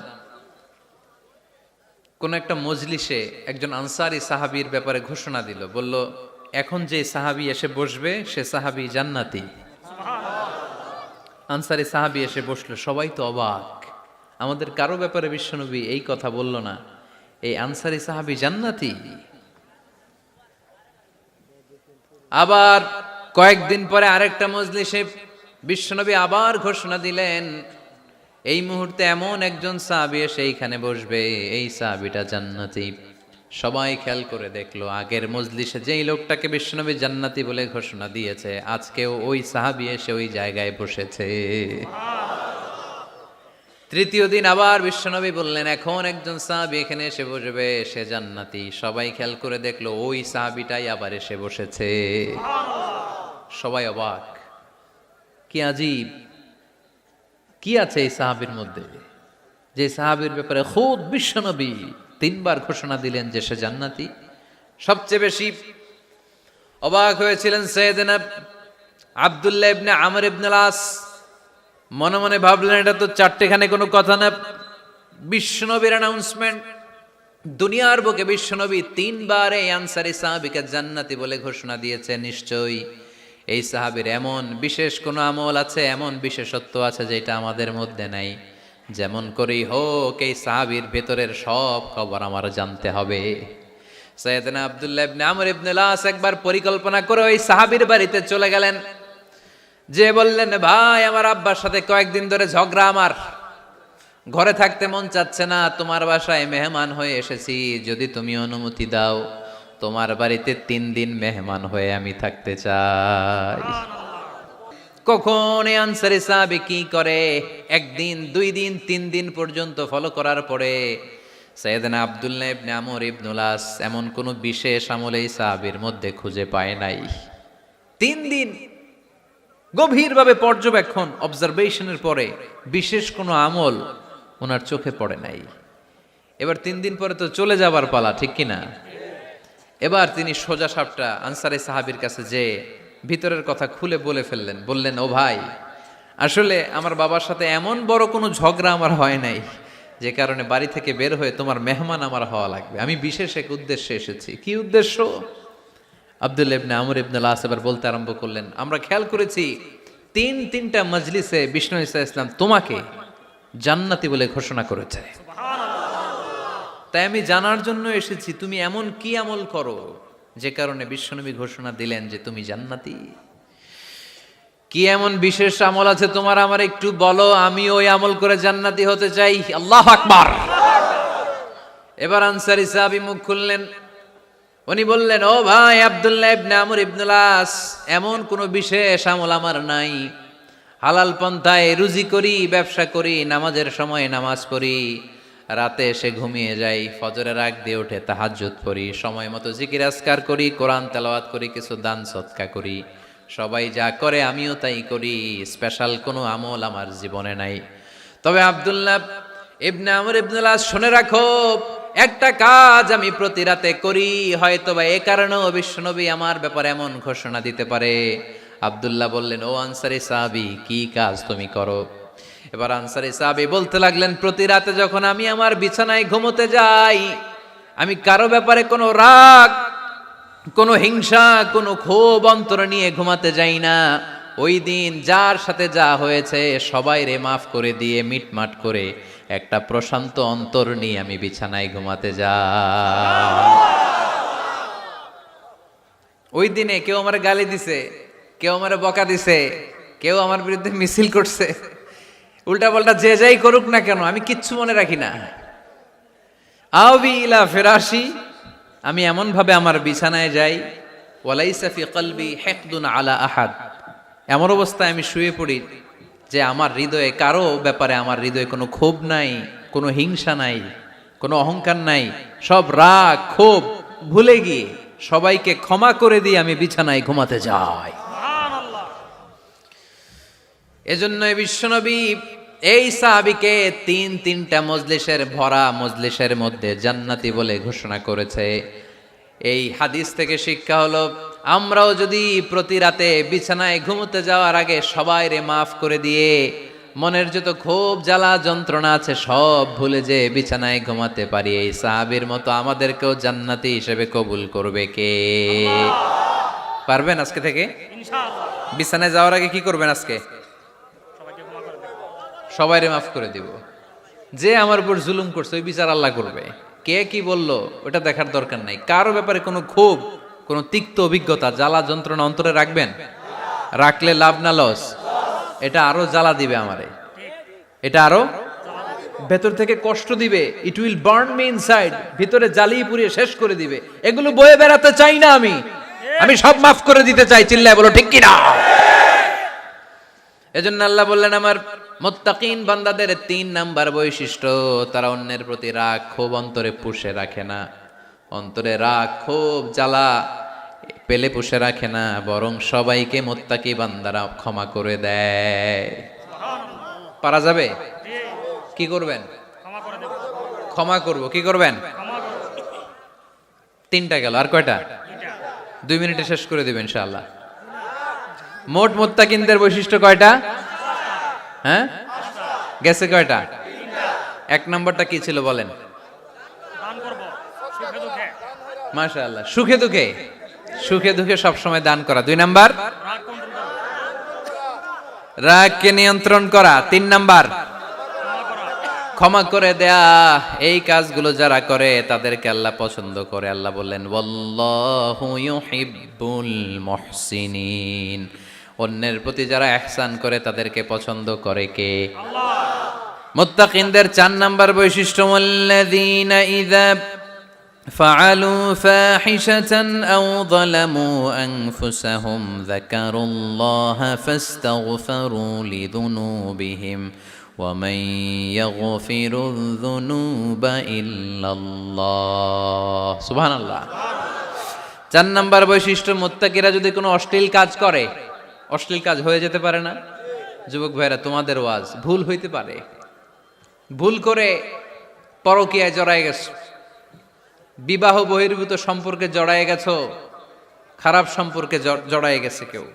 কোন একটা মজলিসে একজন আনসারী সাহাবীর ব্যাপারে ঘোষণা দিল। বলল, এখন যে সাহাবী এসে বসবে সে সাহাবী জান্নাতি। আনসারী সাহাবী এসে বসলো, সবাই তো অবাক। আমাদের কারো ব্যাপারে বিশ্বনবী এই কথা বলল না, এই আনসারী সাহাবী জান্নাতি। আবার কয়েকদিন পরে আরেকটা মজলিসে বিশ্বনবী আবার ঘোষণা দিলেন, এই মুহূর্তে এমন একজন সাহাবী এসে এইখানে বসবে, এই সাহাবীটা জান্নাতি। সবাই খেয়াল করে দেখলো, আগের মজলিসে যেই লোকটাকে বিশ্বনবী জান্নাতি বলে ঘোষণা দিয়েছে, আজকেও ওই সাহাবী এসে ওই জায়গায় বসেছে। তৃতীয় দিন আবার বিশ্বনবী বললেন, এখন একজন সাহাবী এখানে এসে বসবে, সে জান্নাতি। সবাই খেয়াল করে দেখলো ওই সাহাবীটাই আবার এসে বসেছে। সবাই অবাক, কি আজীব, কি আছে এই সাহাবীর মধ্যে, যে সাহাবীর ব্যাপারে খুদ বিশ্বনবী তিনবার ঘোষণা দিলেন যে সে জান্নাতি। সবচেয়ে বেশি অবাক হয়েছিলেন সাইয়েদনা আব্দুল্লাহ ইবনে আমর ইবনে আস। মনে মনে ভাবলেন এটা তো চারটেখানে কোনো কথা না, বিশ্বনবীর অ্যানাউন্সমেন্ট। দুনিয়ার বুকে বিশ্বনবী তিনবার এই আনসারী সাহাবীকে জান্নাতি বলে ঘোষণা দিয়েছে, নিশ্চয়ই এই সাহাবীর এমন বিশেষ কোনো আমল আছে, এমন বিশেষত্ব আছে যেটা আমাদের মধ্যে নাই। যেমন করেই হোক এই সাহাবীর ভেতরের সব খবর আমার জানতে হবে। সাইয়েদনা আব্দুল্লাহ ইবনে আমর ইবনে আস একবার পরিকল্পনা করে ওই সাহাবীর বাড়িতে চলে গেলেন, যে বললেন, ভাই আমার আব্বার সাথে কয়েকদিন ধরে ঝগড়া, আমার ঘরে থাকতে মন চাচ্ছে না, তোমার বাসায় মেহমান হয়ে এসেছি, যদি তুমি অনুমতি দাও তোমার বাড়িতে 3 দিন মেহমান হয়ে আমি থাকতে চাই। কখন এই আনসারী সাহাবী কি করে, 1 দিন 2 দিন 3 দিন পর্যন্ত ফলো করার পরে সাইয়েদনা আব্দুল্লাহ ইবনে আমর ইবনে আস এমন কোন বিশেষ আমল এই সাহাবীর মধ্যে খুঁজে পায় নাই। 3 দিন গভীরভাবে পর্যবেক্ষণ, অবজারভেশনের পরে বিশেষ কোনো আমল ওনার চোখে পড়ে নাই। এবার 3 দিন পরে তো চলে যাবার পালা, ঠিক কিনা? এবার তিনি সোজা সাপটা আনসারী সাহাবীর কাছে যে ভিতরের কথা খুলে বলে ফেললেন। বললেন, ও ভাই, আসলে আমার বাবার সাথে এমন বড় কোনো ঝগড়া আমার হয় নাই যে কারণে বাড়ি থেকে বের হয়ে তোমার মেহমান আমার হওয়া লাগবে। আমি বিশেষ এক উদ্দেশ্যে এসেছি। কি উদ্দেশ্য? আব্দুল্লাহ ইবনে আমর ইবনে আস এবার বলতে আরম্ভ করলেন, আমরা খেয়াল করেছি 3টা মজলিসে বিষ্ণু ঈসা ইসলাম তোমাকে জান্নাতি বলে ঘোষণা করেছে। তাই আমি জানার জন্য এসেছি তুমি এমন কি আমল করো যে কারণে বিশ্বনবী ঘোষণা দিলেন যে তুমি জান্নাতি। কি এমন বিশেষ আমল আছে তোমার, আমার একটু বলো, আমি ওই আমল করে জান্নাতি হতে চাই। আল্লাহু আকবার। এবার আনসারী সাহাবী মুখ খুললেন, উনি বললেন, ও ভাই আব্দুল্লাহ ইবনে আমর ইবনে আস, এমন কোনো বিশেষ আমল আমার নাই। হালাল পন্থায় রুজি করি, ব্যবসা করি, নামাজের সময় নামাজ পড়ি, রাতে এসে ঘুমিয়ে যাই, ফজরের আগ দিয়ে উঠে তাহাজ্জুদ পড়ি, সময় মতো জিকির আজকার করি, কোরআন তেলাওয়াত করি, কিছু দান সদকা করি। সবাই যা করে আমিও তাই করি, স্পেশাল কোনো আমল আমার জীবনে নাই। তবে আব্দুল্লাহ ইবনে আমর ইবনে আস, শুনে রাখো, একটা কাজ আমি প্রতি রাতে করি, হয়তোবা এ কারণেও বিশ্বনবী আমার ব্যাপারে এমন ঘোষণা দিতে পারে। আব্দুল্লাহ বললেন, ও আনসারী সাহাবী, কি কাজ তুমি করো? এবার আনসারী সাহাবী বলতে লাগলেন, প্রতি রাতে যখন আমি আমার বিছানায় ঘুমোতে যাই, আমি কারো ব্যাপারে কোনো রাগ, কোনো হিংসা, কোনো ক্ষোভ অন্তরে নিয়ে ঘুমাতে যাই না। ওই দিন যার সাথে যা হয়েছে সবাই রে মাফ করে দিয়ে মিটমাট করে একটা প্রশান্ত অন্তর নিয়ে আমি বিছানায় ঘুমাতে যাই। ওই দিনে কেউ আমার গালি দিছে, কেউ আমার বকা দিছে, কেউ আমার বিরুদ্ধে মিছিল করছে, উল্টা পাল্টা যে যাই করুক না কেন, আমি কিচ্ছু মনে রাখি না। আবি ইলা ফিরাশি, আমি এমন ভাবে আমার বিছানায় যাই, ওয়ালাইসা ফি কলবি হিকদুন আলা আহাদ, এমন অবস্থায় আমি শুয়ে পড়ি যে আমার হৃদয়ে কারো ব্যাপারে আমার হৃদয়ে কোনো ক্ষোভ নাই, কোনো হিংসা নাই, কোনো অহংকার নাই। সব রাগ ক্ষোভ ভুলে গিয়ে সবাইকে ক্ষমা করে দিয়ে আমি বিছানায় ঘুমাতে যাই। এজন্য বিশ্বনবী এই সাহাবীকে 3টা মজলিসের ভরা মজলিসের মধ্যে জান্নাতি বলে ঘোষণা করেছে। এই হাদিস থেকে শিক্ষা হলো, আমরাও যদি প্রতি রাতে বিছানায় ঘুমোতে যাওয়ার আগে সবাই রে মাফ করে দিয়ে মনের যত ক্ষোভ জ্বালা যন্ত্রণা আছে সব ভুলে যে বিছানায় ঘুমাতে পারি, এই সাহাবীর মতো আমাদেরকেও জান্নাতি হিসেবে কবুল করবে কে? পারবেন আজকে থেকে? ইনশাআল্লাহ। বিছানায় যাওয়ার আগে কি করবেন? আজকে সবাই রে মাফ করে দিব। যে আমার উপর জুলুম করছে ওই বিচার আল্লাহ করবে। কে কি বললো ওটা দেখার দরকার নাই। কারো ব্যাপারে কোনো ক্ষোভ, কোনো তিক্ত অভিজ্ঞতা, জ্বালা যন্ত্রণা অন্তরে রাখবেন? রাখলে লাভ না লস? এটা আরো জ্বালা দিবে আমারে, এটা আরো ভেতর থেকে কষ্ট দিবে। It will burn me inside, ভিতরে জ্বালিয়ে পুড়িয়ে শেষ করে দিবে। এগুলো বয়ে বেড়াতে চাই না আমি সব মাফ করে দিতে চাই। চিল্লায় বলো ঠিক কিনা? এজন্য আল্লাহ বললেন, আমার মুত্তাকিন বান্দাদের 3 নাম্বার বৈশিষ্ট্য, তারা অন্যের প্রতি রাগ ক্ষোভ অন্তরে পুষে রাখে না। অন্তরে রাগ ক্ষোভ জ্বালা পেলে পুষে রাখে না, বরং সবাইকে মুত্তাকি বান্দারা ক্ষমা করে দেয়। পারা যাবে? কি করবেন? ক্ষমা করব। কি করবেন? 3টা গেল, আর কয়টা? 2 মিনিটে শেষ করে দেবেন ইনশাআল্লাহ। মোট মুত্তাকিনদের বৈশিষ্ট্য কয়টা? হ্যাঁ, গেছে কয়টা? 1 নাম্বারটা কি ছিল বলেন? মাশাআল্লাহ, সুখে দুঃখে। সুখে দুঃখে সবসময় দান করা। 2 নাম্বার, রাগকে নিয়ন্ত্রণ করা। 3 নাম্বার, ক্ষমা করে দেয়া। এই কাজগুলো যারা করে তাদেরকে আল্লাহ পছন্দ করে। আল্লাহ বললেন, ওয়াল্লাহু ইউহিব্বুল মুহসিনিন। অন্যের প্রতি যারা ইহসান করে তাদেরকে পছন্দ করে কে? আল্লাহ। মুত্তাকিনদের 4 নাম্বার বৈশিষ্ট্য, ওয়াল্লাযীনা ইযা ফাআলু ফাহিশাতান আও যালামু আনফুসাহুম যাকারুল্লাহা ফাস্তাগফিরু লিযুনুবিহিম ومن يغفر الذنوب إلا الله সুবহান আল্লাহ। 4 নাম্বার বৈশিষ্ট্য, মুত্তাকিরা যদি কোনো অশ্লীল কাজ করে, অশ্লীল কাজ হয়ে যেতে পারে না? যুবক ভাইরা, তোমাদের ওয়াজ, ভুল হইতে পারে। ভুল করে পরকীয়ায় জড়ায় গেছো, বিবাহ বহির্ভূত সম্পর্কে জড়ায় গেছো, খারাপ সম্পর্কে জড়ায় গেছে, কেউ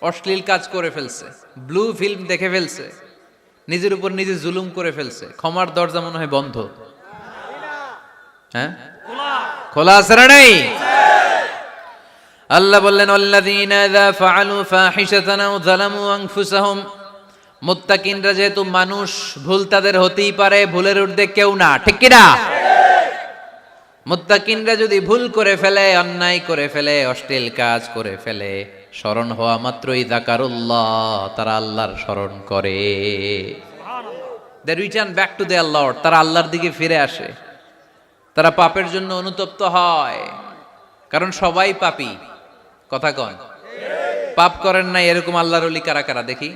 অশ্লীল কাজ করে ফেলছে, ব্লু ফিল্ম দেখে ফেলছে, নিজের উপর নিজে জুলুম করে ফেলছে, ক্ষমার দরজা মনে হয় বন্ধ। হ্যাঁ, খোলা আছে না নাই? আল্লাহ বললেন, আল্লাযীনা ইযা ফাআলু ফাহিশাতান আও যালামু আনফুসাহুম। মুত্তাকিনরা যেহেতু মানুষ, ভুল তাদের হতেই পারে, ভুলের ঊর্ধ্বে কেউ না, ঠিক কি না? মুত্তাকিনরা যদি ভুল করে ফেলে, অন্যায় করে ফেলে, অশ্লীল কাজ করে ফেলে, স্মরণ হওয়া মাত্রই যাকারুল্লাহ, তারা আল্লাহর স্মরণ করে। They return back to their lord, তারা আল্লাহর দিকে ফিরে আসে। তারা পাপের জন্য অনুতপ্ত হয়, কারণ সবাই পাপী। কথা কন, পাপ করেন নাই এরকম আল্লাহর ওলি কারা কারা দেখি?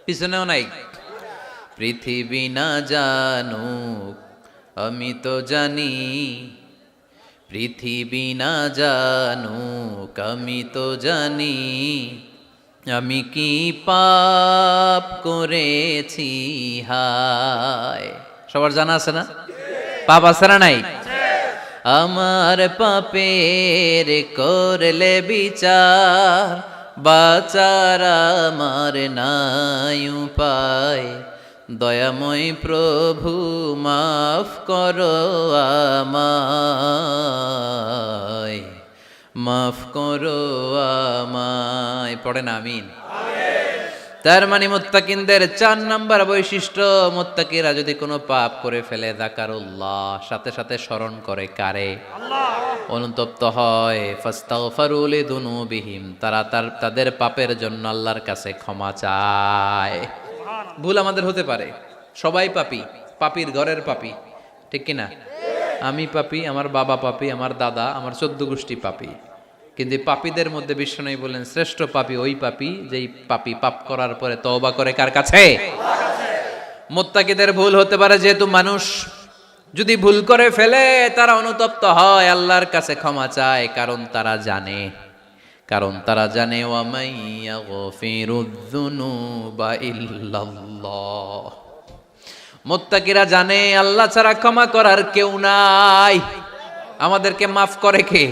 পিছনেও নাই। পৃথিবী না জানুক আমি তো জানি, পৃথিবী না জানুক আমি তো জানি, আমি কি পাপ করেছি হায়। সবার জানা আছে না? পাপ আছে না নাই? আমার পাপের করলে বিচার, বাঁচার আমার নাই উপায়, দয়াময় প্রভু মাফ করো আমায়, মাফ করো আমায়। পড়েন আমিন। তার মানে মুত্তাকিনদের 4 নাম্বার বৈশিষ্ট্য, মুত্তাকিরা যদি কোনো পাপ করে ফেলে, যাকারুল্লাহ, সাথে সাথে স্মরণ করে কারে? আল্লাহ। অনুতপ্ত হয়, ফাস্তাগফিরু লিযুনুবিহিম, তারা তাদের পাপের জন্য আল্লাহর কাছে ক্ষমা চায়। ভুল আমাদের হতে পারে, সবাই পাপী, পাপীর ঘরের পাপী, ঠিক কি না? আমি পাপী, আমার বাবা পাপী, আমার দাদা, আমার 14 গোষ্ঠী পাপী। কিন্তু পাপীদের মধ্যে বিশ্বনবী বলেন, শ্রেষ্ঠ পাপী ওই পাপী যেই পাপী পাপ করার পরে তওবা করে কার কাছে? মুত্তাকিদের ভুল হতে পারে, যেহেতু মানুষ, যদি ভুল করে ফেলে তারা অনুতপ্ত হয়, আল্লাহর কাছে ক্ষমা চায়, কারণ তারা জানে, ওয়া মাইয়া গফিরুয যুনুবা ইল্লাল্লাহ। মুত্তাকিরা জানে আল্লাহ ছাড়া ক্ষমা করার কেউ নাই। আমাদেরকে মাফ করে কে?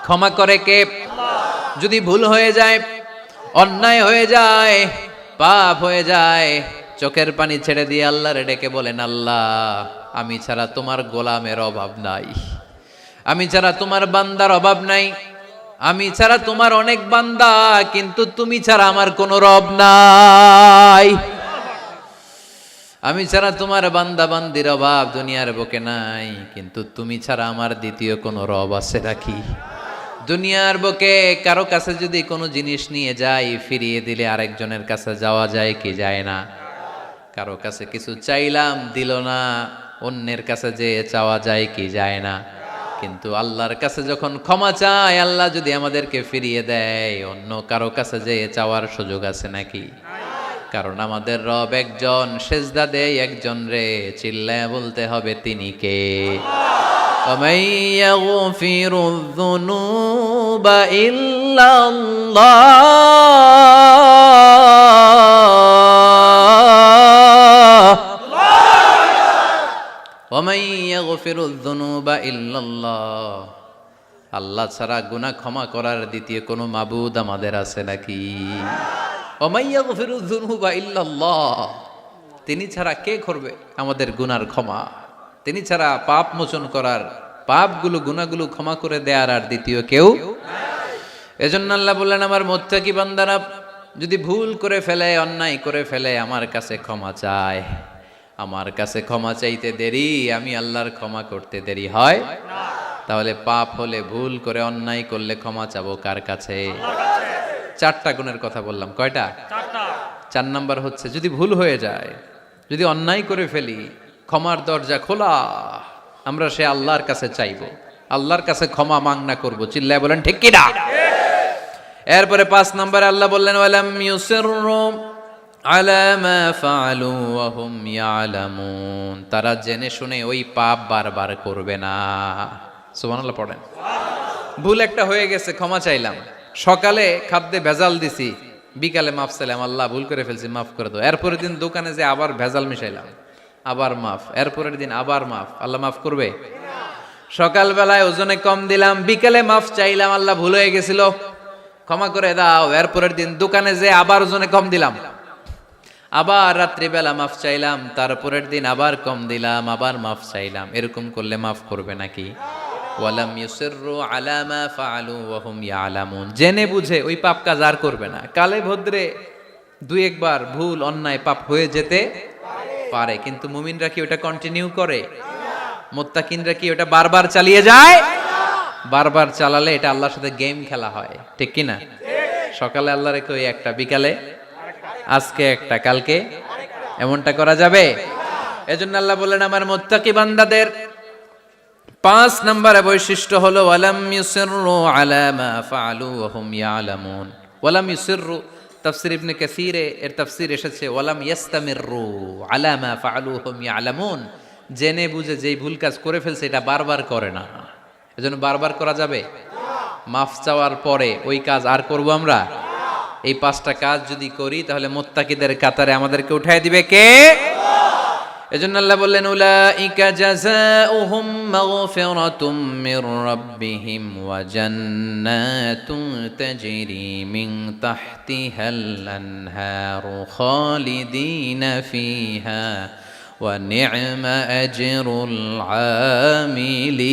ক্ষমা করে কে? যদি ভুল হয়ে যায়, অন্যায় হয়ে যায়, পাপ হয়ে যায়, চোখের পানি ছেড়ে দিয়ে আল্লাহরে ডেকে বলেন, আল্লাহ, আমি ছাড়া তোমার গোলামের অভাব নাই, আমি ছাড়া তোমার বান্দার অভাব নাই, আমি ছাড়া তোমার অনেক বান্দা, কিন্তু তুমি ছাড়া আমার কোনো রব নাই। আমি ছাড়া তোমার বান্দা বান্দির অভাব দুনিয়ার বুকে নাই, কিন্তু তুমি ছাড়া আমার দ্বিতীয় কোনো রব আছে নাকি? দুনিয়ার বুকে কারো কাছে যদি কোনো জিনিস নিয়ে যাই, ফিরিয়ে দিলে আরেকজনের কাছে যাওয়া যায় কি যায় না? কারো কাছে কিছু চাইলাম, দিল না, অন্যের কাছে যে চাওয়া যায় কি যায় না? কিন্তু আল্লাহর কাছে যখন ক্ষমা চাই, আল্লাহ যদি আমাদেরকে ফিরিয়ে দেয়, অন্য কারো কাছে যে চাওয়ার সুযোগ আছে নাকি? কারণ আমাদের রব একজন, সেজদা দেয় একজন রে, চিল্লায় বলতে হবে তিনি কে। ومن يغفر الذنوب إلا الله ومن يغفر الذنوب إلا الله আল্লাহ ছাড়া গুনাহ ক্ষমা করার দ্বিতীয় কোনো মাবুদ আমাদের আছে নাকি? ومن يغفر الذنوب إلا الله, তিনি ছাড়া কে করবে আমাদের গুনার ক্ষমা? তিনি ছাড়া পাপ মোচন করার, পাপগুলো গুনাহগুলো ক্ষমা করে দেয়ার আর দ্বিতীয় কেউ। এজন্য আল্লাহ বললেন, আমার মুত্তাকি বান্দারা যদি ভুল করে ফেলে, অন্যায় করে ফেলে, আমার কাছে ক্ষমা চায়। আমার কাছে ক্ষমা চাইতে দেরি, আমি আল্লাহর ক্ষমা করতে দেরি হয় না। তাহলে পাপ হলে, ভুল করে অন্যায় করলে ক্ষমা চাবো কার কাছে? চারটা গুণের কথা বললাম, কয়টা? চার নাম্বার হচ্ছে যদি ভুল হয়ে যায়, যদি অন্যায় করে ফেলি, ক্ষমার দরজা খোলা, আমরা সে আল্লাহর কাছে চাইবো, আল্লাহর কাছে ক্ষমা মাংনা করবো। চিল্লায় বলেন ঠিক কিনা? এরপরে 5 নম্বরে আল্লাহ বললেন, ওয়ালাম ইউসিররু আলা মা ফাআলু ওয়া হুম ইয়ালামুন, তারা জেনে শুনে ওই পাপ বারবার করবে না। সুবহানাল্লাহ পড়েন। ভুল একটা হয়ে গেছে, ক্ষমা চাইলাম। সকালে খাদ্যে ভেজাল দিছি, বিকালে মাফ চাইলাম, আল্লাহ ভুল করে ফেলছি, মাফ করে দাও। এরপরের দিন দোকানে যে আবার ভেজাল মিশাইলাম, আবার মাফ। এরপরের দিন আবার মাফ, আল্লাহ মাফ করবে? সকালবেলায় ওজনে কম দিলাম, বিকেলে মাফ চাইলাম, আল্লাহ ভুল হয়ে গেছিল, ক্ষমা করে দাও। এরপরের দিন দোকানে যে আবার ওজনে কম দিলাম, আবার রাত্রিবেলা মাফ চাইলাম, তারপরের দিন আবার কম দিলাম, আবার মাফ চাইলাম। এরকম করলে মাফ করবে নাকি? ওয়ালাম ইউসিররু আলা মা ফাআলু ওয়া হুম ইয়ালামুন, জেনে বুঝে ওই পাপ কাজ আর করবে না। কালে ভদ্রে 2-1 বার ভুল অন্যায় পাপ হয়ে যেতে পারে, কিন্তু মুমিনরা কি ওটা কন্টিনিউ করে? মুত্তাকিনরা কি ওটা বারবার চালিয়ে যায়? বারবার চালালে এটা আল্লাহর সাথে গেম খেলা হয়, ঠিক কি না? সকালে আল্লাহ রেখে ওই একটা, বিকালে আজকে একটা, কালকে এমনটা করা যাবে? এজন্য আল্লাহ বললেন, আমার মুত্তাকি বান্দাদের 5 নম্বরে বৈশিষ্ট্য হলো ওয়ালাম ইউসিররু আলা মা ফাআলু ওয়া হুম ইয়ালামুন। ওয়ালাম ইউসিররু, তাফসীর ইবনে কাসীরে এর তাফসীর এসেছে ওয়ালাম ইয়াস্তামিররু আলা মা ফাআলু ওয়া হুম ইয়ালামুন, জেনে বুঝে যেই ভুল কাজ করে ফেলছে এটা বারবার করে না। এজন্য বারবার করা যাবে? মাফ চাওয়ার পরে ওই কাজ আর করব আমরা? এই 5টা কাজ যদি করি তাহলে মুত্তাকিদের কাতারে আমাদেরকে উঠায় দিবে কে? এজন্য আল্লাহ বললেন, উলাইকা জাযাউহুম মাগফিরাতুম মির রাব্বিহিম ওয়া জান্নাতুন তাজরি মিন তাহতিহাল আনহারু খালিদিনা ফিহা ওয়া নি'মা আজরুল আমিলিন।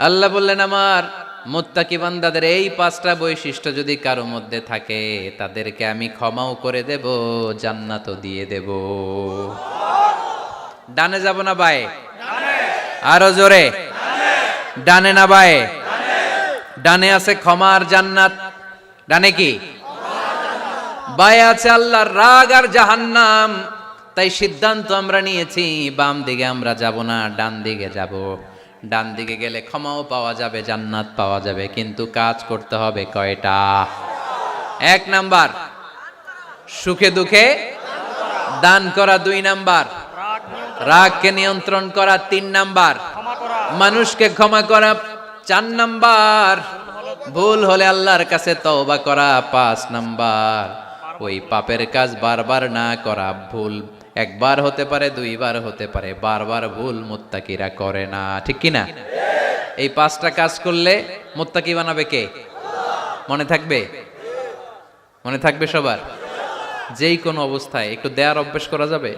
আল্লাহ বললেন, আমার মুত্তাকি বান্দাদের এই 5টা বৈশিষ্ট্য যদি কারো মধ্যে থাকে, তাদেরকে আমি ক্ষমাও করে দেব, জান্নাতও দিয়ে দেব। ডানে যাব না বায়ে? আরো জোরে, ডানে না বায়ে? ডানে আছে ক্ষমা আর জান্নাত। ডানে কি? বায়ে আছে আল্লাহর রাগ আর জাহান্নাম। তাই সিদ্ধান্ত আমরা নিয়েছি, বাম দিকে আমরা যাব না, ডান দিকে যাব। ডান দিকে গেলে ক্ষমাও পাওয়া যাবে, জান্নাত পাওয়া যাবে, কিন্তু কাজ করতে হবে কয়টা? 1 নাম্বার সুখে দুঃখে দান করা, 2 নাম্বার রাগকে নিয়ন্ত্রণ করা, 3 নাম্বার মানুষকে ক্ষমা করা, 4 নাম্বার ভুল হলে আল্লাহর কাছে তওবা করা, 5 নাম্বার ওই পাপের কাজ বারবার না করা। ভুল একবার হতে পারে, 2 বার হতে পারে, বারবার ভুল মুত্তাকিরা করে না, ঠিক কি না? এই 5টা কাজ করলে মুত্তাকি বানাবে কে? মনে থাকবে? মনে থাকবে সবার? যেই কোনো অবস্থায় একটু দেয়ার অভ্যাস করা যাবে?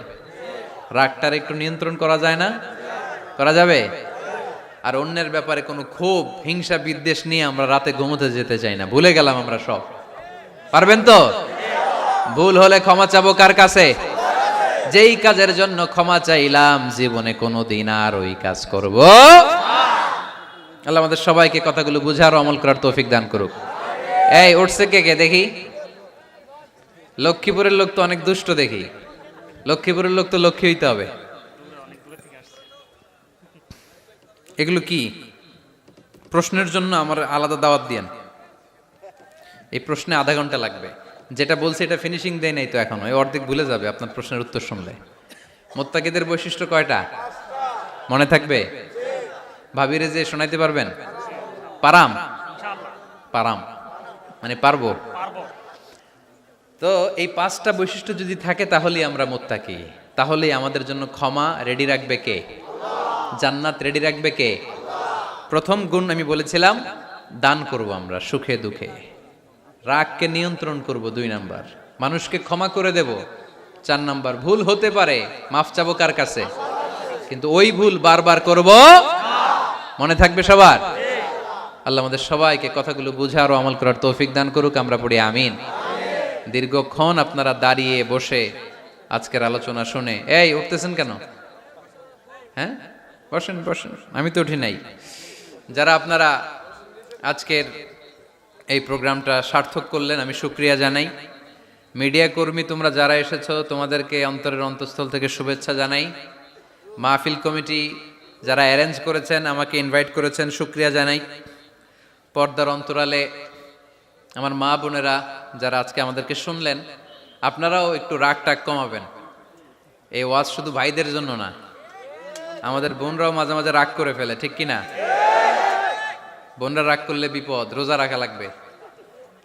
রাগটার একটু নিয়ন্ত্রণ করা যায় না? করা যাবে? আর অন্যের ব্যাপারে কোনো ক্ষোভ, হিংসা, বিদ্বেষ নিয়ে আমরা রাতে ঘুমোতে যেতে চাই না, ভুলে গেলাম আমরা সব। পারবেন তো? ভুল হলে ক্ষমা চাবো কার কাছে? যেই কাজের জন্য ক্ষমা চাইলাম জীবনে কোনোদিন আর ওই কাজ করব না। আল্লাহ আমাদের সবাইকে কথাগুলো বুঝার, আমল করার তৌফিক দান করুক। এই উঠছে কে কে দেখি? লক্ষ্মীপুরের লোক তো অনেক দুষ্ট দেখি। লক্ষ্মীপুরের লোক তো লক্ষ্মী হইতে হবে। এগুলো কি? প্রশ্নের জন্য আমার আলাদা দাওয়াত দিয়েন। এই প্রশ্নে আধা ঘন্টা লাগবে। যেটা বলছে এটা ফিনিশিং দেয় নাই তো এখনো, এই অর্ধেক ভুলে যাবে আপনার প্রশ্নের উত্তর শুনলে। মুত্তাকিদের বৈশিষ্ট্য কয়টা মনে থাকবে? ভাবিরে যে শোনাইতে পারবেন? পারাম পারাম মানে পারবো। তো এই 5টা বৈশিষ্ট্য যদি থাকে তাহলেই আমরা মুত্তাকি, তাহলেই আমাদের জন্য ক্ষমা রেডি রাখবে কে? জান্নাত রেডি রাখবে কে? প্রথম গুণ আমি বলেছিলাম, দান করব আমরা সুখে দুঃখে, রাগকে নিয়ন্ত্রণ করব 2 নাম্বার, মানুষকে ক্ষমা করে দেব 4 নাম্বার, ভুল হতে পারে মাফ চাবো কার কাছে? কিন্তু ওই ভুল বারবার করব, মনে থাকবে সবার? আল্লাহ আমাদের সবাইকে কথাগুলো বুঝার ও আমল করার তৌফিক দান করুক, আমরা পড়ি আমিন। দীর্ঘক্ষণ আপনারা দাঁড়িয়ে বসে আজকের আলোচনা শুনে, এই উঠতেছেন কেন? হ্যাঁ বসেন বসেন, আমি তো উঠি নাই। যারা আপনারা আজকের এই প্রোগ্রামটা সার্থক করলেন, আমি শুকরিয়া জানাই। মিডিয়া কর্মী তোমরা যারা এসেছো, তোমাদেরকে অন্তরের অন্তঃস্থল থেকে শুভেচ্ছা জানাই। মাহফিল কমিটি যারা অ্যারেঞ্জ করেছেন, আমাকে ইনভাইট করেছেন, শুকরিয়া জানাই। পর্দার অন্তরালে আমার মা বোনেরা যারা আজকে আমাদেরকে শুনলেন, আপনারাও একটু রাগ টাগ কমাবেন। এই ওয়াজ শুধু ভাইদের জন্য না, আমাদের বোনরাও মাঝে মাঝে রাগ করে ফেলে, ঠিক কিনা? বোনরা রাগ করলে বিপদ, রোজা রাখা লাগবে,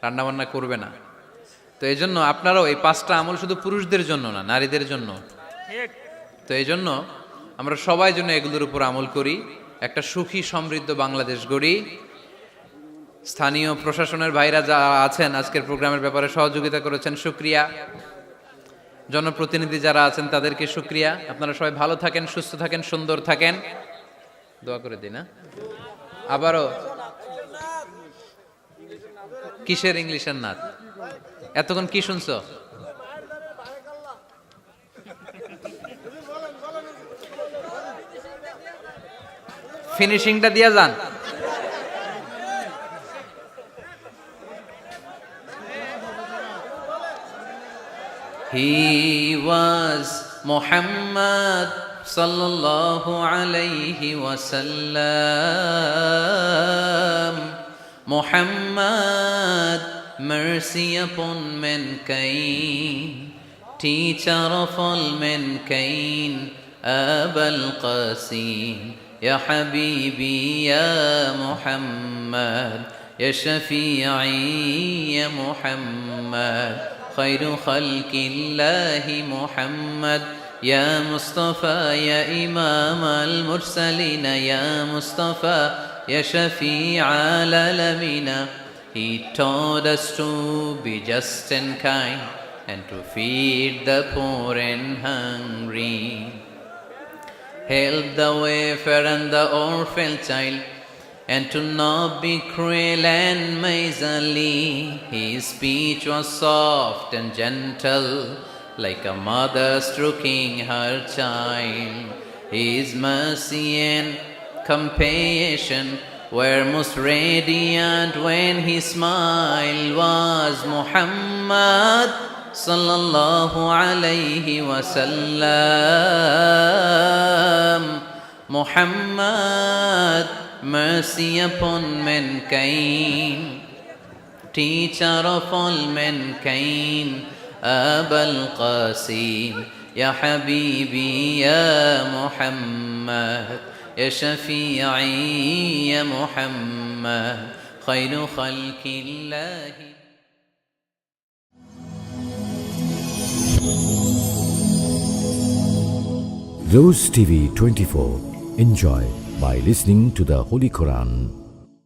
রান্না বান্না করবে না। তো এই জন্য আপনারাও এই 5টা আমল শুধু পুরুষদের জন্য না, নারীদের জন্য। তো এই জন্য আমরা সবাই জন্য এগুলোর উপর আমল করি, একটা সুখী সমৃদ্ধ বাংলাদেশ গড়ি। স্থানীয় প্রশাসনের ভাইরা যারা আছেন আজকের প্রোগ্রামের ব্যাপারে সহযোগিতা করেছেন, শুকরিয়া। জনপ্রতিনিধি যারা আছেন তাদেরকে শুকরিয়া। আপনারা সবাই ভালো থাকেন, সুস্থ থাকেন, সুন্দর থাকেন, দোয়া করে দিন। আবারও কিসের ইংলিশের নাচ? এতক্ষণ কি শুনছো? ফিনিশিংটা দিয়া যান। He was Muhammad sallallahu alayhi wasallam. Muhammad, mercy upon mankind, teacher of all mankind, Abul Qasim, Ya Habibi, Ya Muhammad, Ya Shafi'i, Ya Muhammad, خير خلق الله محمد، يا مصطفى يا إمام المرسلين، يا مصطفى يا شفيع العالمين. He taught us to be just and kind and to feed the poor and hungry, help the wafer and the orphan child, and to not be cruel and miserly. His speech was soft and gentle, like a mother stroking her child. His mercy and compassion were most radiant when he smiled. Was Muhammad sallallahu alayhi wasallam. Muhammad, mercy upon mankind, teacher of all mankind, Abul Qasim, Ya Habibi, Ya Muhammad, Ya Shafi'i, Ya Muhammad, khayru khalqillahi. Rose TV 24. Enjoy by listening to the Holy Quran.